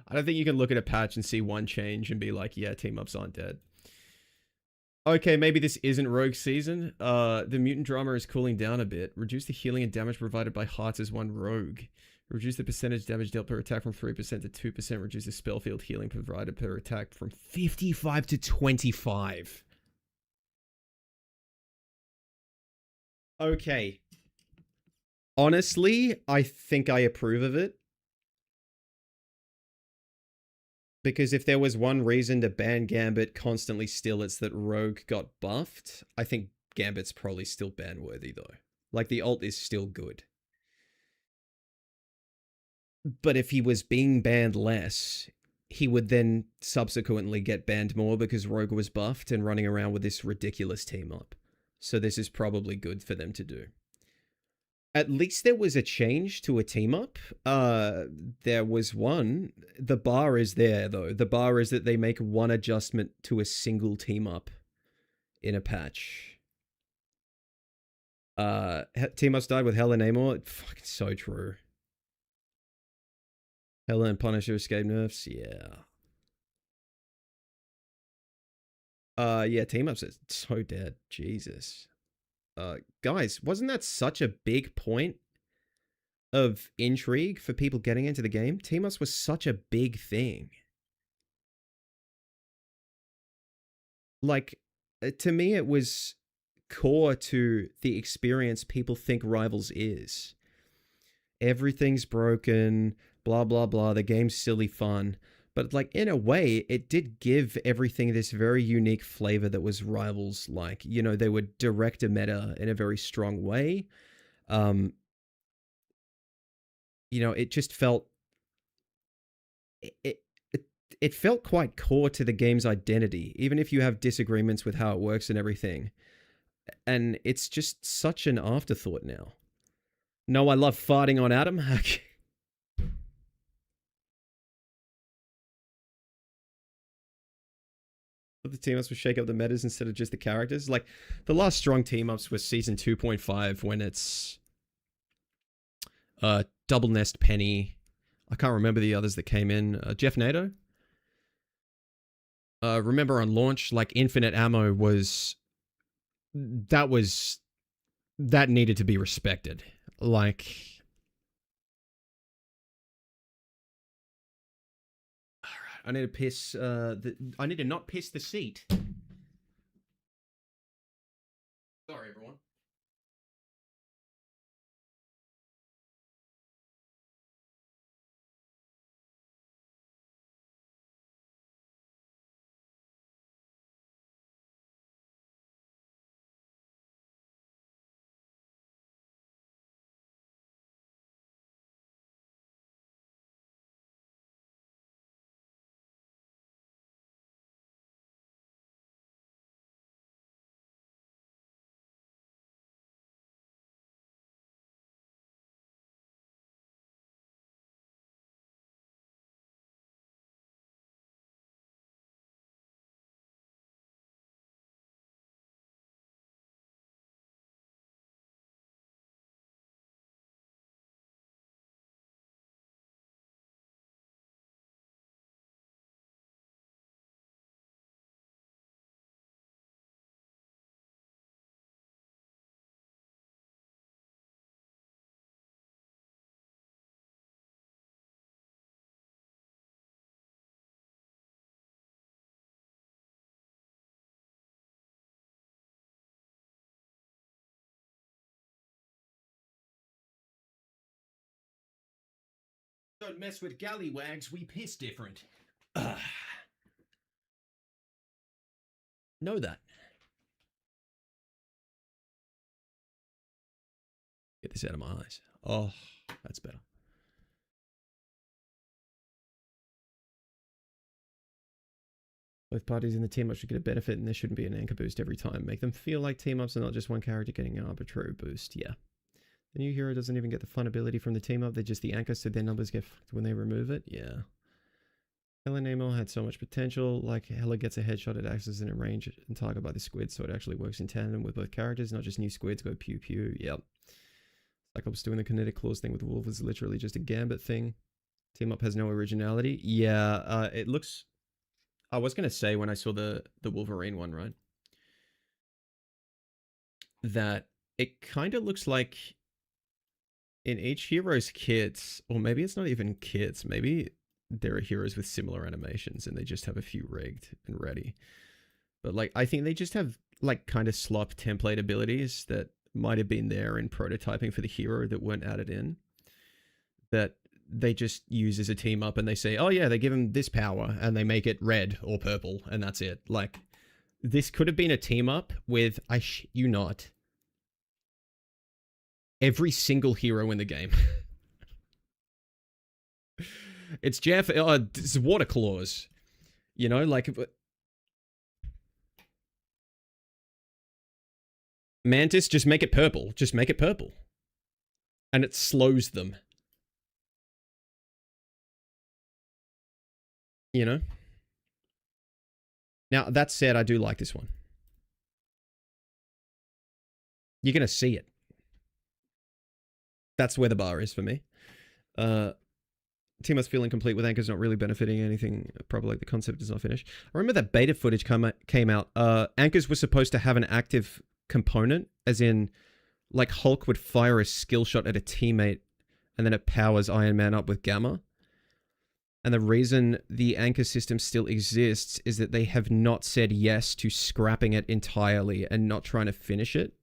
I don't think you can look at a patch and see one change and be like, yeah, team ups aren't dead. Okay, maybe this isn't Rogue season. The mutant drama is cooling down a bit. Reduce the healing and damage provided by hearts as one rogue. Reduce the percentage damage dealt per attack from 3% to 2%. Reduce the spellfield healing provided per attack from 55 to 25. Okay. Honestly, I think I approve of it. Because if there was one reason to ban Gambit constantly still, it's that Rogue got buffed. I think Gambit's probably still ban-worthy, though. Like, the ult is still good. But if he was being banned less, he would then subsequently get banned more because Rogue was buffed and running around with this ridiculous team up. So this is probably good for them to do. At least there was a change to a team up. There was one. The bar is there, though. The bar is that they make one adjustment to a single team up in a patch. Team ups died with Hela and Namor. Fucking so true. Hela and Punisher escape nerfs. Yeah. Yeah, team ups are so dead. Jesus. Guys, wasn't that such a big point of intrigue for people getting into the game? Team ups was such a big thing. Like, to me, it was core to the experience people think Rivals is. Everything's broken, blah, blah, blah. The game's silly fun. But, like, in a way, it did give everything this very unique flavor that was Rivals-like. You know, they would direct a meta in a very strong way. You know, it just felt... It felt quite core to the game's identity, even if you have disagreements with how it works and everything. And it's just such an afterthought now. No, I love farting on Adam. The team-ups would shake up the metas instead of just the characters. Like, the last strong team-ups was Season 2.5 when it's... Double Nest Penny. I can't remember the others that came in. Jeff Nato? Remember on launch, like infinite ammo that needed to be respected. Like, all right, I need to piss. I need to not piss the seat. Sorry, everyone. Don't mess with gallywags, we piss different. Know that. Get this out of my eyes. Oh, that's better. Both parties in the team-up should get a benefit, and there shouldn't be an anchor boost every time. Make them feel like team-ups are not just one character getting an arbitrary boost. Yeah. The new hero doesn't even get the fun ability from the team-up. They're just the anchor, so their numbers get fucked when they remove it. Yeah. Hella Nemo had so much potential. Like, Hella gets a headshot at axes in a range and target by the squid, so it actually works in tandem with both characters, not just new squids go pew-pew. Yep. Cyclops doing the kinetic claws thing with Wolf is literally just a gambit thing. Team-up has no originality. Yeah, it looks... I was going to say when I saw the Wolverine one, right? That it kind of looks like in each hero's kits, or maybe it's not even kits, maybe there are heroes with similar animations and they just have a few rigged and ready. But like, I think they just have like kind of slop template abilities that might have been there in prototyping for the hero that weren't added in, that they just use as a team up, and they say, oh yeah, they give him this power and they make it red or purple and that's it. Like, this could have been a team up with, I shit you not, every single hero in the game. It's Jeff, it's water claws, you know, like Mantis, just make it purple. Just make it purple. And it slows them. You know? Now, that said, I do like this one. You're going to see it. That's where the bar is for me. Team Up's feeling complete with anchors not really benefiting anything. Probably like the concept is not finished. I remember that beta footage came out. Anchors were supposed to have an active component, as in, like, Hulk would fire a skill shot at a teammate and then it powers Iron Man up with Gamma. And the reason the anchor system still exists is that they have not said yes to scrapping it entirely and not trying to finish it.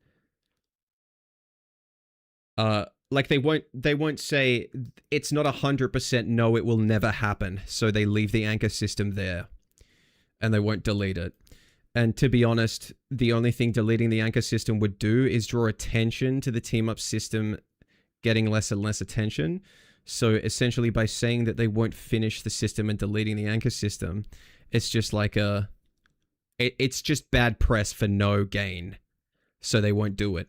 Like, they won't say it's not 100% no, it will never happen. So they leave the anchor system there and they won't delete it. And to be honest, the only thing deleting the anchor system would do is draw attention to the team up system getting less and less attention. So essentially, by saying that they won't finish the system and deleting the anchor system, it's just like it's just bad press for no gain. So they won't do it.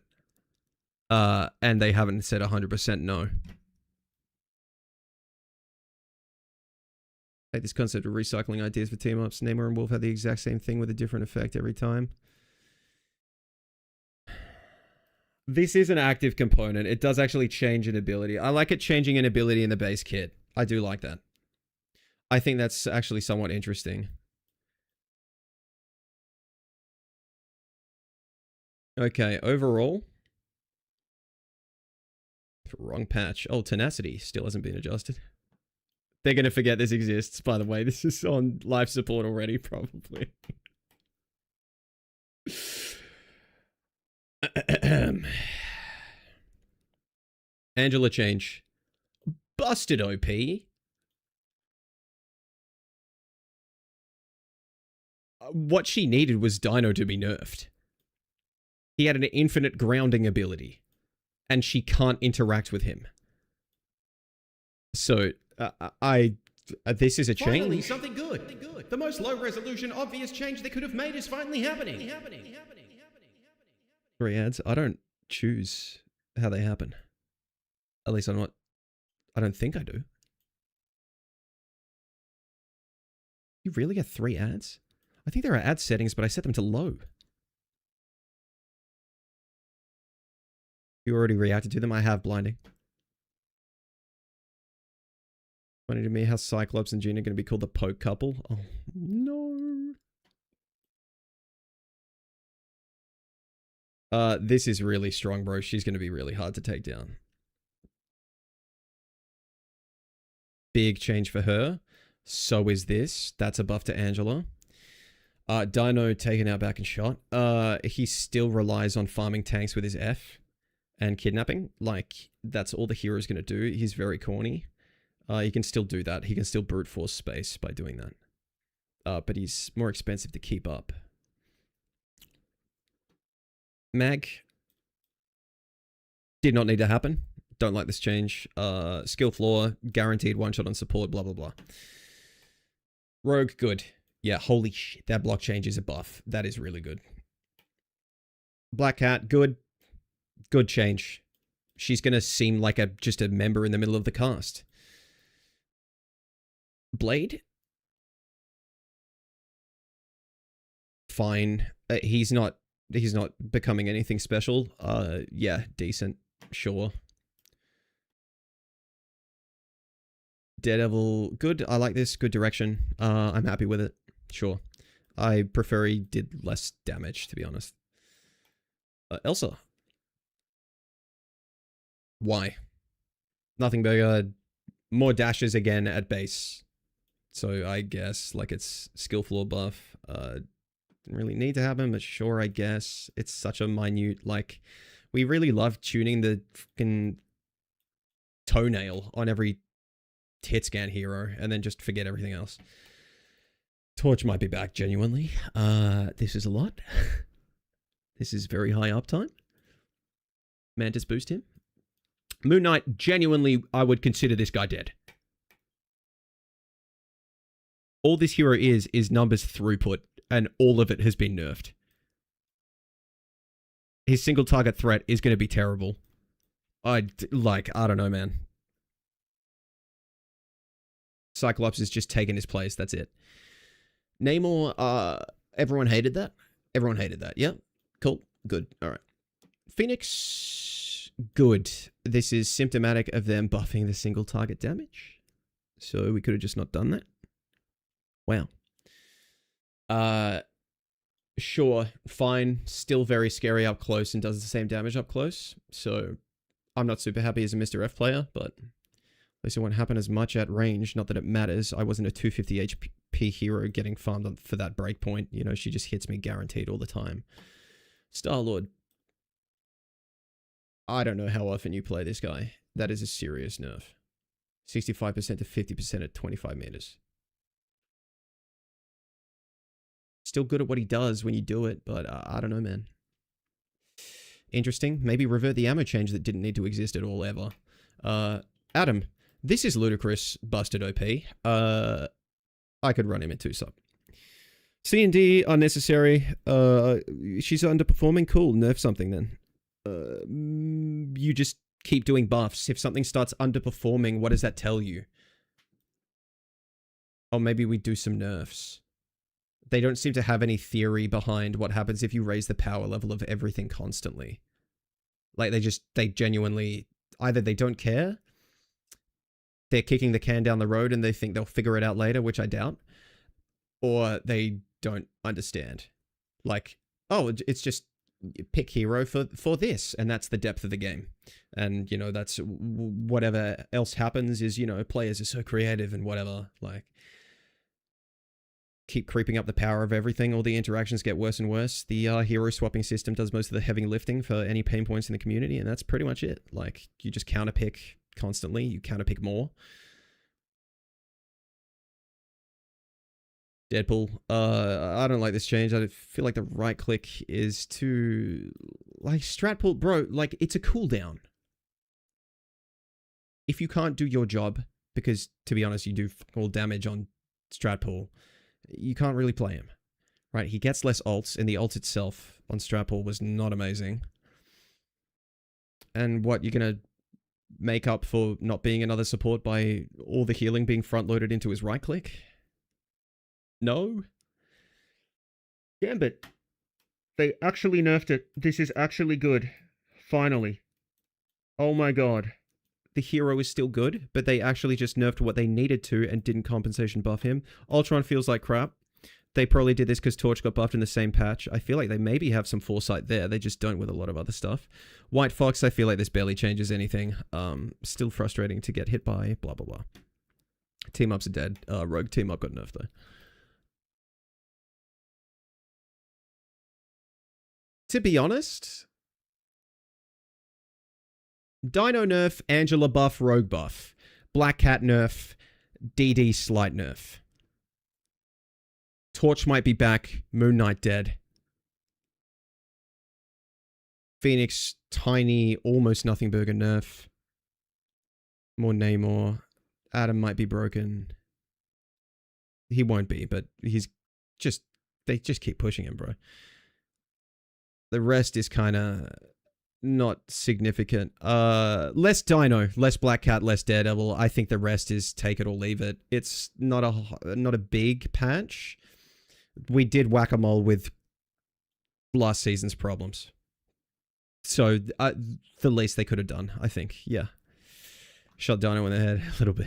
And they haven't said 100% no. Like this concept of recycling ideas for team-ups. Namor and Wolf had the exact same thing with a different effect every time. This is an active component. It does actually change an ability. I like it changing an ability in the base kit. I do like that. I think that's actually somewhat interesting. Okay, overall. Wrong patch. Oh, tenacity still hasn't been adjusted. They're going to forget this exists, by the way. This is on life support already, probably. Angela change. Busted OP. What she needed was Dino to be nerfed. He had an infinite grounding ability, and she can't interact with him. So, this is a change. Finally, something good. The most low-resolution, obvious change they could have made is finally happening. 3 ads. I don't choose how they happen. At least I don't think I do. You really get 3 ads? I think there are ad settings, but I set them to low. You already reacted to them? I have blinding. Funny to me how Cyclops and Jean are going to be called the poke couple. Oh, no. This is really strong, bro. She's going to be really hard to take down. Big change for her. So is this. That's a buff to Angela. Dino taken out back and shot. He still relies on farming tanks with his F and kidnapping. Like, that's all the hero's going to do. He's very corny. He can still do that. He can still brute force space by doing that. But he's more expensive to keep up. Mag. Did not need to happen. Don't like this change. Skill flaw. Guaranteed one-shot on support. Blah, blah, blah. Rogue, good. Yeah, holy shit. That block change is a buff. That is really good. Black Cat, good. Good change. She's going to seem like just a member in the middle of the cast. Blade? Fine. He's not becoming anything special. Yeah, decent. Sure. Daredevil, good. I like this. Good direction. I'm happy with it. Sure. I prefer he did less damage, to be honest. Elsa. Why? Nothing bigger. More dashes again at base. So I guess, like, it's skill floor buff. Didn't really need to happen, but sure, I guess. It's such a minute, like, we really love tuning the fucking toenail on every hit scan hero and then just forget everything else. Torch might be back, genuinely. This is a lot. This is very high uptime. Mantis boost him. Moon Knight, genuinely, I would consider this guy dead. All this hero is numbers throughput, and all of it has been nerfed. His single target threat is going to be terrible. I don't know, man. Cyclops is just taking his place, that's it. Namor, everyone hated that? Everyone hated that, yeah? Cool, good, alright. Phoenix, good. This is symptomatic of them buffing the single target damage. So we could have just not done that. Wow. Sure, fine. Still very scary up close and does the same damage up close. So I'm not super happy as a Mr. F player, but at least it won't happen as much at range. Not that it matters. I wasn't a 250 HP hero getting farmed for that breakpoint. You know, she just hits me guaranteed all the time. Star-Lord. I don't know how often you play this guy. That is a serious nerf. 65% to 50% at 25 meters. Still good at what he does when you do it, but I don't know, man. Interesting. Maybe revert the ammo change that didn't need to exist at all ever. Adam, this is ludicrous busted OP. I could run him at 2-sub. C&D unnecessary. She's underperforming. Cool. Nerf something then. You just keep doing buffs. If something starts underperforming, what does that tell you? Oh, maybe we do some nerfs. They don't seem to have any theory behind what happens if you raise the power level of everything constantly. Like, they genuinely, either they don't care, they're kicking the can down the road and they think they'll figure it out later, which I doubt, or they don't understand. Like, oh, it's just pick hero for this, and that's the depth of the game. And, you know, that's whatever else happens is, you know, players are so creative and whatever, like, keep creeping up the power of everything. All the interactions get worse and worse. The hero swapping system does most of the heavy lifting for any pain points in the community, and that's pretty much it. Like, you just counterpick constantly, you counterpick more. Deadpool, I don't like this change. I feel like the right click is to, like, strat pull, bro, like, it's a cooldown. If you can't do your job, because, to be honest, you do all damage on strat pull, you can't really play him, right? He gets less ults, and the ult itself on strat pull was not amazing. And what, you're gonna make up for not being another support by all the healing being front-loaded into his right click? No? Gambit. They actually nerfed it. This is actually good. Finally. Oh my god. The hero is still good, but they actually just nerfed what they needed to and didn't compensation buff him. Ultron feels like crap. They probably did this because Torch got buffed in the same patch. I feel like they maybe have some foresight there. They just don't with a lot of other stuff. White Fox, I feel like this barely changes anything. Still frustrating to get hit by, blah, blah, blah. Team-ups are dead. Rogue team-up got nerfed, though. To be honest, Dino nerf, Angela buff, Rogue buff. Black Cat nerf, DD slight nerf. Torch might be back, Moon Knight dead. Phoenix, tiny, almost nothing burger nerf. More Namor. Adam might be broken. He won't be, but he's just, they just keep pushing him, bro. The rest is kind of not significant. Less Dino, less Black Cat, less Daredevil. I think the rest is take it or leave it. It's not a big patch. We did whack-a-mole with last season's problems. So the least they could have done, I think. Yeah. Shot Dino in the head a little bit.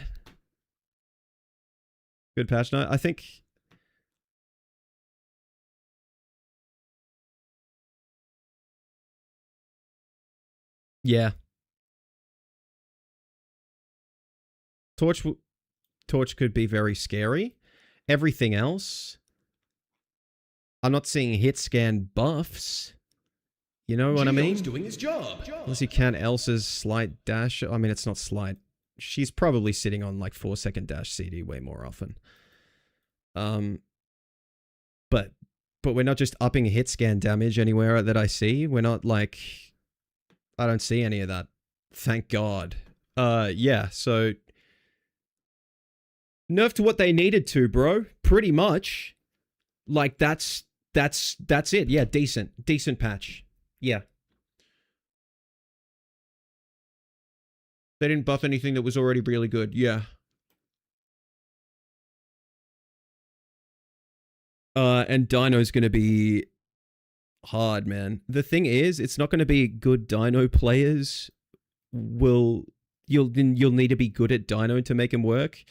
Good patch note. I think... Yeah. Torch could be very scary. Everything else... I'm not seeing hit scan buffs. You know what I mean? Doing his job. Unless you count Elsa's slight dash. I mean, it's not slight. She's probably sitting on like 4-second dash CD way more often. But we're not just upping hit scan damage anywhere that I see. We're not like... I don't see any of that. Thank God. Yeah, so... Nerfed what they needed to, bro. Pretty much. Like, that's it. Yeah, decent patch. Yeah. They didn't buff anything that was already really good. Yeah. And Dino's gonna be hard, man. The thing is, it's not gonna be good Dino players. You'll need to be good at Dino to make him work,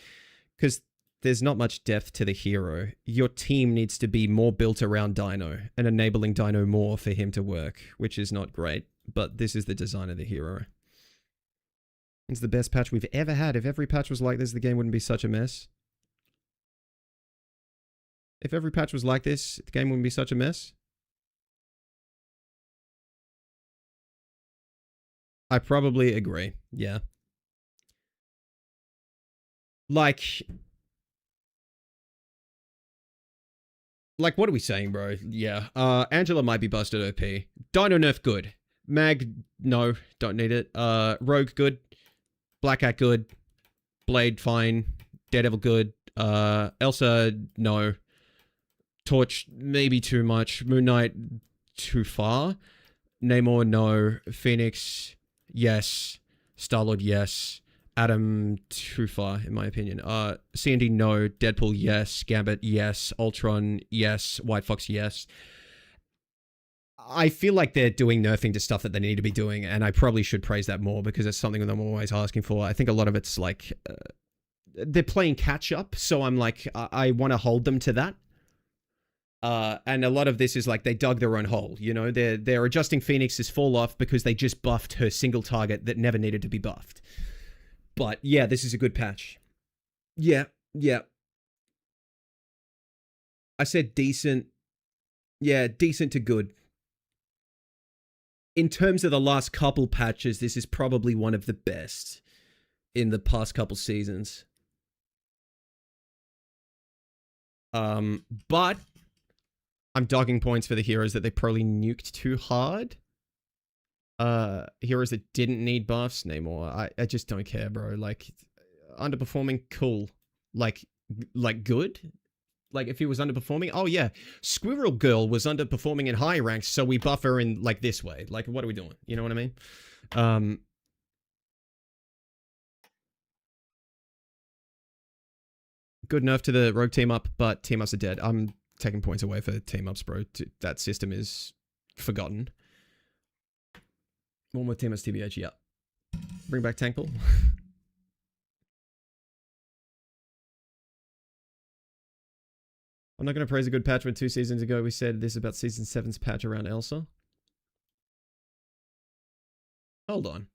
because there's not much depth to the hero. Your team needs to be more built around Dino and enabling Dino more for him to work, which is not great, but this is the design of the hero. It's the best patch we've ever had. If every patch was like this, the game wouldn't be such a mess. If every patch was like this, the game wouldn't be such a mess. I probably agree. Yeah. Like, what are we saying, bro? Yeah. Angela might be busted OP. Dino nerf, good. Mag, no. Don't need it. Rogue, good. Black Cat, good. Blade, fine. Daredevil, good. Elsa, no. Torch, maybe too much. Moon Knight, too far. Namor, no. Phoenix, yes. Star-Lord, yes. Adam, too far, in my opinion. C&D, no. Deadpool, yes. Gambit, yes. Ultron, yes. White Fox, yes. I feel like they're doing nerfing to stuff that they need to be doing, and I probably should praise that more, because it's something that I'm always asking for. I think a lot of it's like... they're playing catch-up, so I'm like, I want to hold them to that. And a lot of this is like they dug their own hole. You know, they're adjusting Phoenix's fall off because they just buffed her single target that never needed to be buffed. But yeah, this is a good patch. Yeah. I said decent. Yeah, decent to good. In terms of the last couple patches, this is probably one of the best in the past couple seasons. But I'm dogging points for the heroes that they probably nuked too hard. Heroes that didn't need buffs, Namor. I just don't care, bro. Like, underperforming, cool. Like good? Like, if he was underperforming, oh yeah, Squirrel Girl was underperforming in high ranks, so we buff her in, like, this way. Like, what are we doing? You know what I mean? Good nerf to the rogue team up, but team ups are dead. I'm taking points away for team ups, bro. That system is forgotten. One more team ups, TBH, yeah. Bring back tank pool. I'm not going to praise a good patch when 2 seasons ago we said this about Season 7's patch around Elsa. Hold on.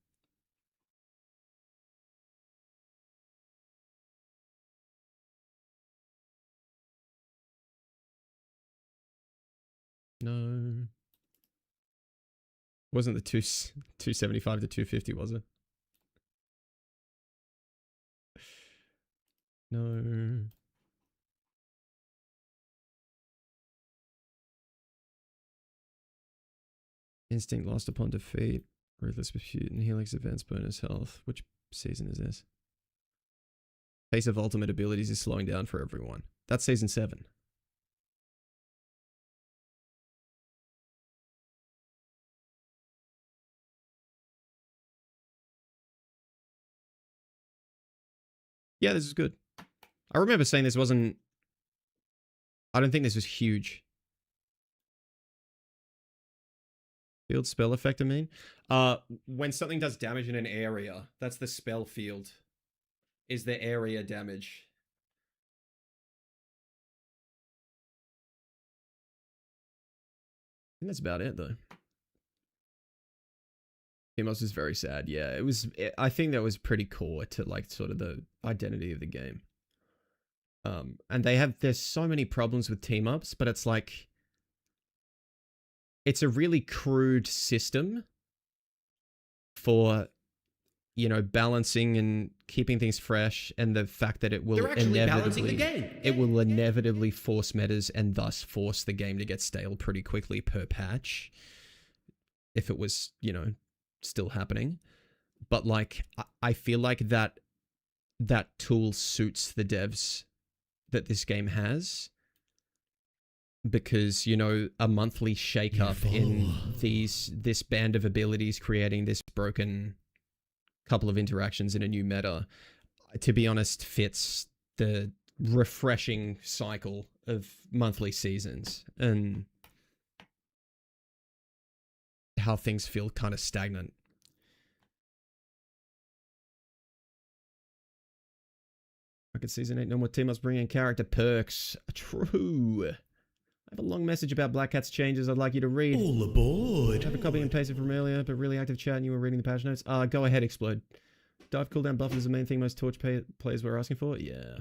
No. Wasn't the 275 to 250, was it? No. Instinct lost upon defeat. Ruthless Pursuit and Helix Events bonus health. Which season is this? Pace of ultimate abilities is slowing down for everyone. That's Season 7. Yeah, this is good. I remember saying this wasn't... I don't think this was huge. Field spell effect, I mean. When something does damage in an area, that's the spell field. Is the area damage. I think that's about it, though. Timos is very sad. Yeah, it was... I think that was pretty core to, like, sort of the identity of the game. And there's so many problems with team-ups, but it's like... It's a really crude system for, you know, balancing and keeping things fresh, and the fact that it will inevitably force metas and thus force the game to get stale pretty quickly per patch. If it was, you know, still happening. But like, I feel like that tool suits the devs that this game has. Because, you know, a monthly shake-up in this band of abilities creating this broken couple of interactions in a new meta, to be honest, fits the refreshing cycle of monthly seasons and how things feel kind of stagnant. Rocket Season 8, no more team ups bringing character perks. True. I have a long message about Black Cat's changes I'd like you to read. All aboard. I have a copy and pasted from earlier, but really active chat and you were reading the patch notes. Go ahead, Explode. Dive cooldown buff is the main thing most Torch players were asking for? Yeah.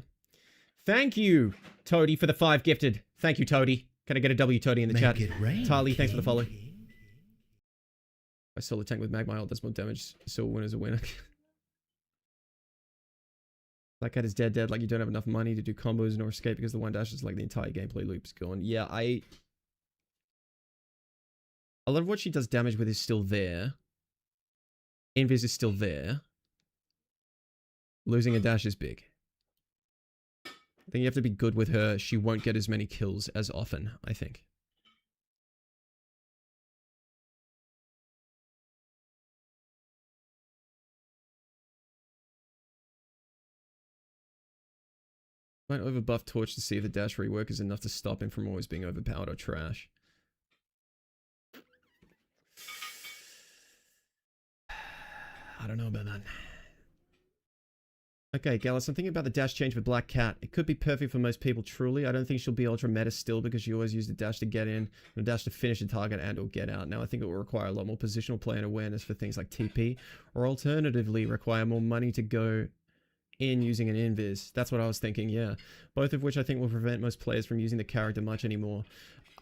Thank you, Toady, for the 5 gifted. Thank you, Toady. Can I get a W, Toady, in the chat? Tali, thanks for the follow. I solo tank with Magma ult does more damage, so a winner's a winner. Black Cat is dead, like you don't have enough money to do combos nor escape because the one dash is like the entire gameplay loop's gone. Yeah, a lot of what she does damage with is still there. Invis is still there. Losing a dash is big. I think you have to be good with her. She won't get as many kills as often, I think. Might overbuff Torch to see if the dash rework is enough to stop him from always being overpowered or trash. I don't know about that. Okay, Gallus, I'm thinking about the dash change for Black Cat. It could be perfect for most people, truly. I don't think she'll be ultra meta still because she always used the dash to get in, and the dash to finish a target and or get out. Now I think it will require a lot more positional play and awareness for things like TP, or alternatively require more money to go in using an invis. That's what I was thinking, yeah. Both of which I think will prevent most players from using the character much anymore.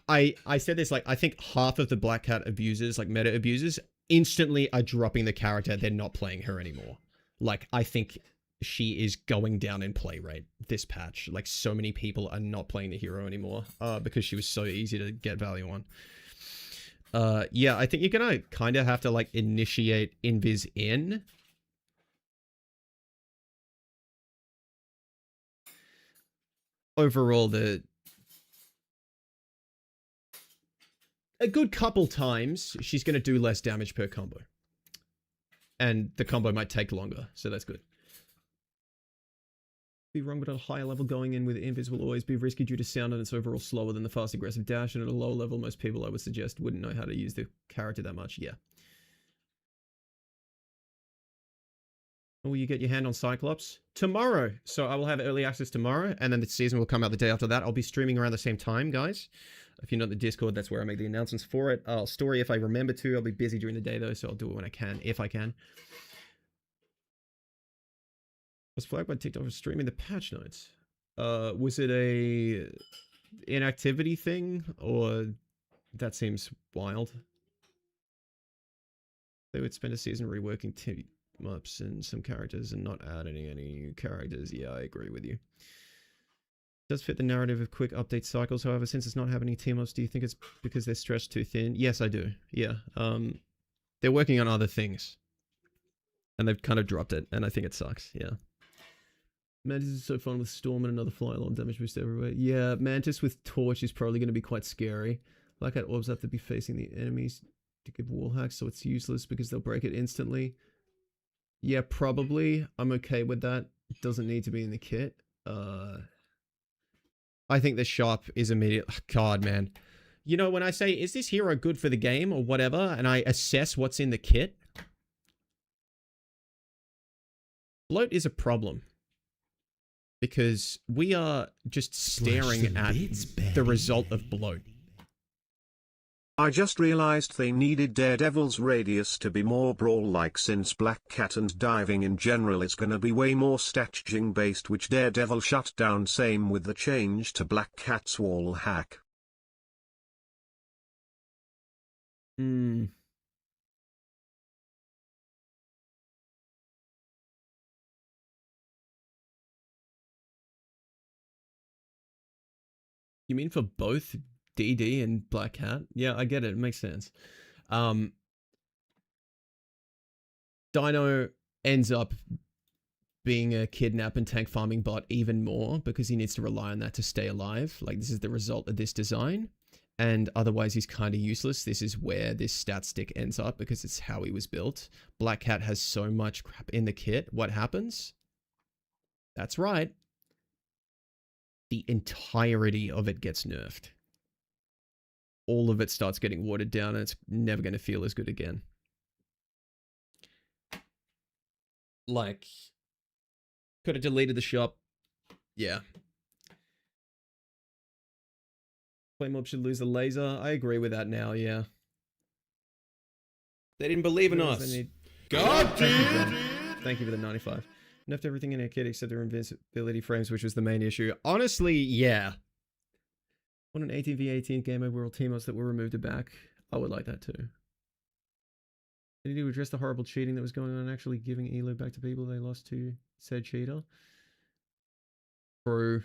I said this, like, I think half of the Black Cat abusers, like meta abusers, instantly are dropping the character. They're not playing her anymore. Like, I think she is going down in play rate this patch. Like, so many people are not playing the hero anymore because she was so easy to get value on. Yeah, I think you're gonna kind of have to, like, initiate invis in. Overall, a good couple times, she's going to do less damage per combo. And the combo might take longer, so that's good. Be wrong, but at a higher level, going in with invis will always be risky due to sound, and it's overall slower than the fast aggressive dash, and at a lower level, most people, I would suggest, wouldn't know how to use the character that much. Yeah. Will you get your hand on Cyclops? Tomorrow! So I will have early access tomorrow, and then the season will come out the day after that. I'll be streaming around the same time, guys. If you're not in the Discord, that's where I make the announcements for it. I'll story if I remember to. I'll be busy during the day, though, so I'll do it when I can, if I can. Was flagged by TikTok for streaming the patch notes. Was it a inactivity thing, or that seems wild? They would spend a season reworking team-ups and some characters and not adding any new characters. Yeah, I agree with you. Does fit the narrative of quick update cycles, however, since it's not happening team-ups, do you think it's because they're stretched too thin? Yes, I do. Yeah. They're working on other things. And they've kind of dropped it, and I think it sucks. Yeah. Mantis is so fun with Storm and another fly alarm damage boost everywhere. Yeah, Mantis with Torch is probably going to be quite scary. Black Cat orbs have to be facing the enemies to give wall hacks, so it's useless because they'll break it instantly. Yeah, probably. I'm okay with that. It doesn't need to be in the kit. I think the shop is immediate. God, man. You know, when I say, is this hero good for the game or whatever, and I assess what's in the kit, bloat is a problem. Because we are just staring at the result of bloat. I just realized they needed Daredevil's radius to be more brawl-like, since Black Cat and diving in general is gonna be way more statching based, which Daredevil shut down, same with the change to Black Cat's wall hack. Hmm. You mean for both DD and Black Cat? Yeah, I get it. It makes sense. Dino ends up being a kidnap and tank farming bot even more because he needs to rely on that to stay alive. Like, this is the result of this design. And otherwise, he's kind of useless. This is where this stat stick ends up because it's how he was built. Black Cat has so much crap in the kit. What happens? That's right. The entirety of it gets nerfed. All of it starts getting watered down and it's never going to feel as good again. Like, could have deleted the shop. Yeah. Play mob should lose the laser. I agree with that now, yeah. They didn't believe in us. God damn! Thank you for the 95. Nerfed everything in our kit except their invincibility frames, which was the main issue. Honestly, yeah. Want an 18v18 game over all team-ups that were removed back. I would like that too. They need to address the horrible cheating that was going on, actually giving Elo back to people they lost to said cheater. True.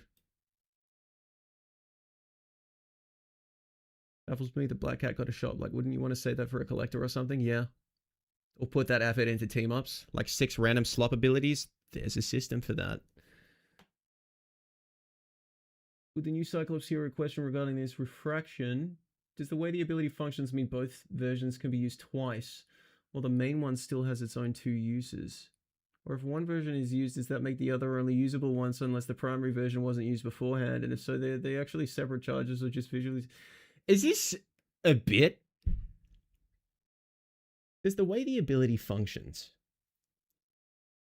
Baffles me the Black Cat got a shot. Like, wouldn't you want to say that for a collector or something? Yeah. Or put that effort into team-ups. Like 6 random slop abilities. There's a system for that. With the new Cyclops hero question regarding this refraction, does the way the ability functions mean both versions can be used twice, while the main one still has its own 2 uses? Or if one version is used, does that make the other only usable once unless the primary version wasn't used beforehand? And if so, they're actually separate charges or just visually... Is this a bit? There's the way the ability functions.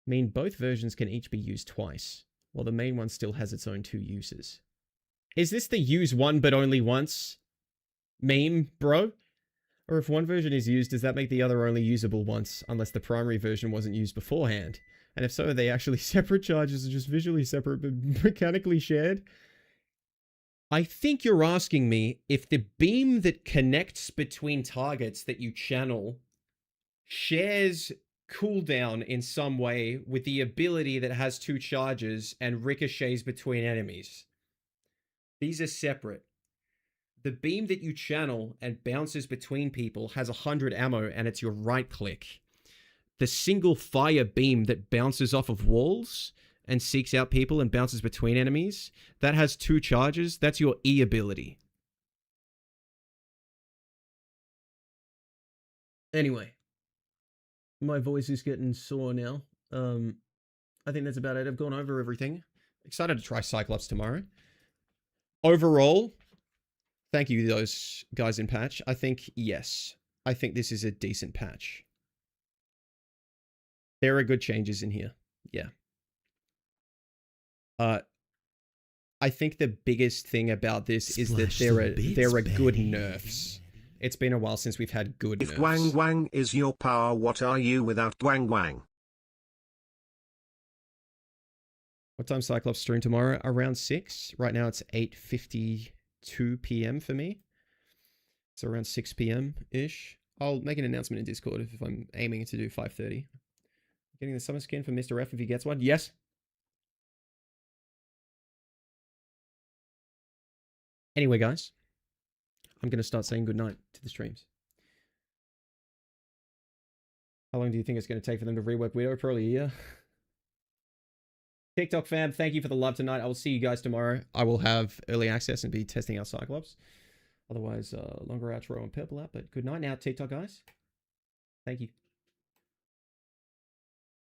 mean both versions can each be used twice, while the main one still has its own 2 uses. Is this the use one but only once meme, bro? Or if one version is used, does that make the other only usable once, unless the primary version wasn't used beforehand? And if so, are they actually separate charges or just visually separate but mechanically shared? I think you're asking me if the beam that connects between targets that you channel shares cooldown in some way with the ability that has 2 charges and ricochets between enemies. These are separate. The beam that you channel and bounces between people has 100 ammo and it's your right click. The single fire beam that bounces off of walls and seeks out people and bounces between enemies, that has 2 charges. That's your E ability. Anyway, my voice is getting sore now. I think that's about it. I've gone over everything. Excited to try Cyclops tomorrow. Overall, thank you those guys in patch. I think, yes. I think this is a decent patch. There are good changes in here. Yeah. I think the biggest thing about this is that there are good nerfs. It's been a while since we've had good nerfs. If Wang Wang is your power, what are you without Wang Wang? What time Cyclops stream tomorrow? Around 6. Right now it's 8:52 p.m. for me. So around 6 p.m.-ish. I'll make an announcement in Discord if I'm aiming to do 5:30. Getting the summer skin for Mr. F if he gets one? Yes. Anyway, guys, I'm going to start saying goodnight to the streams. How long do you think it's going to take for them to rework Widow? Probably a year. TikTok fam, thank you for the love tonight. I will see you guys tomorrow. I will have early access and be testing out Cyclops. Otherwise, longer outro and purple out. But good night now, TikTok guys. Thank you.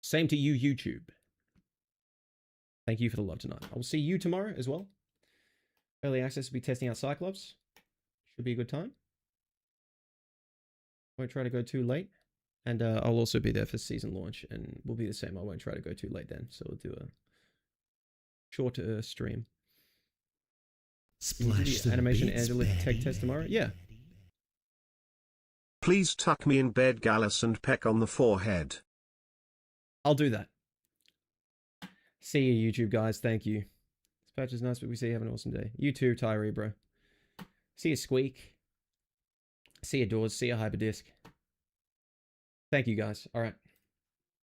Same to you, YouTube. Thank you for the love tonight. I will see you tomorrow as well. Early access will be testing out Cyclops. Should be a good time. Won't try to go too late. And I'll also be there for season launch. And we'll be the same. I won't try to go too late then. So we'll do a shorter stream. Splash the animation Angela tech test tomorrow? Yeah. Please tuck me in bed, Gallus, and peck on the forehead. I'll do that. See you, YouTube guys. Thank you. This patch is nice, but we see you have an awesome day. You too, Tyree, bro. See you, Squeak. See you, Doors. See you, Hyperdisk. Thank you, guys. All right.